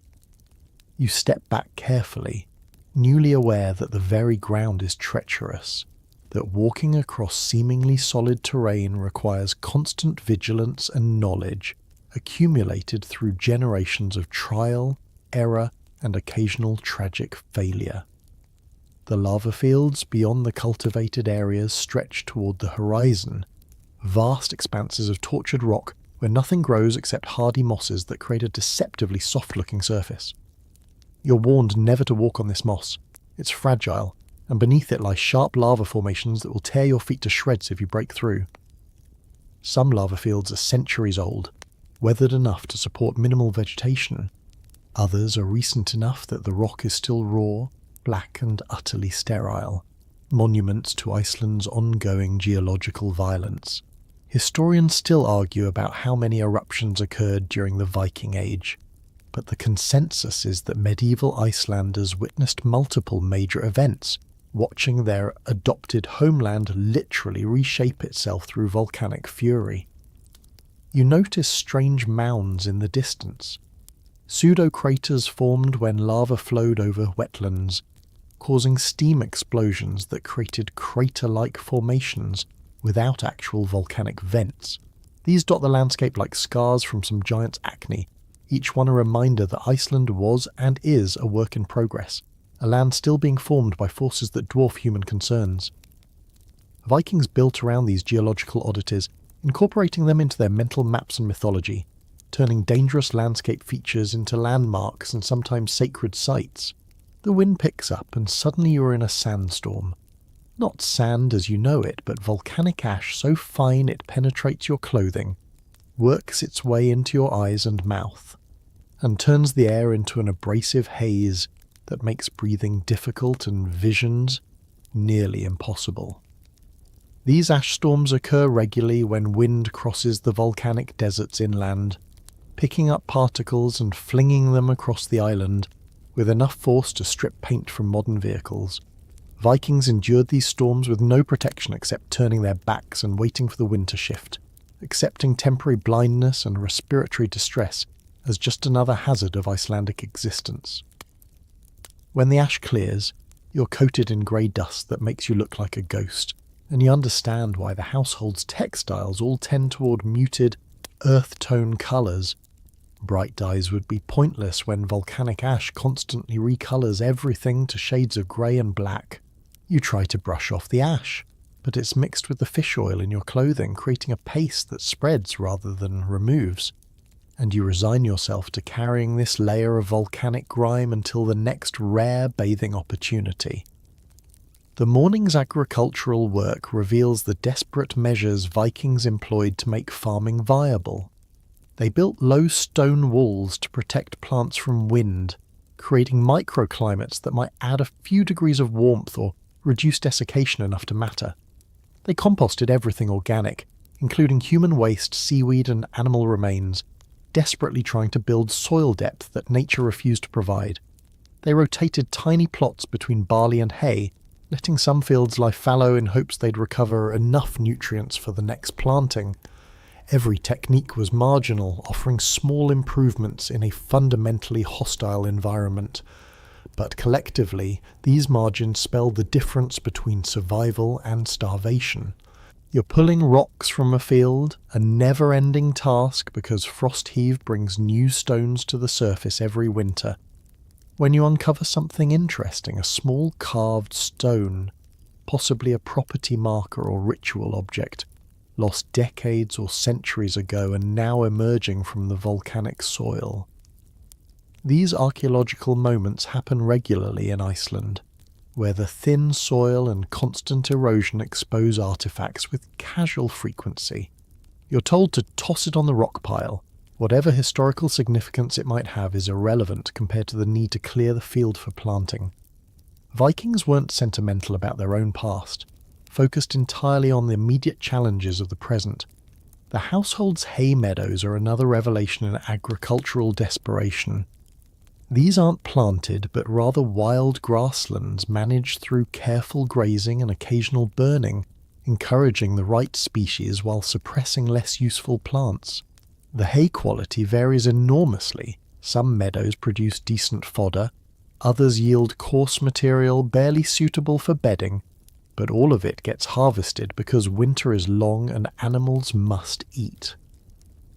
You step back carefully, newly aware that the very ground is treacherous, that walking across seemingly solid terrain requires constant vigilance and knowledge, accumulated through generations of trial, error, and occasional tragic failure. The lava fields beyond the cultivated areas stretch toward the horizon, vast expanses of tortured rock where nothing grows except hardy mosses that create a deceptively soft-looking surface. You're warned never to walk on this moss. It's fragile, and beneath it lie sharp lava formations that will tear your feet to shreds if you break through. Some lava fields are centuries old, weathered enough to support minimal vegetation. Others are recent enough that the rock is still raw, black and utterly sterile, monuments to Iceland's ongoing geological violence. Historians still argue about how many eruptions occurred during the Viking Age, but the consensus is that medieval Icelanders witnessed multiple major events, watching their adopted homeland literally reshape itself through volcanic fury. You notice strange mounds in the distance, pseudo-craters formed when lava flowed over wetlands, causing steam explosions that created crater-like formations without actual volcanic vents. These dot the landscape like scars from some giant's acne, each one a reminder that Iceland was and is a work in progress, a land still being formed by forces that dwarf human concerns. Vikings built around these geological oddities, incorporating them into their mental maps and mythology, turning dangerous landscape features into landmarks and sometimes sacred sites. The wind picks up and suddenly you're in a sandstorm. Not sand as you know it, but volcanic ash so fine it penetrates your clothing, works its way into your eyes and mouth, and turns the air into an abrasive haze that makes breathing difficult and visions nearly impossible. These ash storms occur regularly when wind crosses the volcanic deserts inland, picking up particles and flinging them across the island with enough force to strip paint from modern vehicles. Vikings endured these storms with no protection except turning their backs and waiting for the wind to shift, accepting temporary blindness and respiratory distress as just another hazard of Icelandic existence. When the ash clears, you're coated in grey dust that makes you look like a ghost, and you understand why the household's textiles all tend toward muted, earth-tone colours. Bright dyes would be pointless when volcanic ash constantly recolours everything to shades of grey and black. You try to brush off the ash, but it's mixed with the fish oil in your clothing, creating a paste that spreads rather than removes. And you resign yourself to carrying this layer of volcanic grime until the next rare bathing opportunity. The morning's agricultural work reveals the desperate measures Vikings employed to make farming viable. They built low stone walls to protect plants from wind, creating microclimates that might add a few degrees of warmth or reduce desiccation enough to matter. They composted everything organic, including human waste, seaweed and animal remains, desperately trying to build soil depth that nature refused to provide. They rotated tiny plots between barley and hay, letting some fields lie fallow in hopes they'd recover enough nutrients for the next planting. Every technique was marginal, offering small improvements in a fundamentally hostile environment. But collectively, these margins spell the difference between survival and starvation. You're pulling rocks from a field, a never-ending task because frost heave brings new stones to the surface every winter. When you uncover something interesting, a small carved stone, possibly a property marker or ritual object, lost decades or centuries ago and now emerging from the volcanic soil. These archaeological moments happen regularly in Iceland, where the thin soil and constant erosion expose artifacts with casual frequency. You're told to toss it on the rock pile. Whatever historical significance it might have is irrelevant compared to the need to clear the field for planting. Vikings weren't sentimental about their own past, focused entirely on the immediate challenges of the present. The household's hay meadows are another revelation in agricultural desperation. These aren't planted, but rather wild grasslands managed through careful grazing and occasional burning, encouraging the right species while suppressing less useful plants. The hay quality varies enormously. Some meadows produce decent fodder, others yield coarse material barely suitable for bedding, but all of it gets harvested because winter is long and animals must eat.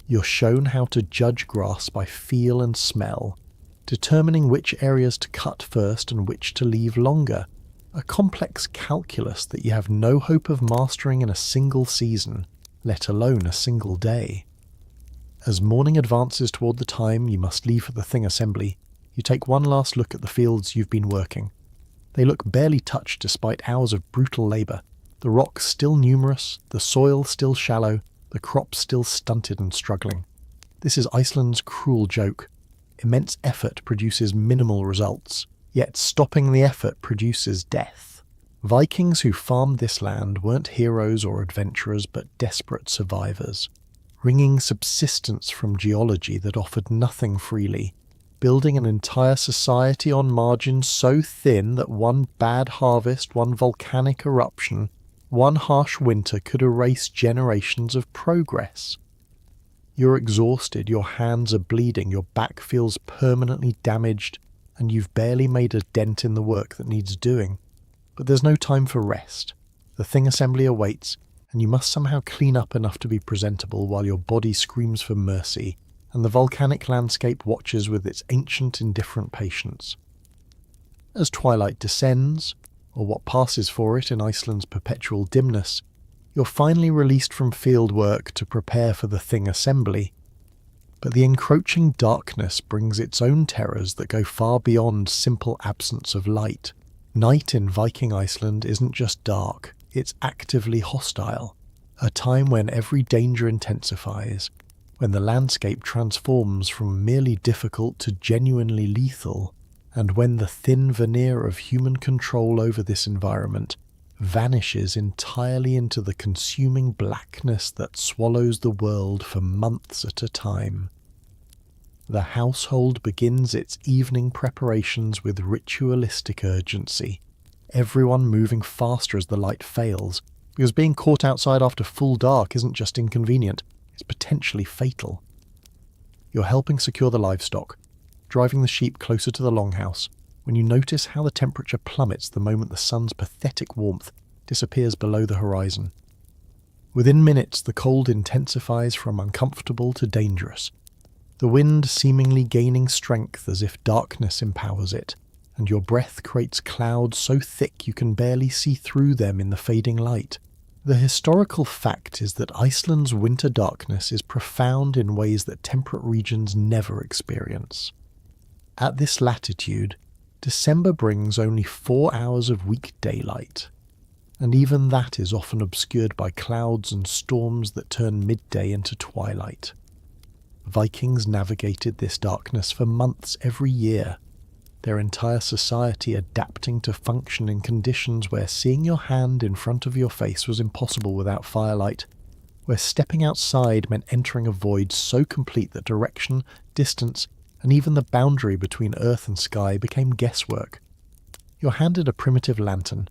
You're shown how to judge grass by feel and smell, determining which areas to cut first and which to leave longer, a complex calculus that you have no hope of mastering in a single season, let alone a single day. As morning advances toward the time you must leave for the thing assembly, you take one last look at the fields you've been working. They look barely touched despite hours of brutal labour, the rocks still numerous, the soil still shallow, the crops still stunted and struggling. This is Iceland's cruel joke. Immense effort produces minimal results, yet stopping the effort produces death. Vikings who farmed this land weren't heroes or adventurers but desperate survivors, wringing subsistence from geology that offered nothing freely, building an entire society on margins so thin that one bad harvest, one volcanic eruption, one harsh winter could erase generations of progress. You're exhausted, your hands are bleeding, your back feels permanently damaged, and you've barely made a dent in the work that needs doing. But there's no time for rest. The thing assembly awaits, and you must somehow clean up enough to be presentable while your body screams for mercy, and the volcanic landscape watches with its ancient indifferent patience. As twilight descends, or what passes for it in Iceland's perpetual dimness, you're finally released from field work to prepare for the thing assembly. But the encroaching darkness brings its own terrors that go far beyond simple absence of light. Night in Viking Iceland isn't just dark, it's actively hostile, a time when every danger intensifies, when the landscape transforms from merely difficult to genuinely lethal, and when the thin veneer of human control over this environment vanishes entirely into the consuming blackness that swallows the world for months at a time. The household begins its evening preparations with ritualistic urgency, everyone moving faster as the light fails, because being caught outside after full dark isn't just inconvenient, it's potentially fatal. You're helping secure the livestock, driving the sheep closer to the longhouse, when you notice how the temperature plummets the moment the sun's pathetic warmth disappears below the horizon. Within minutes, the cold intensifies from uncomfortable to dangerous, the wind seemingly gaining strength as if darkness empowers it, and your breath creates clouds so thick you can barely see through them in the fading light. The historical fact is that Iceland's winter darkness is profound in ways that temperate regions never experience. At this latitude, December brings only 4 hours of week daylight, and even that is often obscured by clouds and storms that turn midday into twilight. Vikings navigated this darkness for months every year, their entire society adapting to function in conditions where seeing your hand in front of your face was impossible without firelight, where stepping outside meant entering a void so complete that direction, distance, and even the boundary between earth and sky became guesswork. You're handed a primitive lantern,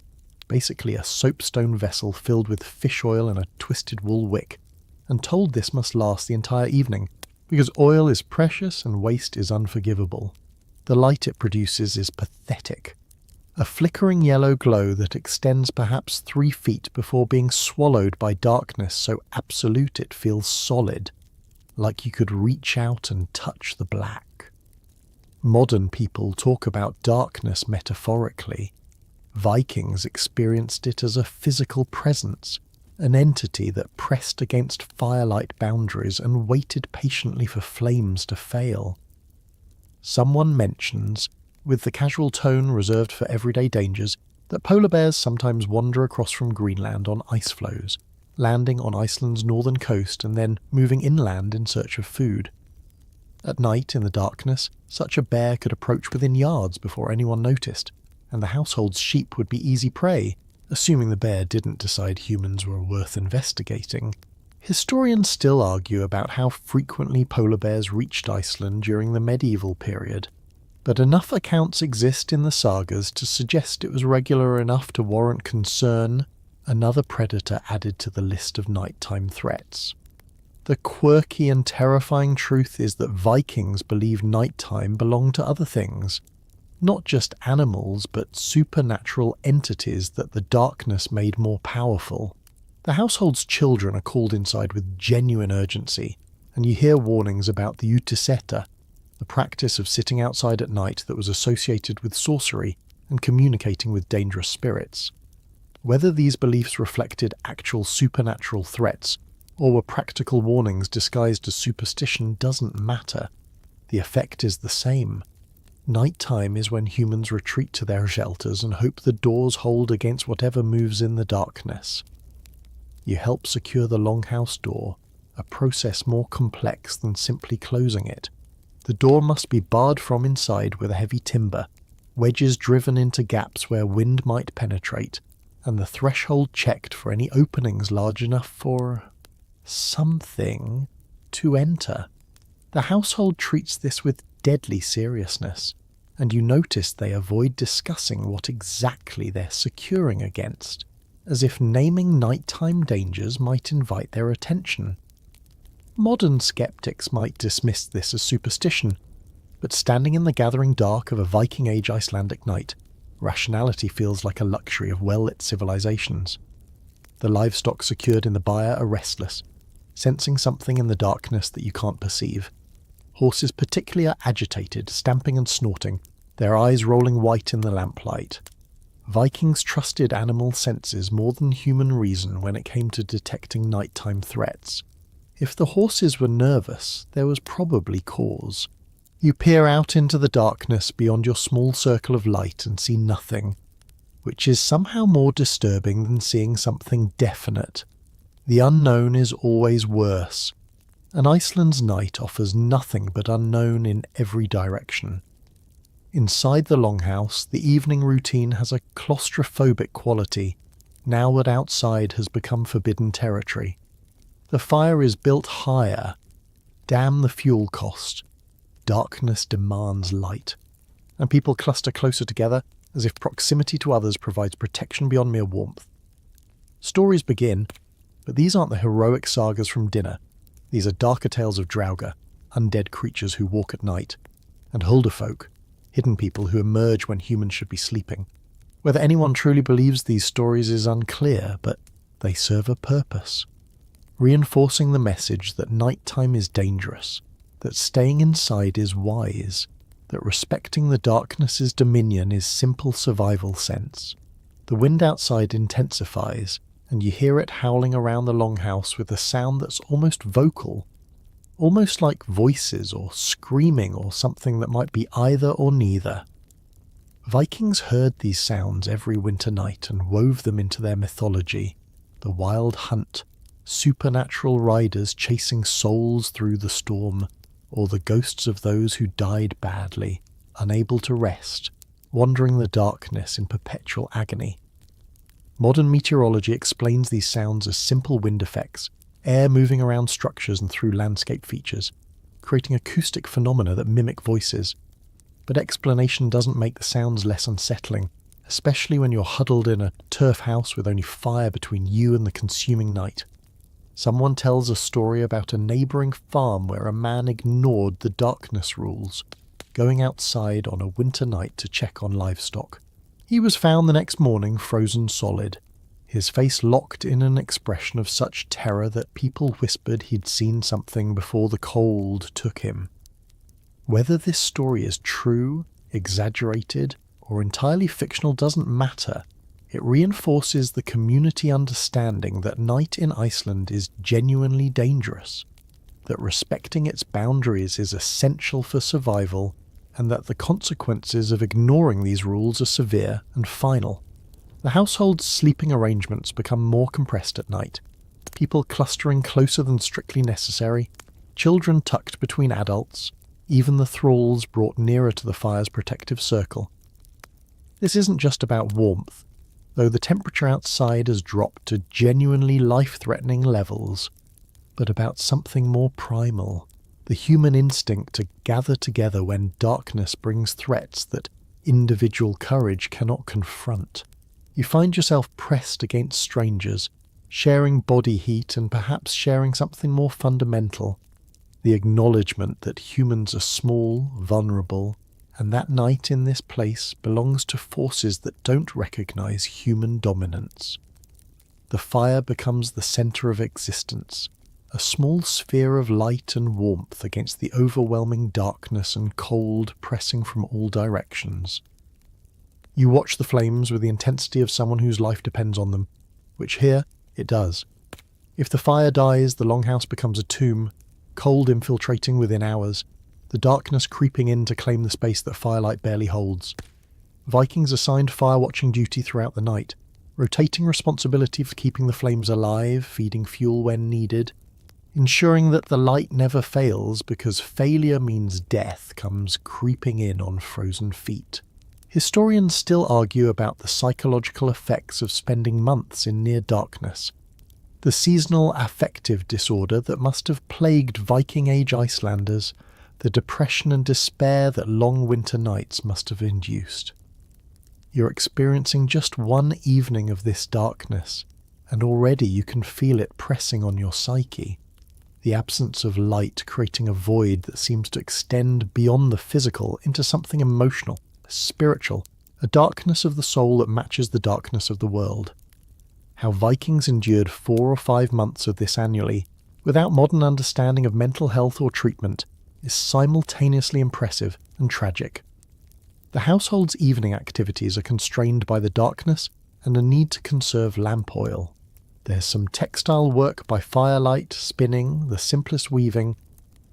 basically a soapstone vessel filled with fish oil and a twisted wool wick, and told this must last the entire evening, because oil is precious and waste is unforgivable. The light it produces is pathetic. A flickering yellow glow that extends perhaps 3 feet before being swallowed by darkness so absolute it feels solid, like you could reach out and touch the black. Modern people talk about darkness metaphorically. Vikings experienced it as a physical presence, an entity that pressed against firelight boundaries and waited patiently for flames to fail. Someone mentions, with the casual tone reserved for everyday dangers, that polar bears sometimes wander across from Greenland on ice floes, landing on Iceland's northern coast and then moving inland in search of food. At night, in the darkness, such a bear could approach within yards before anyone noticed, and the household's sheep would be easy prey, assuming the bear didn't decide humans were worth investigating. Historians still argue about how frequently polar bears reached Iceland during the medieval period, but enough accounts exist in the sagas to suggest it was regular enough to warrant concern, another predator added to the list of nighttime threats. The quirky and terrifying truth is that Vikings believed nighttime belonged to other things, not just animals, but supernatural entities that the darkness made more powerful. The household's children are called inside with genuine urgency, and you hear warnings about the utiseta, the practice of sitting outside at night that was associated with sorcery and communicating with dangerous spirits. Whether these beliefs reflected actual supernatural threats or were practical warnings disguised as superstition doesn't matter. The effect is the same. Nighttime is when humans retreat to their shelters and hope the doors hold against whatever moves in the darkness. You help secure the longhouse door, a process more complex than simply closing it. The door must be barred from inside with a heavy timber, wedges driven into gaps where wind might penetrate, and the threshold checked for any openings large enough for something to enter. The household treats this with deadly seriousness, and you notice they avoid discussing what exactly they're securing against, as if naming nighttime dangers might invite their attention. Modern skeptics might dismiss this as superstition, but standing in the gathering dark of a Viking Age Icelandic night, rationality feels like a luxury of well-lit civilizations. The livestock secured in the byre are restless, sensing something in the darkness that you can't perceive. Horses particularly are agitated, stamping and snorting, their eyes rolling white in the lamplight. Vikings trusted animal senses more than human reason when it came to detecting nighttime threats. If the horses were nervous, there was probably cause. You peer out into the darkness beyond your small circle of light and see nothing, which is somehow more disturbing than seeing something definite. The unknown is always worse. And Iceland's night offers nothing but unknown in every direction. Inside the longhouse, the evening routine has a claustrophobic quality, now that outside has become forbidden territory. The fire is built higher. Damn the fuel cost. Darkness demands light. And people cluster closer together, as if proximity to others provides protection beyond mere warmth. Stories begin, but these aren't the heroic sagas from dinner. These are darker tales of Draugr, undead creatures who walk at night, and Hulderfolk, hidden people who emerge when humans should be sleeping. Whether anyone truly believes these stories is unclear, but they serve a purpose, reinforcing the message that nighttime is dangerous, that staying inside is wise, that respecting the darkness's dominion is simple survival sense. The wind outside intensifies, and you hear it howling around the longhouse with a sound that's almost vocal, almost like voices or screaming or something that might be either or neither. Vikings heard these sounds every winter night and wove them into their mythology. The wild hunt, supernatural riders chasing souls through the storm, or the ghosts of those who died badly, unable to rest, wandering the darkness in perpetual agony. Modern meteorology explains these sounds as simple wind effects, air moving around structures and through landscape features, creating acoustic phenomena that mimic voices. But explanation doesn't make the sounds less unsettling, especially when you're huddled in a turf house with only fire between you and the consuming night. Someone tells a story about a neighbouring farm where a man ignored the darkness rules, going outside on a winter night to check on livestock. He was found the next morning frozen solid, his face locked in an expression of such terror that people whispered he'd seen something before the cold took him. Whether this story is true, exaggerated, or entirely fictional doesn't matter. It reinforces the community understanding that night in Iceland is genuinely dangerous, that respecting its boundaries is essential for survival, and that the consequences of ignoring these rules are severe and final. The household's sleeping arrangements become more compressed at night, people clustering closer than strictly necessary, children tucked between adults, even the thralls brought nearer to the fire's protective circle. This isn't just about warmth, though the temperature outside has dropped to genuinely life-threatening levels, but about something more primal, the human instinct to gather together when darkness brings threats that individual courage cannot confront. You find yourself pressed against strangers, sharing body heat and perhaps sharing something more fundamental, the acknowledgement that humans are small, vulnerable, and that night in this place belongs to forces that don't recognize human dominance. The fire becomes the center of existence, a small sphere of light and warmth against the overwhelming darkness and cold pressing from all directions. You watch the flames with the intensity of someone whose life depends on them, which here it does. If the fire dies, the longhouse becomes a tomb, cold infiltrating within hours, the darkness creeping in to claim the space that firelight barely holds. Vikings assigned fire-watching duty throughout the night, rotating responsibility for keeping the flames alive, feeding fuel when needed, ensuring that the light never fails because failure means death comes creeping in on frozen feet. Historians still argue about the psychological effects of spending months in near darkness, the seasonal affective disorder that must have plagued Viking Age Icelanders, the depression and despair that long winter nights must have induced. You're experiencing just one evening of this darkness, and already you can feel it pressing on your psyche, the absence of light creating a void that seems to extend beyond the physical into something emotional, spiritual, a darkness of the soul that matches the darkness of the world. How Vikings endured 4 or 5 months of this annually, without modern understanding of mental health or treatment, is simultaneously impressive and tragic. The household's evening activities are constrained by the darkness and a need to conserve lamp oil. There's some textile work by firelight, spinning, the simplest weaving,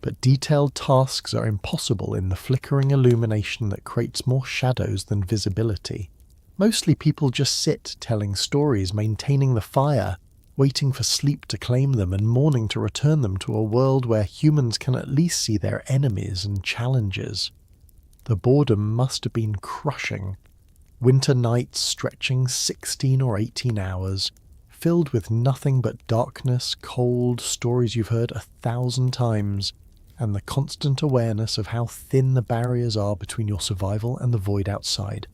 but detailed tasks are impossible in the flickering illumination that creates more shadows than visibility. Mostly people just sit telling stories, maintaining the fire, waiting for sleep to claim them and morning to return them to a world where humans can at least see their enemies and challenges. The boredom must have been crushing. Winter nights stretching 16 or 18 hours, filled with nothing but darkness, cold, stories you've heard 1,000 times, and the constant awareness of how thin the barriers are between your survival and the void outside.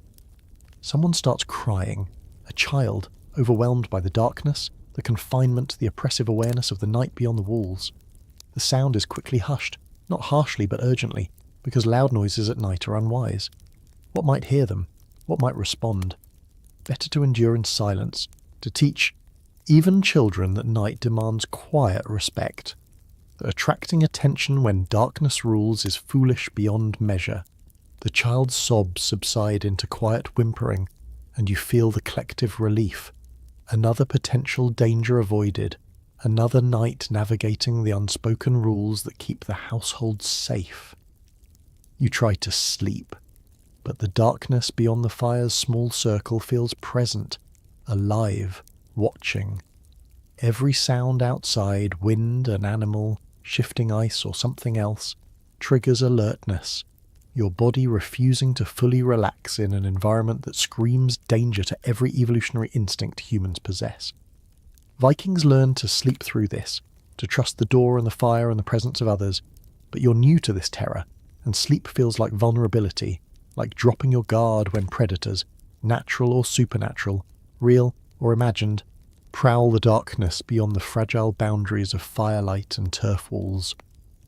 Someone starts crying, a child, overwhelmed by the darkness, the confinement, the oppressive awareness of the night beyond the walls. The sound is quickly hushed, not harshly but urgently, because loud noises at night are unwise. What might hear them? What might respond? Better to endure in silence, to teach even children that night demands quiet respect, that attracting attention when darkness rules is foolish beyond measure. The child's sobs subside into quiet whimpering, and you feel the collective relief. Another potential danger avoided, another night navigating the unspoken rules that keep the household safe. You try to sleep, but the darkness beyond the fire's small circle feels present, alive, watching. Every sound outside, wind, an animal, shifting ice or something else, triggers alertness, your body refusing to fully relax in an environment that screams danger to every evolutionary instinct humans possess. Vikings learned to sleep through this, to trust the door and the fire and the presence of others, but you're new to this terror, and sleep feels like vulnerability, like dropping your guard when predators, natural or supernatural, real or imagined, prowl the darkness beyond the fragile boundaries of firelight and turf walls.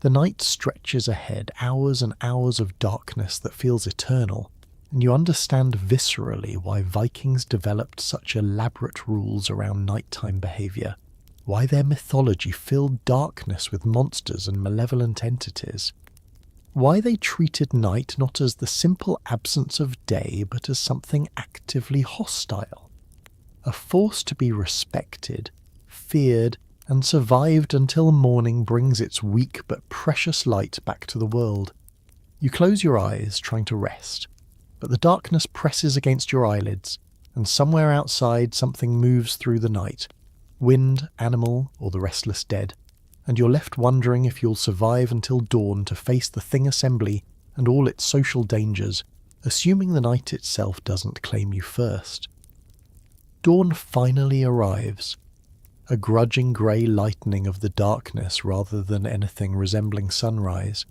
The night stretches ahead, hours and hours of darkness that feels eternal, and you understand viscerally why Vikings developed such elaborate rules around nighttime behaviour, why their mythology filled darkness with monsters and malevolent entities, why they treated night not as the simple absence of day but as something actively hostile, a force to be respected, feared, and survived until morning brings its weak but precious light back to the world. You close your eyes, trying to rest, but the darkness presses against your eyelids, and somewhere outside something moves through the night, wind, animal, or the restless dead, and you're left wondering if you'll survive until dawn to face the Thing Assembly and all its social dangers, assuming the night itself doesn't claim you first. Dawn finally arrives, a grudging grey lightening of the darkness rather than anything resembling sunrise,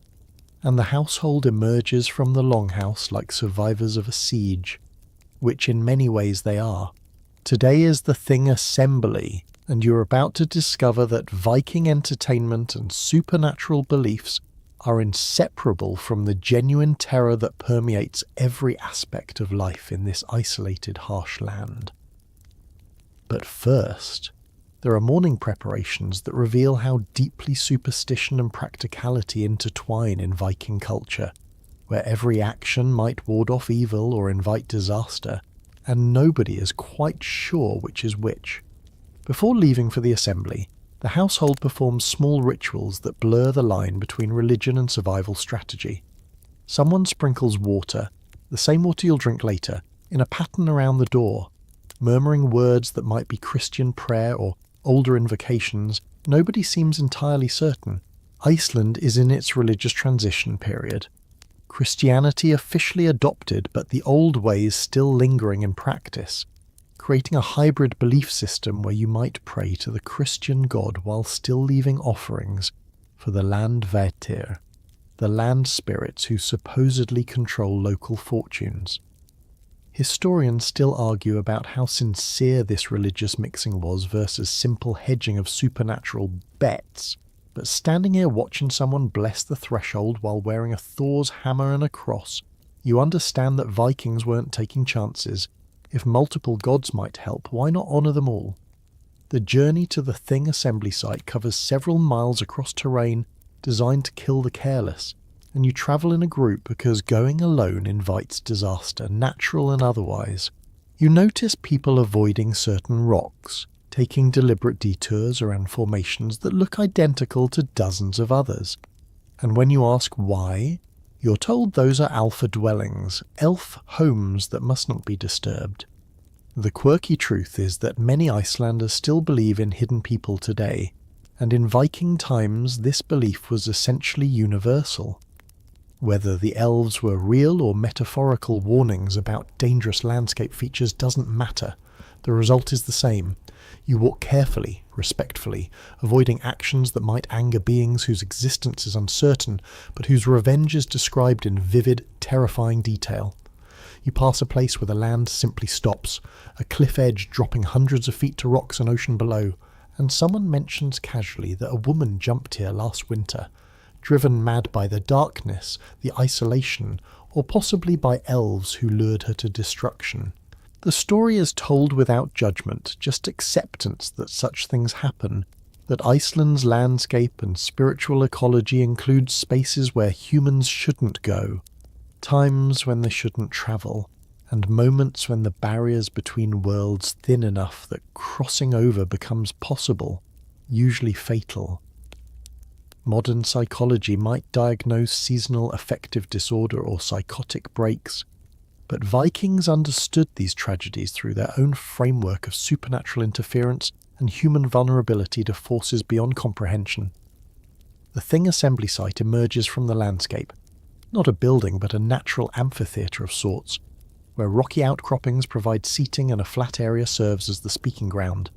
and the household emerges from the longhouse like survivors of a siege, which in many ways they are. Today is the Thing Assembly, and you're about to discover that Viking entertainment and supernatural beliefs are inseparable from the genuine terror that permeates every aspect of life in this isolated, harsh land. But first, there are morning preparations that reveal how deeply superstition and practicality intertwine in Viking culture, where every action might ward off evil or invite disaster, and nobody is quite sure which is which. Before leaving for the assembly, the household performs small rituals that blur the line between religion and survival strategy. Someone sprinkles water, the same water you'll drink later, in a pattern around the door, murmuring words that might be Christian prayer or older invocations. Nobody seems entirely certain. Iceland is in its religious transition period. Christianity officially adopted, but the old ways still lingering in practice, creating a hybrid belief system where you might pray to the Christian God while still leaving offerings for the landvættir, the land spirits who supposedly control local fortunes. Historians still argue about how sincere this religious mixing was versus simple hedging of supernatural bets, but standing here watching someone bless the threshold while wearing a Thor's hammer and a cross, you understand that Vikings weren't taking chances. If multiple gods might help, why not honour them all? The journey to the Thing assembly site covers several miles across terrain designed to kill the careless, and you travel in a group because going alone invites disaster, natural and otherwise. You notice people avoiding certain rocks, taking deliberate detours around formations that look identical to dozens of others. And when you ask why, you're told those are alpha dwellings, elf homes that must not be disturbed. The quirky truth is that many Icelanders still believe in hidden people today, and in Viking times this belief was essentially universal. Whether the elves were real or metaphorical warnings about dangerous landscape features doesn't matter. The result is the same. You walk carefully, respectfully, avoiding actions that might anger beings whose existence is uncertain, but whose revenge is described in vivid, terrifying detail. You pass a place where the land simply stops, a cliff edge dropping hundreds of feet to rocks and ocean below, and someone mentions casually that a woman jumped here last winter, driven mad by the darkness, the isolation, or possibly by elves who lured her to destruction. The story is told without judgment, just acceptance that such things happen, that Iceland's landscape and spiritual ecology includes spaces where humans shouldn't go, times when they shouldn't travel, and moments when the barriers between worlds thin enough that crossing over becomes possible, usually fatal. Modern psychology might diagnose seasonal affective disorder or psychotic breaks, but Vikings understood these tragedies through their own framework of supernatural interference and human vulnerability to forces beyond comprehension. The Thing assembly site emerges from the landscape, not a building but a natural amphitheatre of sorts, where rocky outcroppings provide seating and a flat area serves as the speaking ground.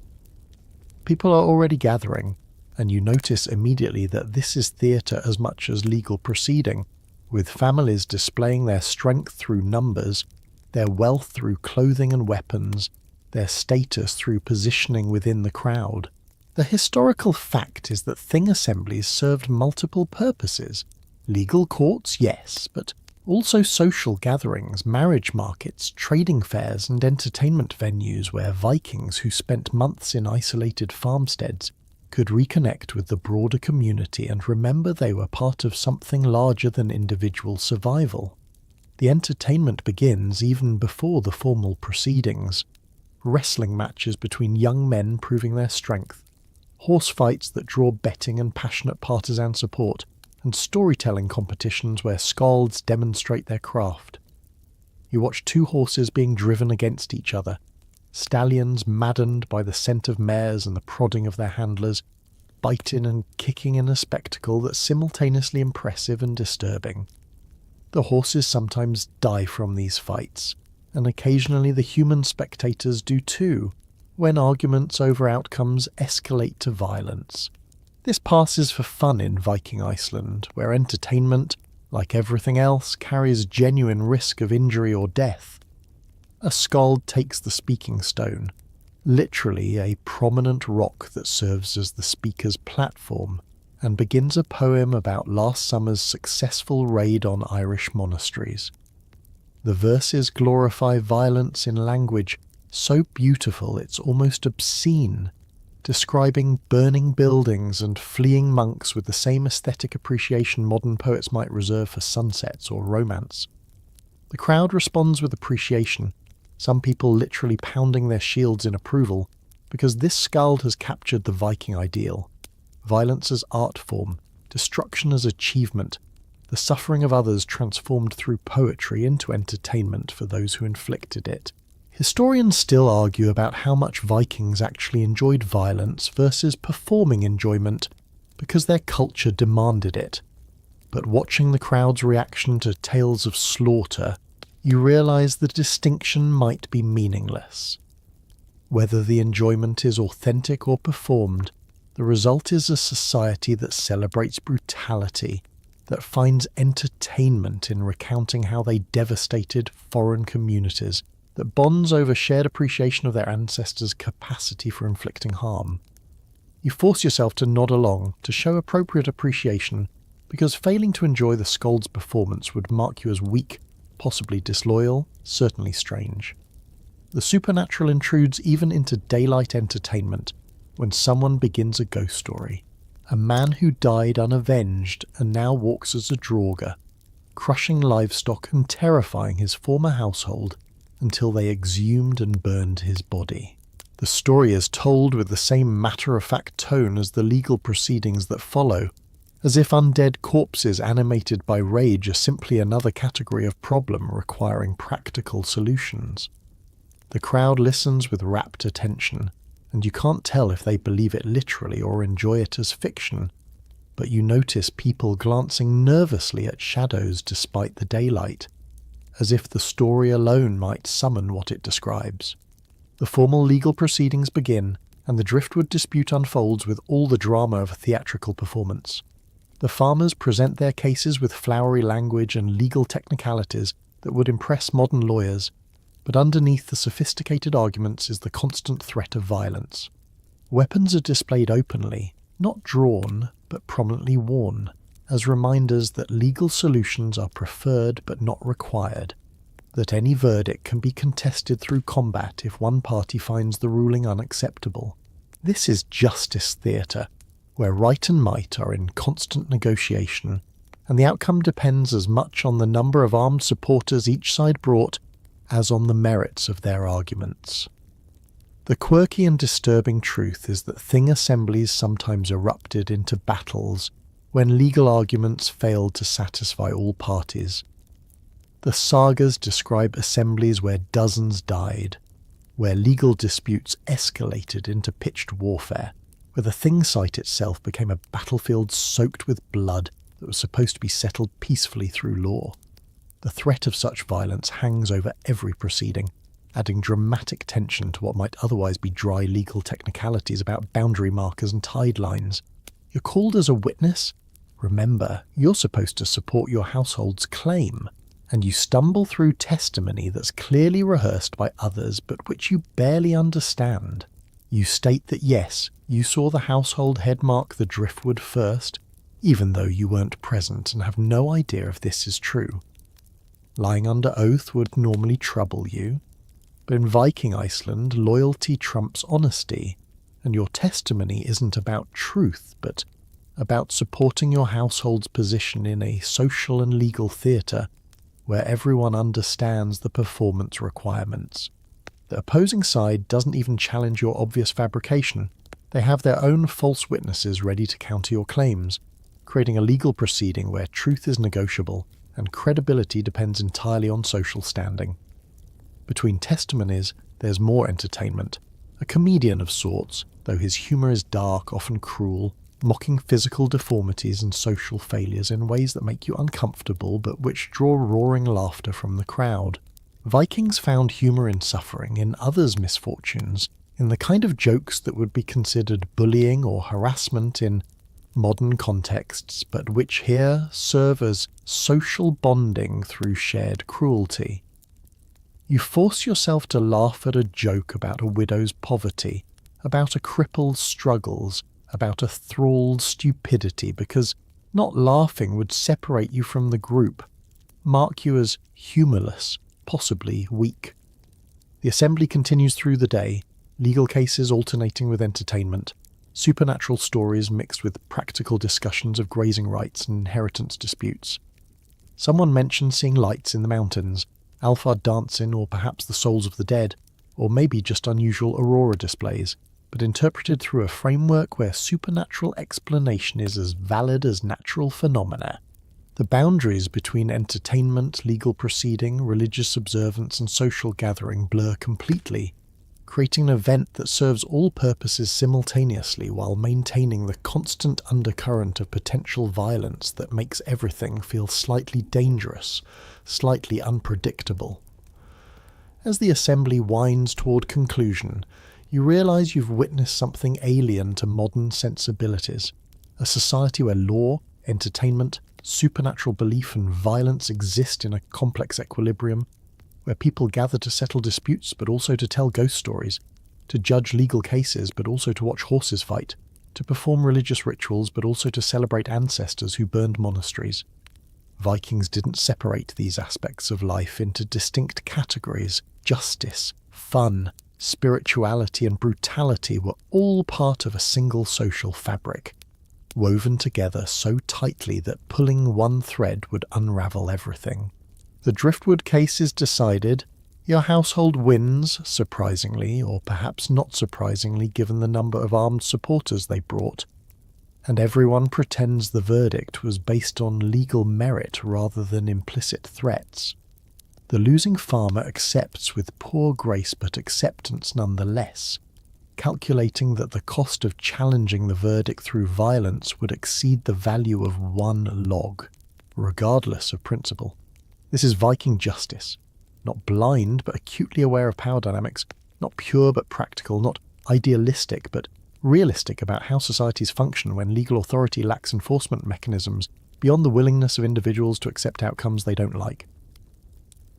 People are already gathering, and you notice immediately that this is theatre as much as legal proceeding, with families displaying their strength through numbers, their wealth through clothing and weapons, their status through positioning within the crowd. The historical fact is that thing assemblies served multiple purposes. Legal courts, yes, but also social gatherings, marriage markets, trading fairs, and entertainment venues where Vikings who spent months in isolated farmsteads could reconnect with the broader community and remember they were part of something larger than individual survival. The entertainment begins even before the formal proceedings. Wrestling matches between young men proving their strength, horse fights that draw betting and passionate partisan support, and storytelling competitions where skalds demonstrate their craft. You watch two horses being driven against each other, stallions maddened by the scent of mares and the prodding of their handlers, biting and kicking in a spectacle that's simultaneously impressive and disturbing. The horses sometimes die from these fights, and occasionally the human spectators do too, when arguments over outcomes escalate to violence. This passes for fun in Viking Iceland, where entertainment, like everything else, carries genuine risk of injury or death. A skald takes the speaking stone, literally a prominent rock that serves as the speaker's platform, and begins a poem about last summer's successful raid on Irish monasteries. The verses glorify violence in language so beautiful it's almost obscene, describing burning buildings and fleeing monks with the same aesthetic appreciation modern poets might reserve for sunsets or romance. The crowd responds with appreciation, some people literally pounding their shields in approval, because this skald has captured the Viking ideal. Violence as art form, destruction as achievement, the suffering of others transformed through poetry into entertainment for those who inflicted it. Historians still argue about how much Vikings actually enjoyed violence versus performing enjoyment because their culture demanded it. But watching the crowd's reaction to tales of slaughter, you realise the distinction might be meaningless. Whether the enjoyment is authentic or performed, the result is a society that celebrates brutality, that finds entertainment in recounting how they devastated foreign communities, that bonds over shared appreciation of their ancestors' capacity for inflicting harm. You force yourself to nod along, to show appropriate appreciation, because failing to enjoy the skald's performance would mark you as weak, possibly disloyal, certainly strange. The supernatural intrudes even into daylight entertainment when someone begins a ghost story. A man who died unavenged and now walks as a draugr, crushing livestock and terrifying his former household until they exhumed and burned his body. The story is told with the same matter-of-fact tone as the legal proceedings that follow, as if undead corpses animated by rage are simply another category of problem requiring practical solutions. The crowd listens with rapt attention, and you can't tell if they believe it literally or enjoy it as fiction, but you notice people glancing nervously at shadows despite the daylight, as if the story alone might summon what it describes. The formal legal proceedings begin, and the driftwood dispute unfolds with all the drama of a theatrical performance. The farmers present their cases with flowery language and legal technicalities that would impress modern lawyers, but underneath the sophisticated arguments is the constant threat of violence. Weapons are displayed openly, not drawn, but prominently worn, as reminders that legal solutions are preferred but not required, that any verdict can be contested through combat if one party finds the ruling unacceptable. This is justice theatre, where right and might are in constant negotiation, and the outcome depends as much on the number of armed supporters each side brought as on the merits of their arguments. The quirky and disturbing truth is that thing assemblies sometimes erupted into battles when legal arguments failed to satisfy all parties. The sagas describe assemblies where dozens died, where legal disputes escalated into pitched warfare, where the thing site itself became a battlefield soaked with blood that was supposed to be settled peacefully through law. The threat of such violence hangs over every proceeding, adding dramatic tension to what might otherwise be dry legal technicalities about boundary markers and tide lines. You're called as a witness. Remember, you're supposed to support your household's claim, and you stumble through testimony that's clearly rehearsed by others but which you barely understand. You state that yes, you saw the household head mark the driftwood first, even though you weren't present and have no idea if this is true. Lying under oath would normally trouble you, but in Viking Iceland, loyalty trumps honesty, and your testimony isn't about truth, but about supporting your household's position in a social and legal theatre where everyone understands the performance requirements. The opposing side doesn't even challenge your obvious fabrication. They have their own false witnesses ready to counter your claims, creating a legal proceeding where truth is negotiable and credibility depends entirely on social standing. Between testimonies, there's more entertainment. A comedian of sorts, though his humour is dark, often cruel, mocking physical deformities and social failures in ways that make you uncomfortable but which draw roaring laughter from the crowd. Vikings found humour in suffering, in others' misfortunes, in the kind of jokes that would be considered bullying or harassment in modern contexts, but which here serve as social bonding through shared cruelty. You force yourself to laugh at a joke about a widow's poverty, about a cripple's struggles, about a thrall's stupidity, because not laughing would separate you from the group, mark you as humourless, possibly weak. The assembly continues through the day, legal cases alternating with entertainment, supernatural stories mixed with practical discussions of grazing rights and inheritance disputes. Someone mentioned seeing lights in the mountains, Alphard dancing, or perhaps the souls of the dead, or maybe just unusual aurora displays, but interpreted through a framework where supernatural explanation is as valid as natural phenomena. The boundaries between entertainment, legal proceeding, religious observance and social gathering blur completely, creating an event that serves all purposes simultaneously while maintaining the constant undercurrent of potential violence that makes everything feel slightly dangerous, slightly unpredictable. As the assembly winds toward conclusion, you realise you've witnessed something alien to modern sensibilities, a society where law, entertainment, supernatural belief and violence exist in a complex equilibrium, where people gather to settle disputes but also to tell ghost stories, to judge legal cases but also to watch horses fight, to perform religious rituals but also to celebrate ancestors who burned monasteries. Vikings didn't separate these aspects of life into distinct categories. Justice, fun, spirituality and brutality were all part of a single social fabric, woven together so tightly that pulling one thread would unravel everything. The driftwood case is decided. Your household wins, surprisingly, or perhaps not surprisingly given the number of armed supporters they brought, and everyone pretends the verdict was based on legal merit rather than implicit threats. The losing farmer accepts with poor grace but acceptance nonetheless, calculating that the cost of challenging the verdict through violence would exceed the value of one log, regardless of principle. This is Viking justice, not blind but acutely aware of power dynamics, not pure but practical, not idealistic but realistic about how societies function when legal authority lacks enforcement mechanisms beyond the willingness of individuals to accept outcomes they don't like.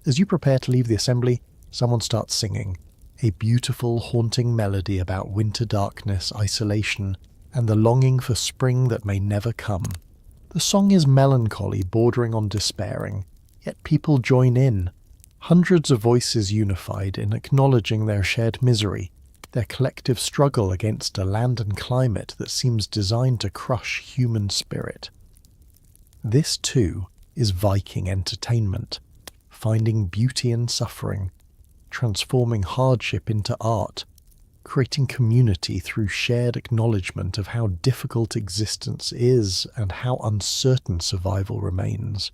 As you prepare to leave the assembly, someone starts singing, a beautiful, haunting melody about winter darkness, isolation, and the longing for spring that may never come. The song is melancholy, bordering on despairing, yet people join in, hundreds of voices unified in acknowledging their shared misery, their collective struggle against a land and climate that seems designed to crush human spirit. This, too, is Viking entertainment, finding beauty in suffering, transforming hardship into art, creating community through shared acknowledgement of how difficult existence is and how uncertain survival remains.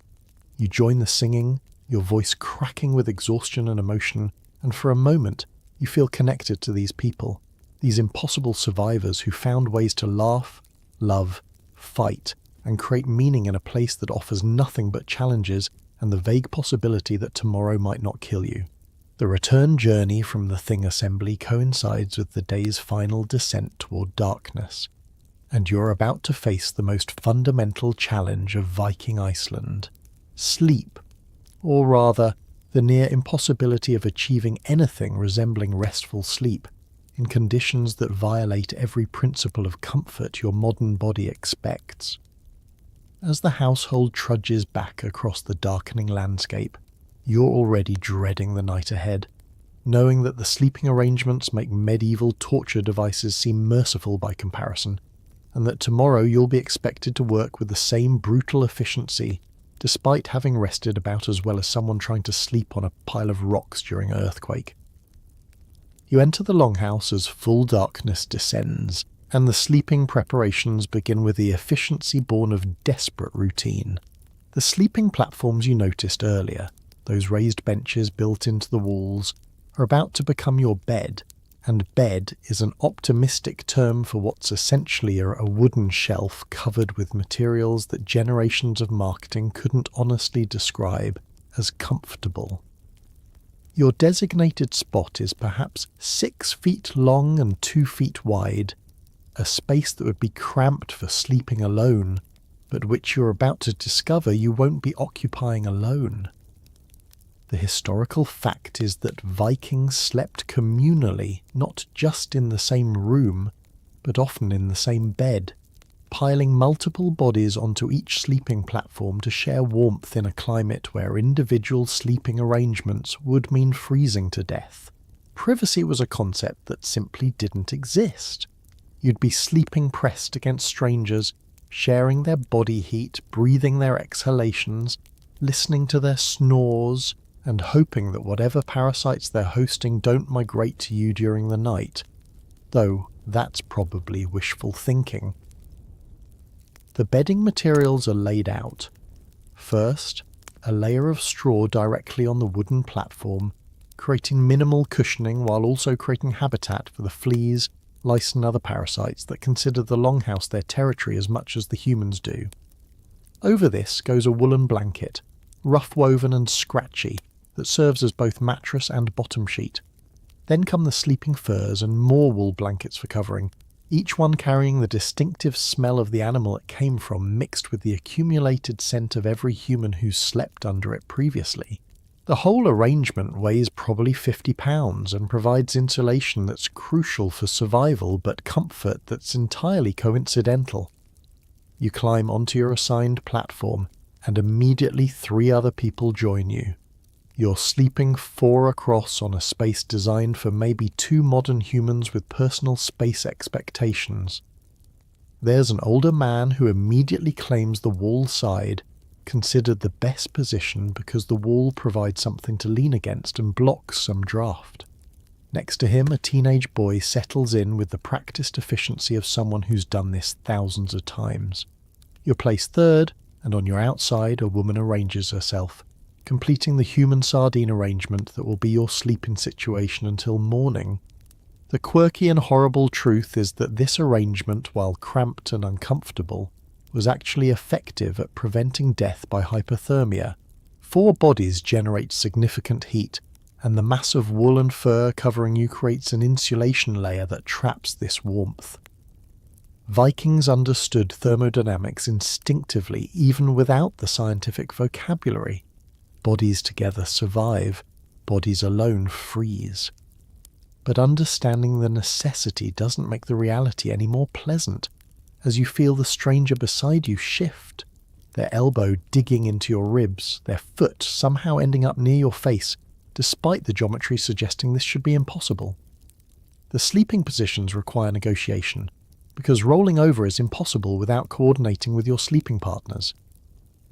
You join the singing, your voice cracking with exhaustion and emotion, and for a moment you feel connected to these people, these impossible survivors who found ways to laugh, love, fight, and create meaning in a place that offers nothing but challenges and the vague possibility that tomorrow might not kill you. The return journey from the Thing assembly coincides with the day's final descent toward darkness, and you're about to face the most fundamental challenge of Viking Iceland: sleep, or rather, the near impossibility of achieving anything resembling restful sleep in conditions that violate every principle of comfort your modern body expects. As the household trudges back across the darkening landscape, you're already dreading the night ahead, knowing that the sleeping arrangements make medieval torture devices seem merciful by comparison, and that tomorrow you'll be expected to work with the same brutal efficiency, despite having rested about as well as someone trying to sleep on a pile of rocks during an earthquake. You enter the longhouse as full darkness descends, and the sleeping preparations begin with the efficiency born of desperate routine. The sleeping platforms you noticed earlier, those raised benches built into the walls, are about to become your bed, and bed is an optimistic term for what's essentially a wooden shelf covered with materials that generations of marketing couldn't honestly describe as comfortable. Your designated spot is perhaps 6 feet long and 2 feet wide, a space that would be cramped for sleeping alone, but which you're about to discover you won't be occupying alone. The historical fact is that Vikings slept communally, not just in the same room, but often in the same bed, piling multiple bodies onto each sleeping platform to share warmth in a climate where individual sleeping arrangements would mean freezing to death. Privacy was a concept that simply didn't exist. You'd be sleeping pressed against strangers, sharing their body heat, breathing their exhalations, listening to their snores, and hoping that whatever parasites they're hosting don't migrate to you during the night, though that's probably wishful thinking. The bedding materials are laid out. First, a layer of straw directly on the wooden platform, creating minimal cushioning while also creating habitat for the fleas, lice and other parasites that consider the longhouse their territory as much as the humans do. Over this goes a woolen blanket, rough woven and scratchy, that serves as both mattress and bottom sheet. Then come the sleeping furs and more wool blankets for covering, each one carrying the distinctive smell of the animal it came from mixed with the accumulated scent of every human who's slept under it previously. The whole arrangement weighs probably 50 pounds and provides insulation that's crucial for survival but comfort that's entirely coincidental. You climb onto your assigned platform and immediately 3 other people join you. You're sleeping 4 across on a space designed for maybe 2 modern humans with personal space expectations. There's an older man who immediately claims the wall side, considered the best position because the wall provides something to lean against and blocks some draft. Next to him, a teenage boy settles in with the practiced efficiency of someone who's done this thousands of times. You're placed third, and on your outside a woman arranges herself, completing the human sardine arrangement that will be your sleeping situation until morning. The quirky and horrible truth is that this arrangement, while cramped and uncomfortable, was actually effective at preventing death by hypothermia. 4 bodies generate significant heat, and the mass of wool and fur covering you creates an insulation layer that traps this warmth. Vikings understood thermodynamics instinctively even without the scientific vocabulary. Bodies together survive, bodies alone freeze. But understanding the necessity doesn't make the reality any more pleasant, as you feel the stranger beside you shift, their elbow digging into your ribs, their foot somehow ending up near your face, despite the geometry suggesting this should be impossible. The sleeping positions require negotiation, because rolling over is impossible without coordinating with your sleeping partners.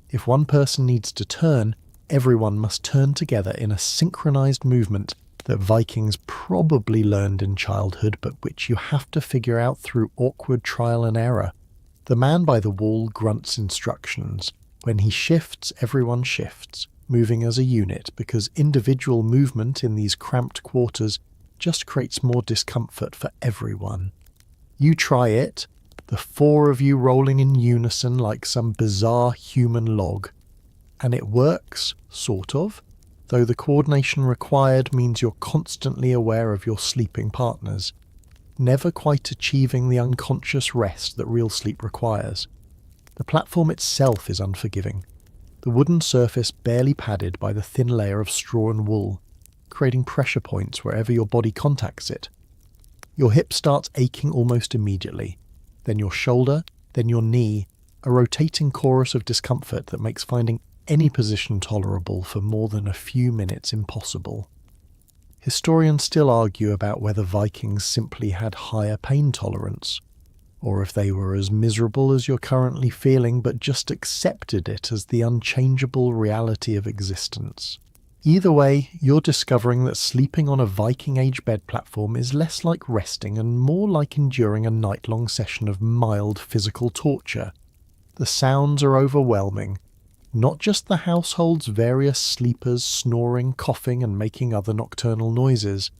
If one person needs to turn, everyone must turn together in a synchronized movement that Vikings probably learned in childhood but which you have to figure out through awkward trial and error. The man by the wall grunts instructions. When he shifts, everyone shifts, moving as a unit because individual movement in these cramped quarters just creates more discomfort for everyone. You try it, the 4 of you rolling in unison like some bizarre human log. And it works, sort of, though the coordination required means you're constantly aware of your sleeping partners. never quite achieving the unconscious rest that real sleep requires. The platform itself is unforgiving, the wooden surface barely padded by the thin layer of straw and wool, creating pressure points wherever your body contacts it. Your hip starts aching almost immediately, then your shoulder, then your knee, a rotating chorus of discomfort that makes finding any position tolerable for more than a few minutes impossible. Historians still argue about whether Vikings simply had higher pain tolerance, or if they were as miserable as you're currently feeling but just accepted it as the unchangeable reality of existence. Either way, you're discovering that sleeping on a Viking-age bed platform is less like resting and more like enduring a night-long session of mild physical torture. The sounds are overwhelming. Not just the household's various sleepers snoring, coughing and making other nocturnal noises,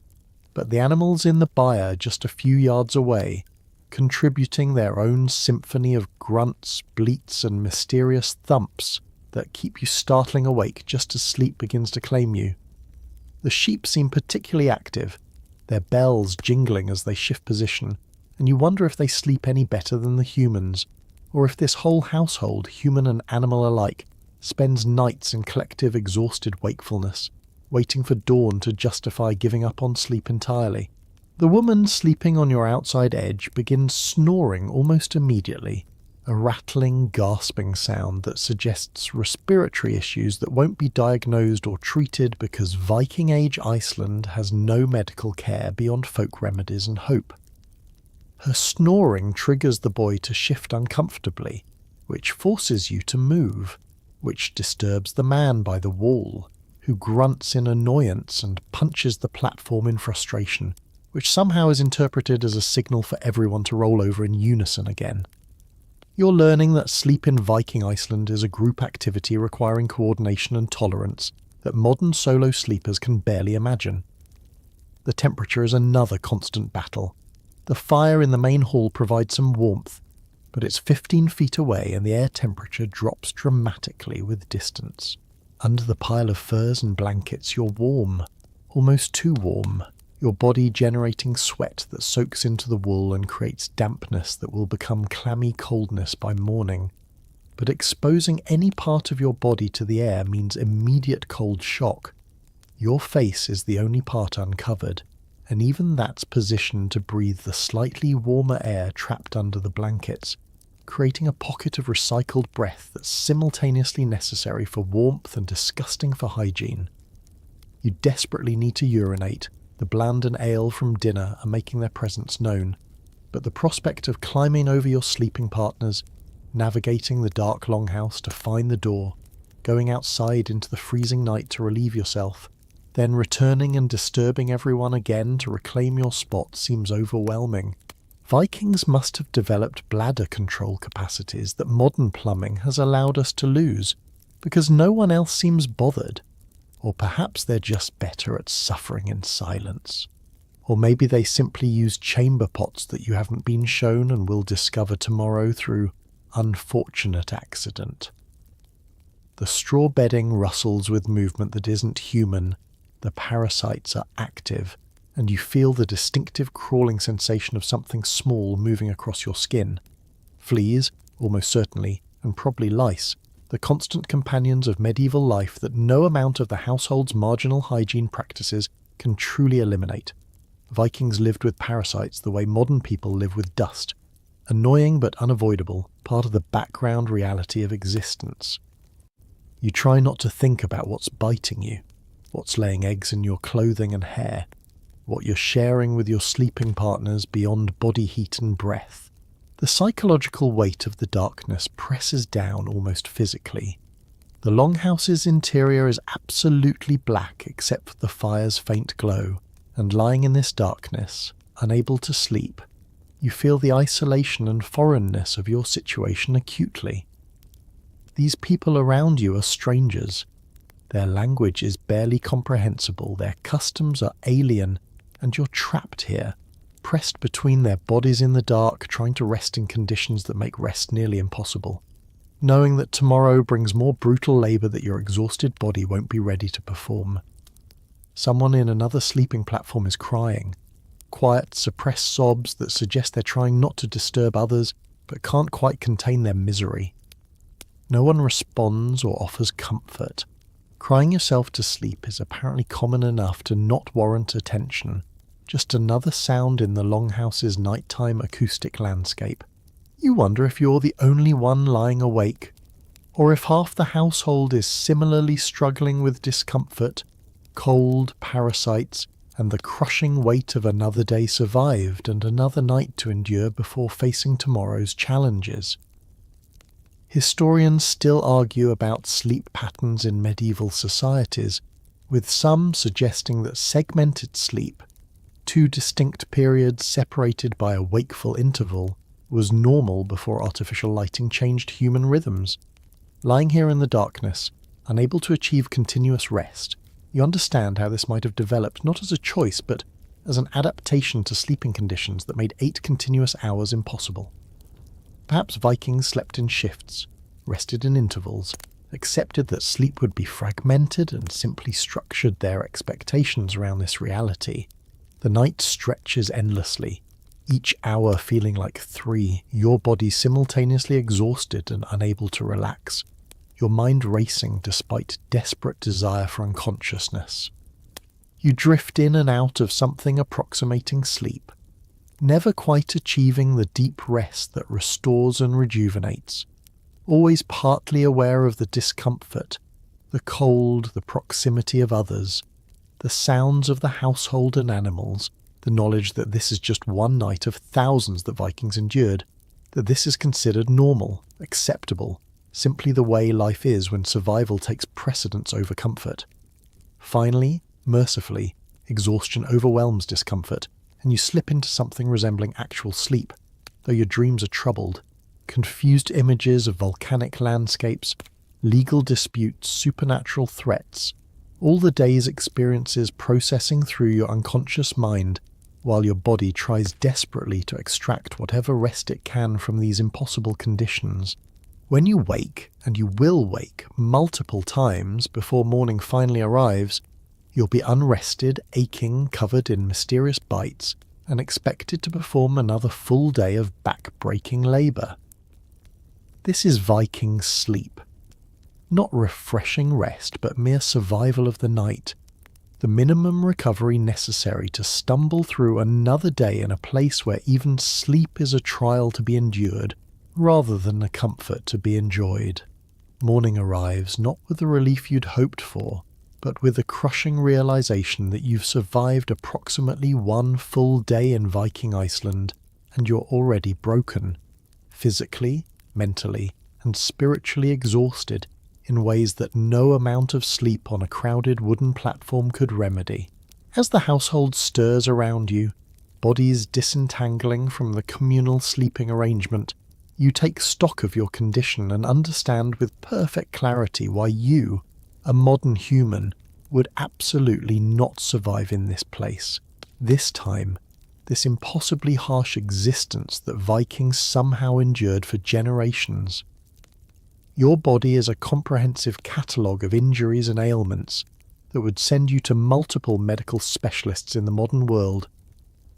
but the animals in the byre just a few yards away, contributing their own symphony of grunts, bleats and mysterious thumps that keep you startling awake just as sleep begins to claim you. The sheep seem particularly active, their bells jingling as they shift position, and you wonder if they sleep any better than the humans, or if this whole household, human and animal alike, spends nights in collective exhausted wakefulness, waiting for dawn to justify giving up on sleep entirely. The woman sleeping on your outside edge begins snoring almost immediately, a rattling, gasping sound that suggests respiratory issues that won't be diagnosed or treated because Viking-age Iceland has no medical care beyond folk remedies and hope. Her snoring triggers the boy to shift uncomfortably, which forces you to move, which disturbs the man by the wall, who grunts in annoyance and punches the platform in frustration, which somehow is interpreted as a signal for everyone to roll over in unison again. You're learning that sleep in Viking Iceland is a group activity requiring coordination and tolerance that modern solo sleepers can barely imagine. The temperature is another constant battle. The fire in the main hall provides some warmth, but it's 15 feet away and the air temperature drops dramatically with distance. Under the pile of furs and blankets you're warm, almost too warm, your body generating sweat that soaks into the wool and creates dampness that will become clammy coldness by morning. But exposing any part of your body to the air means immediate cold shock. Your face is the only part uncovered, and even that's positioned to breathe the slightly warmer air trapped under the blankets, creating a pocket of recycled breath that's simultaneously necessary for warmth and disgusting for hygiene. You desperately need to urinate. The bland and ale from dinner are making their presence known, but the prospect of climbing over your sleeping partners, navigating the dark longhouse to find the door, going outside into the freezing night to relieve yourself, then returning and disturbing everyone again to reclaim your spot seems overwhelming. Vikings must have developed bladder control capacities that modern plumbing has allowed us to lose, because no one else seems bothered. Or perhaps they're just better at suffering in silence. Or maybe they simply use chamber pots that you haven't been shown and will discover tomorrow through unfortunate accident. The straw bedding rustles with movement that isn't human, the parasites are active, and you feel the distinctive crawling sensation of something small moving across your skin. Fleas, almost certainly, and probably lice, the constant companions of medieval life that no amount of the household's marginal hygiene practices can truly eliminate. Vikings lived with parasites the way modern people live with dust. Annoying but unavoidable, part of the background reality of existence. You try not to think about what's biting you, what's laying eggs in your clothing and hair, what you're sharing with your sleeping partners beyond body heat and breath. The psychological weight of the darkness presses down almost physically. The longhouse's interior is absolutely black except for the fire's faint glow, and lying in this darkness, unable to sleep, you feel the isolation and foreignness of your situation acutely. These people around you are strangers. Their language is barely comprehensible, their customs are alien, and you're trapped here, pressed between their bodies in the dark, trying to rest in conditions that make rest nearly impossible, knowing that tomorrow brings more brutal labour that your exhausted body won't be ready to perform. Someone in another sleeping platform is crying, quiet, suppressed sobs that suggest they're trying not to disturb others, but can't quite contain their misery. No one responds or offers comfort. Crying yourself to sleep is apparently common enough to not warrant attention, just another sound in the longhouse's nighttime acoustic landscape. You wonder if you're the only one lying awake, or if half the household is similarly struggling with discomfort, cold, parasites, and the crushing weight of another day survived and another night to endure before facing tomorrow's challenges. Historians still argue about sleep patterns in medieval societies, with some suggesting that segmented sleep, 2 distinct periods separated by a wakeful interval, was normal before artificial lighting changed human rhythms. Lying here in the darkness, unable to achieve continuous rest, you understand how this might have developed not as a choice but as an adaptation to sleeping conditions that made 8 continuous hours impossible. Perhaps Vikings slept in shifts, rested in intervals, accepted that sleep would be fragmented and simply structured their expectations around this reality. The night stretches endlessly, each hour feeling like 3, your body simultaneously exhausted and unable to relax, your mind racing despite desperate desire for unconsciousness. You drift in and out of something approximating sleep, never quite achieving the deep rest that restores and rejuvenates, always partly aware of the discomfort, the cold, the proximity of others, the sounds of the household and animals, the knowledge that this is just one night of thousands that Vikings endured, that this is considered normal, acceptable, simply the way life is when survival takes precedence over comfort. Finally, mercifully, exhaustion overwhelms discomfort, and you slip into something resembling actual sleep, though your dreams are troubled. Confused images of volcanic landscapes, legal disputes, supernatural threats, all the day's experiences processing through your unconscious mind, while your body tries desperately to extract whatever rest it can from these impossible conditions. When you wake, and you will wake multiple times before morning finally arrives, you'll be unrested, aching, covered in mysterious bites, and expected to perform another full day of back-breaking labour. This is Viking sleep. Not refreshing rest, but mere survival of the night. The minimum recovery necessary to stumble through another day in a place where even sleep is a trial to be endured, rather than a comfort to be enjoyed. Morning arrives not with the relief you'd hoped for, but with the crushing realization that you've survived approximately 1 full day in Viking Iceland, and you're already broken, physically, mentally, and spiritually exhausted in ways that no amount of sleep on a crowded wooden platform could remedy. As the household stirs around you, bodies disentangling from the communal sleeping arrangement, you take stock of your condition and understand with perfect clarity why you, a modern human, would absolutely not survive in this place, this time, this impossibly harsh existence that Vikings somehow endured for generations. Your body is a comprehensive catalogue of injuries and ailments that would send you to multiple medical specialists in the modern world.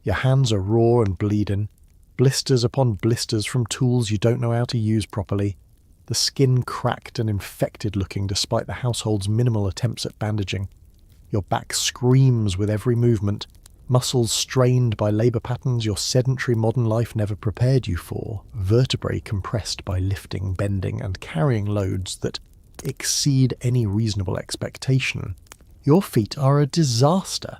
Your hands are raw and bleeding, blisters upon blisters from tools you don't know how to use properly, the skin cracked and infected looking despite the household's minimal attempts at bandaging. Your back screams with every movement, muscles strained by labour patterns your sedentary modern life never prepared you for, vertebrae compressed by lifting, bending, and carrying loads that exceed any reasonable expectation. Your feet are a disaster.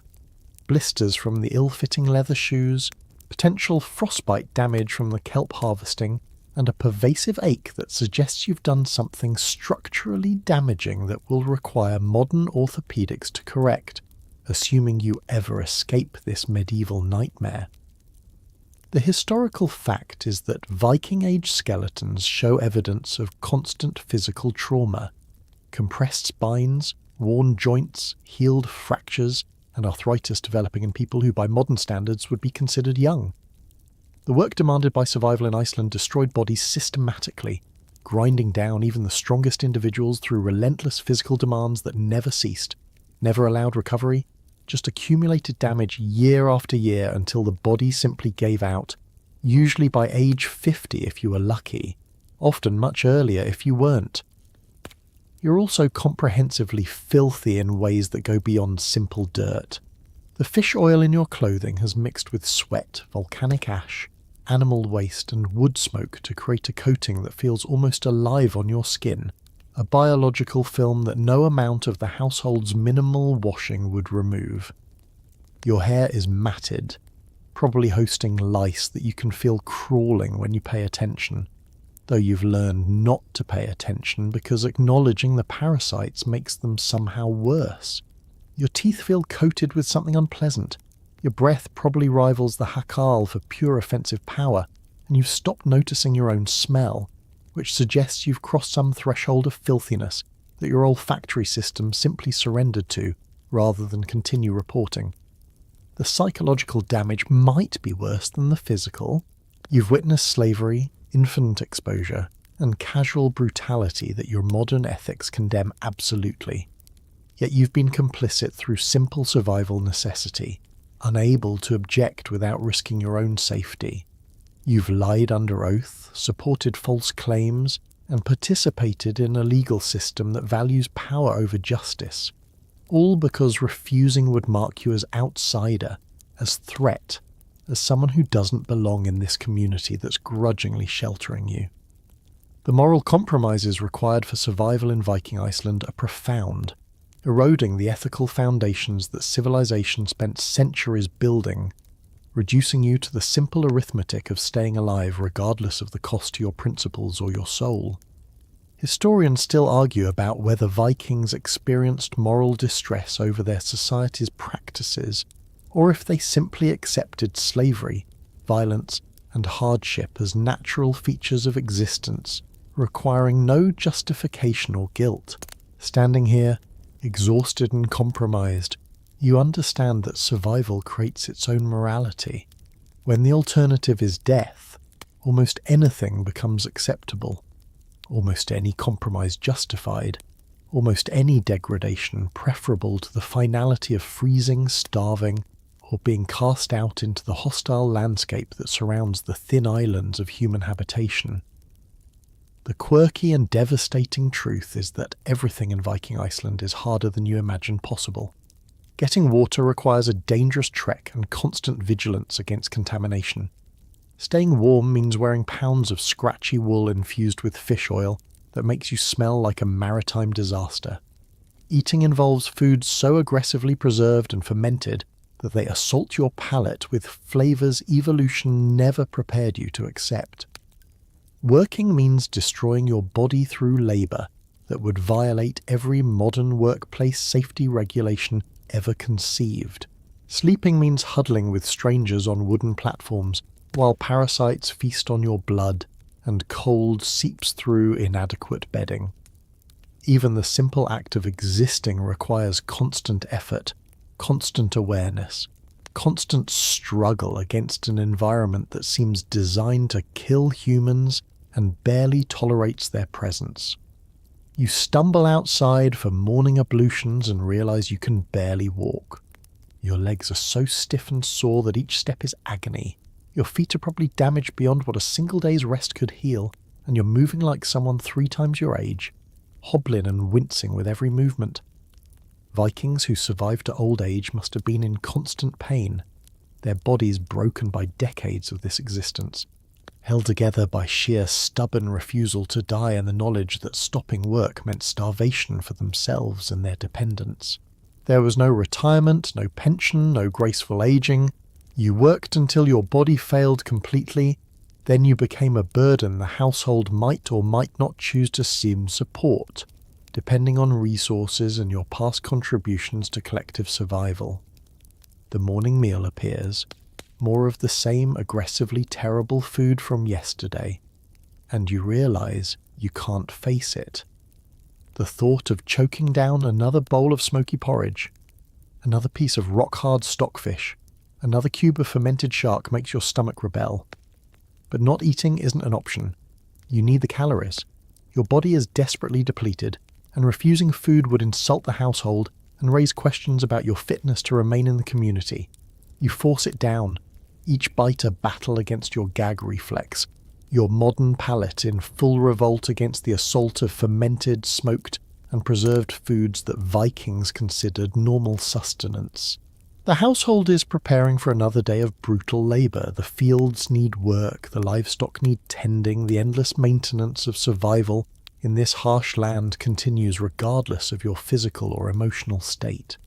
Blisters from the ill-fitting leather shoes, potential frostbite damage from the kelp harvesting, and a pervasive ache that suggests you've done something structurally damaging that will require modern orthopedics to correct, assuming you ever escape this medieval nightmare. The historical fact is that Viking-age skeletons show evidence of constant physical trauma, compressed spines, worn joints, healed fractures, and arthritis developing in people who by modern standards would be considered young. The work demanded by survival in Iceland destroyed bodies systematically, grinding down even the strongest individuals through relentless physical demands that never ceased, never allowed recovery, just accumulated damage year after year until the body simply gave out, usually by age 50 if you were lucky, often much earlier if you weren't. You're also comprehensively filthy in ways that go beyond simple dirt. The fish oil in your clothing has mixed with sweat, volcanic ash, animal waste and wood smoke to create a coating that feels almost alive on your skin, a biological film that no amount of the household's minimal washing would remove. Your hair is matted, probably hosting lice that you can feel crawling when you pay attention, though you've learned not to pay attention because acknowledging the parasites makes them somehow worse. Your teeth feel coated with something unpleasant. Your breath probably rivals the Hakal for pure offensive power, and you've stopped noticing your own smell, which suggests you've crossed some threshold of filthiness that your olfactory system simply surrendered to, rather than continue reporting. The psychological damage might be worse than the physical. You've witnessed slavery, infant exposure, and casual brutality that your modern ethics condemn absolutely. Yet you've been complicit through simple survival necessity, unable to object without risking your own safety. You've lied under oath, supported false claims, and participated in a legal system that values power over justice, all because refusing would mark you as outsider, as threat, as someone who doesn't belong in this community that's grudgingly sheltering you. The moral compromises required for survival in Viking Iceland are profound, eroding the ethical foundations that civilization spent centuries building, reducing you to the simple arithmetic of staying alive regardless of the cost to your principles or your soul. Historians still argue about whether Vikings experienced moral distress over their society's practices, or if they simply accepted slavery, violence, and hardship as natural features of existence, requiring no justification or guilt. Standing here, exhausted and compromised, you understand that survival creates its own morality. When the alternative is death, almost anything becomes acceptable, almost any compromise justified, almost any degradation preferable to the finality of freezing, starving, or being cast out into the hostile landscape that surrounds the thin islands of human habitation. The quirky and devastating truth is that everything in Viking Iceland is harder than you imagine possible. Getting water requires a dangerous trek and constant vigilance against contamination. Staying warm means wearing pounds of scratchy wool infused with fish oil that makes you smell like a maritime disaster. Eating involves foods so aggressively preserved and fermented that they assault your palate with flavors evolution never prepared you to accept. Working means destroying your body through labor that would violate every modern workplace safety regulation ever conceived. Sleeping means huddling with strangers on wooden platforms while parasites feast on your blood and cold seeps through inadequate bedding. Even the simple act of existing requires constant effort, constant awareness, constant struggle against an environment that seems designed to kill humans and barely tolerates their presence. You stumble outside for morning ablutions and realize you can barely walk. Your legs are so stiff and sore that each step is agony. Your feet are probably damaged beyond what a single day's rest could heal, and you're moving like someone 3 times your age, hobbling and wincing with every movement. Vikings who survived to old age must have been in constant pain, their bodies broken by decades of this existence, held together by sheer stubborn refusal to die and the knowledge that stopping work meant starvation for themselves and their dependents. There was no retirement, no pension, no graceful aging. You worked until your body failed completely, then you became a burden the household might or might not choose to seem support, depending on resources and your past contributions to collective survival. The morning meal appears, more of the same aggressively terrible food from yesterday, and you realize you can't face it. The thought of choking down another bowl of smoky porridge, another piece of rock-hard stockfish, another cube of fermented shark makes your stomach rebel. But not eating isn't an option. You need the calories. Your body is desperately depleted, and refusing food would insult the household and raise questions about your fitness to remain in the community. You force it down, each bite a battle against your gag reflex, your modern palate in full revolt against the assault of fermented, smoked, and preserved foods that Vikings considered normal sustenance. The household is preparing for another day of brutal labour. The fields need work, the livestock need tending, the endless maintenance of survival in this harsh land continues regardless of your physical or emotional state.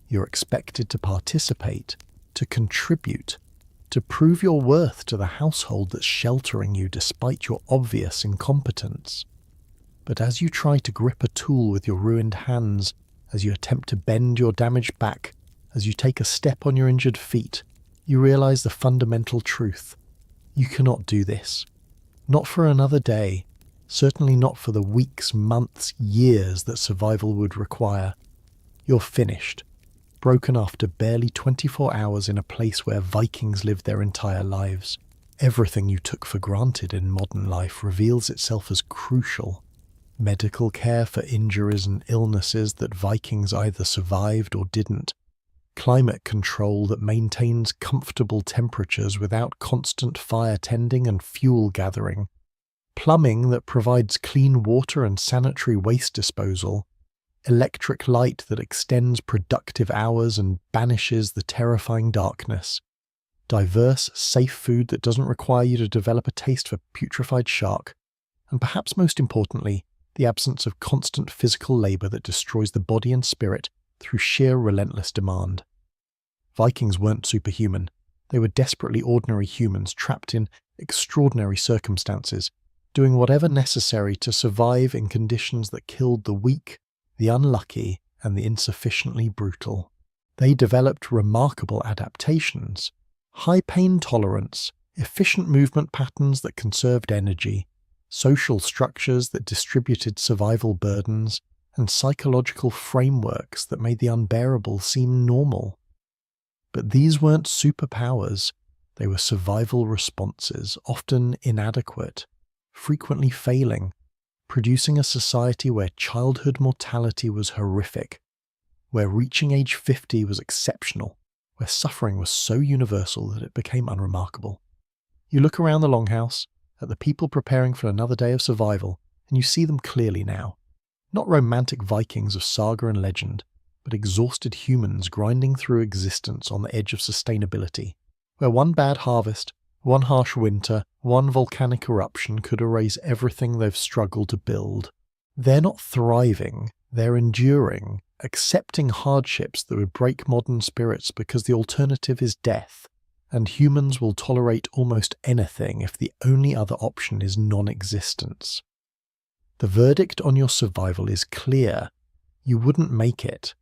You're expected to participate, to contribute, to prove your worth to the household that's sheltering you despite your obvious incompetence. But as you try to grip a tool with your ruined hands, as you attempt to bend your damaged back, as you take a step on your injured feet, you realize the fundamental truth. You cannot do this. Not for another day, certainly not for the weeks, months, years that survival would require. You're finished, broken after barely 24 hours in a place where Vikings lived their entire lives. Everything you took for granted in modern life reveals itself as crucial. Medical care for injuries and illnesses that Vikings either survived or didn't. Climate control that maintains comfortable temperatures without constant fire tending and fuel gathering. Plumbing that provides clean water and sanitary waste disposal. Electric light that extends productive hours and banishes the terrifying darkness. Diverse, safe food that doesn't require you to develop a taste for putrefied shark. And perhaps most importantly, the absence of constant physical labour that destroys the body and spirit through sheer relentless demand. Vikings weren't superhuman. They were desperately ordinary humans trapped in extraordinary circumstances, doing whatever necessary to survive in conditions that killed the weak, the unlucky, and the insufficiently brutal. They developed remarkable adaptations, high pain tolerance, efficient movement patterns that conserved energy, social structures that distributed survival burdens, and psychological frameworks that made the unbearable seem normal. But these weren't superpowers, they were survival responses, often inadequate, frequently failing, producing a society where childhood mortality was horrific, where reaching age 50 was exceptional, where suffering was so universal that it became unremarkable. You look around the longhouse, at the people preparing for another day of survival, and you see them clearly now. Not romantic Vikings of saga and legend, but exhausted humans grinding through existence on the edge of sustainability, where one bad harvest, one harsh winter, one volcanic eruption could erase everything they've struggled to build. They're not thriving, they're enduring, accepting hardships that would break modern spirits because the alternative is death, and humans will tolerate almost anything if the only other option is non-existence. The verdict on your survival is clear. You wouldn't make it.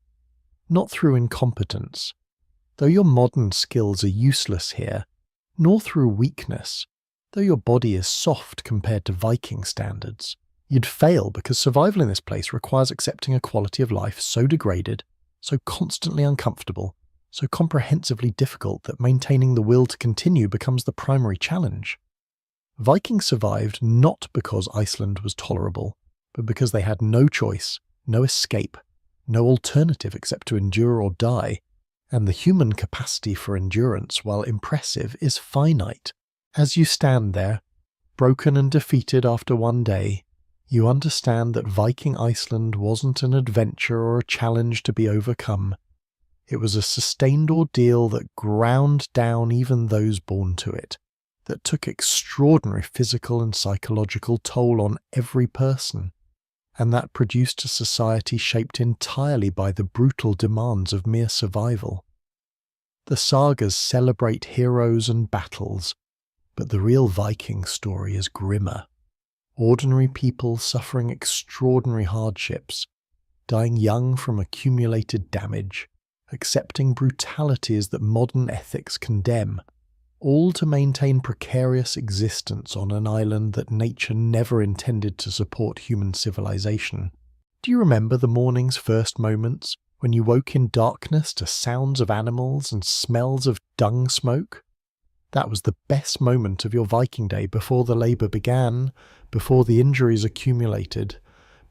Not through incompetence, though your modern skills are useless here, nor through weakness, though your body is soft compared to Viking standards. You'd fail because survival in this place requires accepting a quality of life so degraded, so constantly uncomfortable, so comprehensively difficult that maintaining the will to continue becomes the primary challenge. Vikings survived not because Iceland was tolerable, but because they had no choice, no escape, no alternative except to endure or die, and the human capacity for endurance, while impressive, is finite. As you stand there, broken and defeated after one day, you understand that Viking Iceland wasn't an adventure or a challenge to be overcome. It was a sustained ordeal that ground down even those born to it, that took extraordinary physical and psychological toll on every person, and that produced a society shaped entirely by the brutal demands of mere survival. The sagas celebrate heroes and battles, but the real Viking story is grimmer. Ordinary people suffering extraordinary hardships, dying young from accumulated damage, accepting brutalities that modern ethics condemn, all to maintain precarious existence on an island that nature never intended to support human civilization. Do you remember the morning's first moments, when you woke in darkness to sounds of animals and smells of dung smoke? That was the best moment of your Viking day before the labour began, before the injuries accumulated,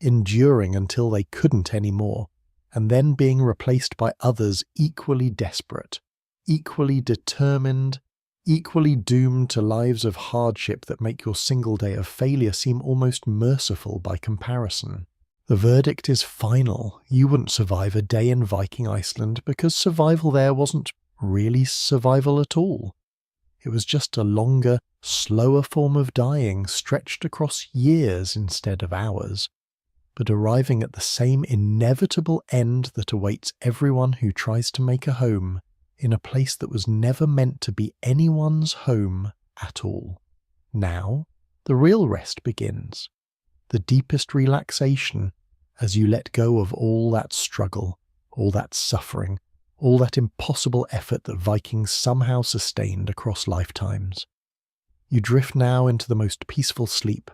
enduring until they couldn't anymore, and then being replaced by others equally desperate, equally determined, equally doomed to lives of hardship that make your single day of failure seem almost merciful by comparison. The verdict is final. You wouldn't survive a day in Viking Iceland because survival there wasn't really survival at all. It was just a longer, slower form of dying stretched across years instead of hours, but arriving at the same inevitable end that awaits everyone who tries to make a home in a place that was never meant to be anyone's home at all. Now, the real rest begins, the deepest relaxation, as you let go of all that struggle, all that suffering, all that impossible effort that Vikings somehow sustained across lifetimes. You drift now into the most peaceful sleep,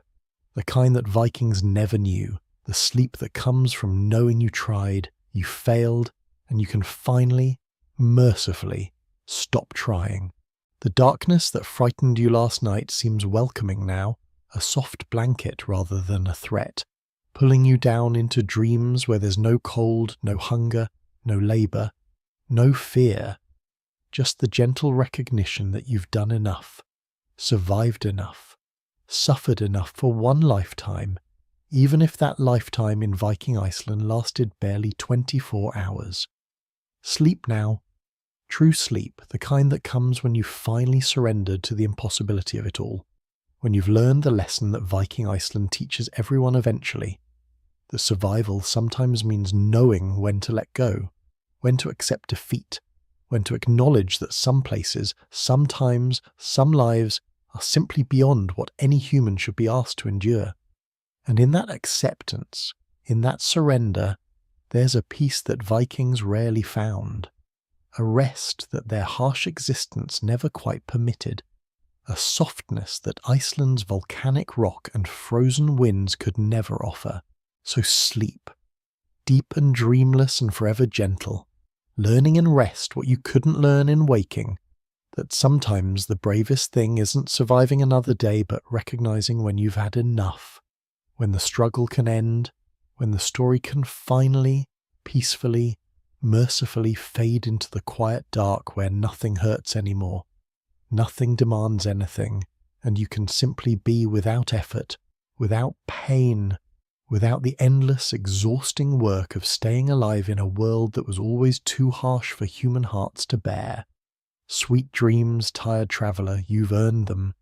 the kind that Vikings never knew, the sleep that comes from knowing you tried, you failed, and you can finally, mercifully, stop trying. The darkness that frightened you last night seems welcoming now, a soft blanket rather than a threat, pulling you down into dreams where there's no cold, no hunger, no labour, no fear, just the gentle recognition that you've done enough, survived enough, suffered enough for one lifetime, even if that lifetime in Viking Iceland lasted barely 24 hours. Sleep now. True sleep, the kind that comes when you've finally surrendered to the impossibility of it all, when you've learned the lesson that Viking Iceland teaches everyone eventually, that survival sometimes means knowing when to let go, when to accept defeat, when to acknowledge that some places, some times, some lives are simply beyond what any human should be asked to endure. And in that acceptance, in that surrender, there's a peace that Vikings rarely found, a rest that their harsh existence never quite permitted, a softness that Iceland's volcanic rock and frozen winds could never offer. So sleep, deep and dreamless and forever gentle, learning in rest what you couldn't learn in waking, that sometimes the bravest thing isn't surviving another day but recognizing when you've had enough, when the struggle can end, when the story can finally, peacefully, mercifully fade into the quiet dark where nothing hurts anymore, nothing demands anything, and you can simply be without effort, without pain, without the endless, exhausting work of staying alive in a world that was always too harsh for human hearts to bear. Sweet dreams, tired traveller, you've earned them.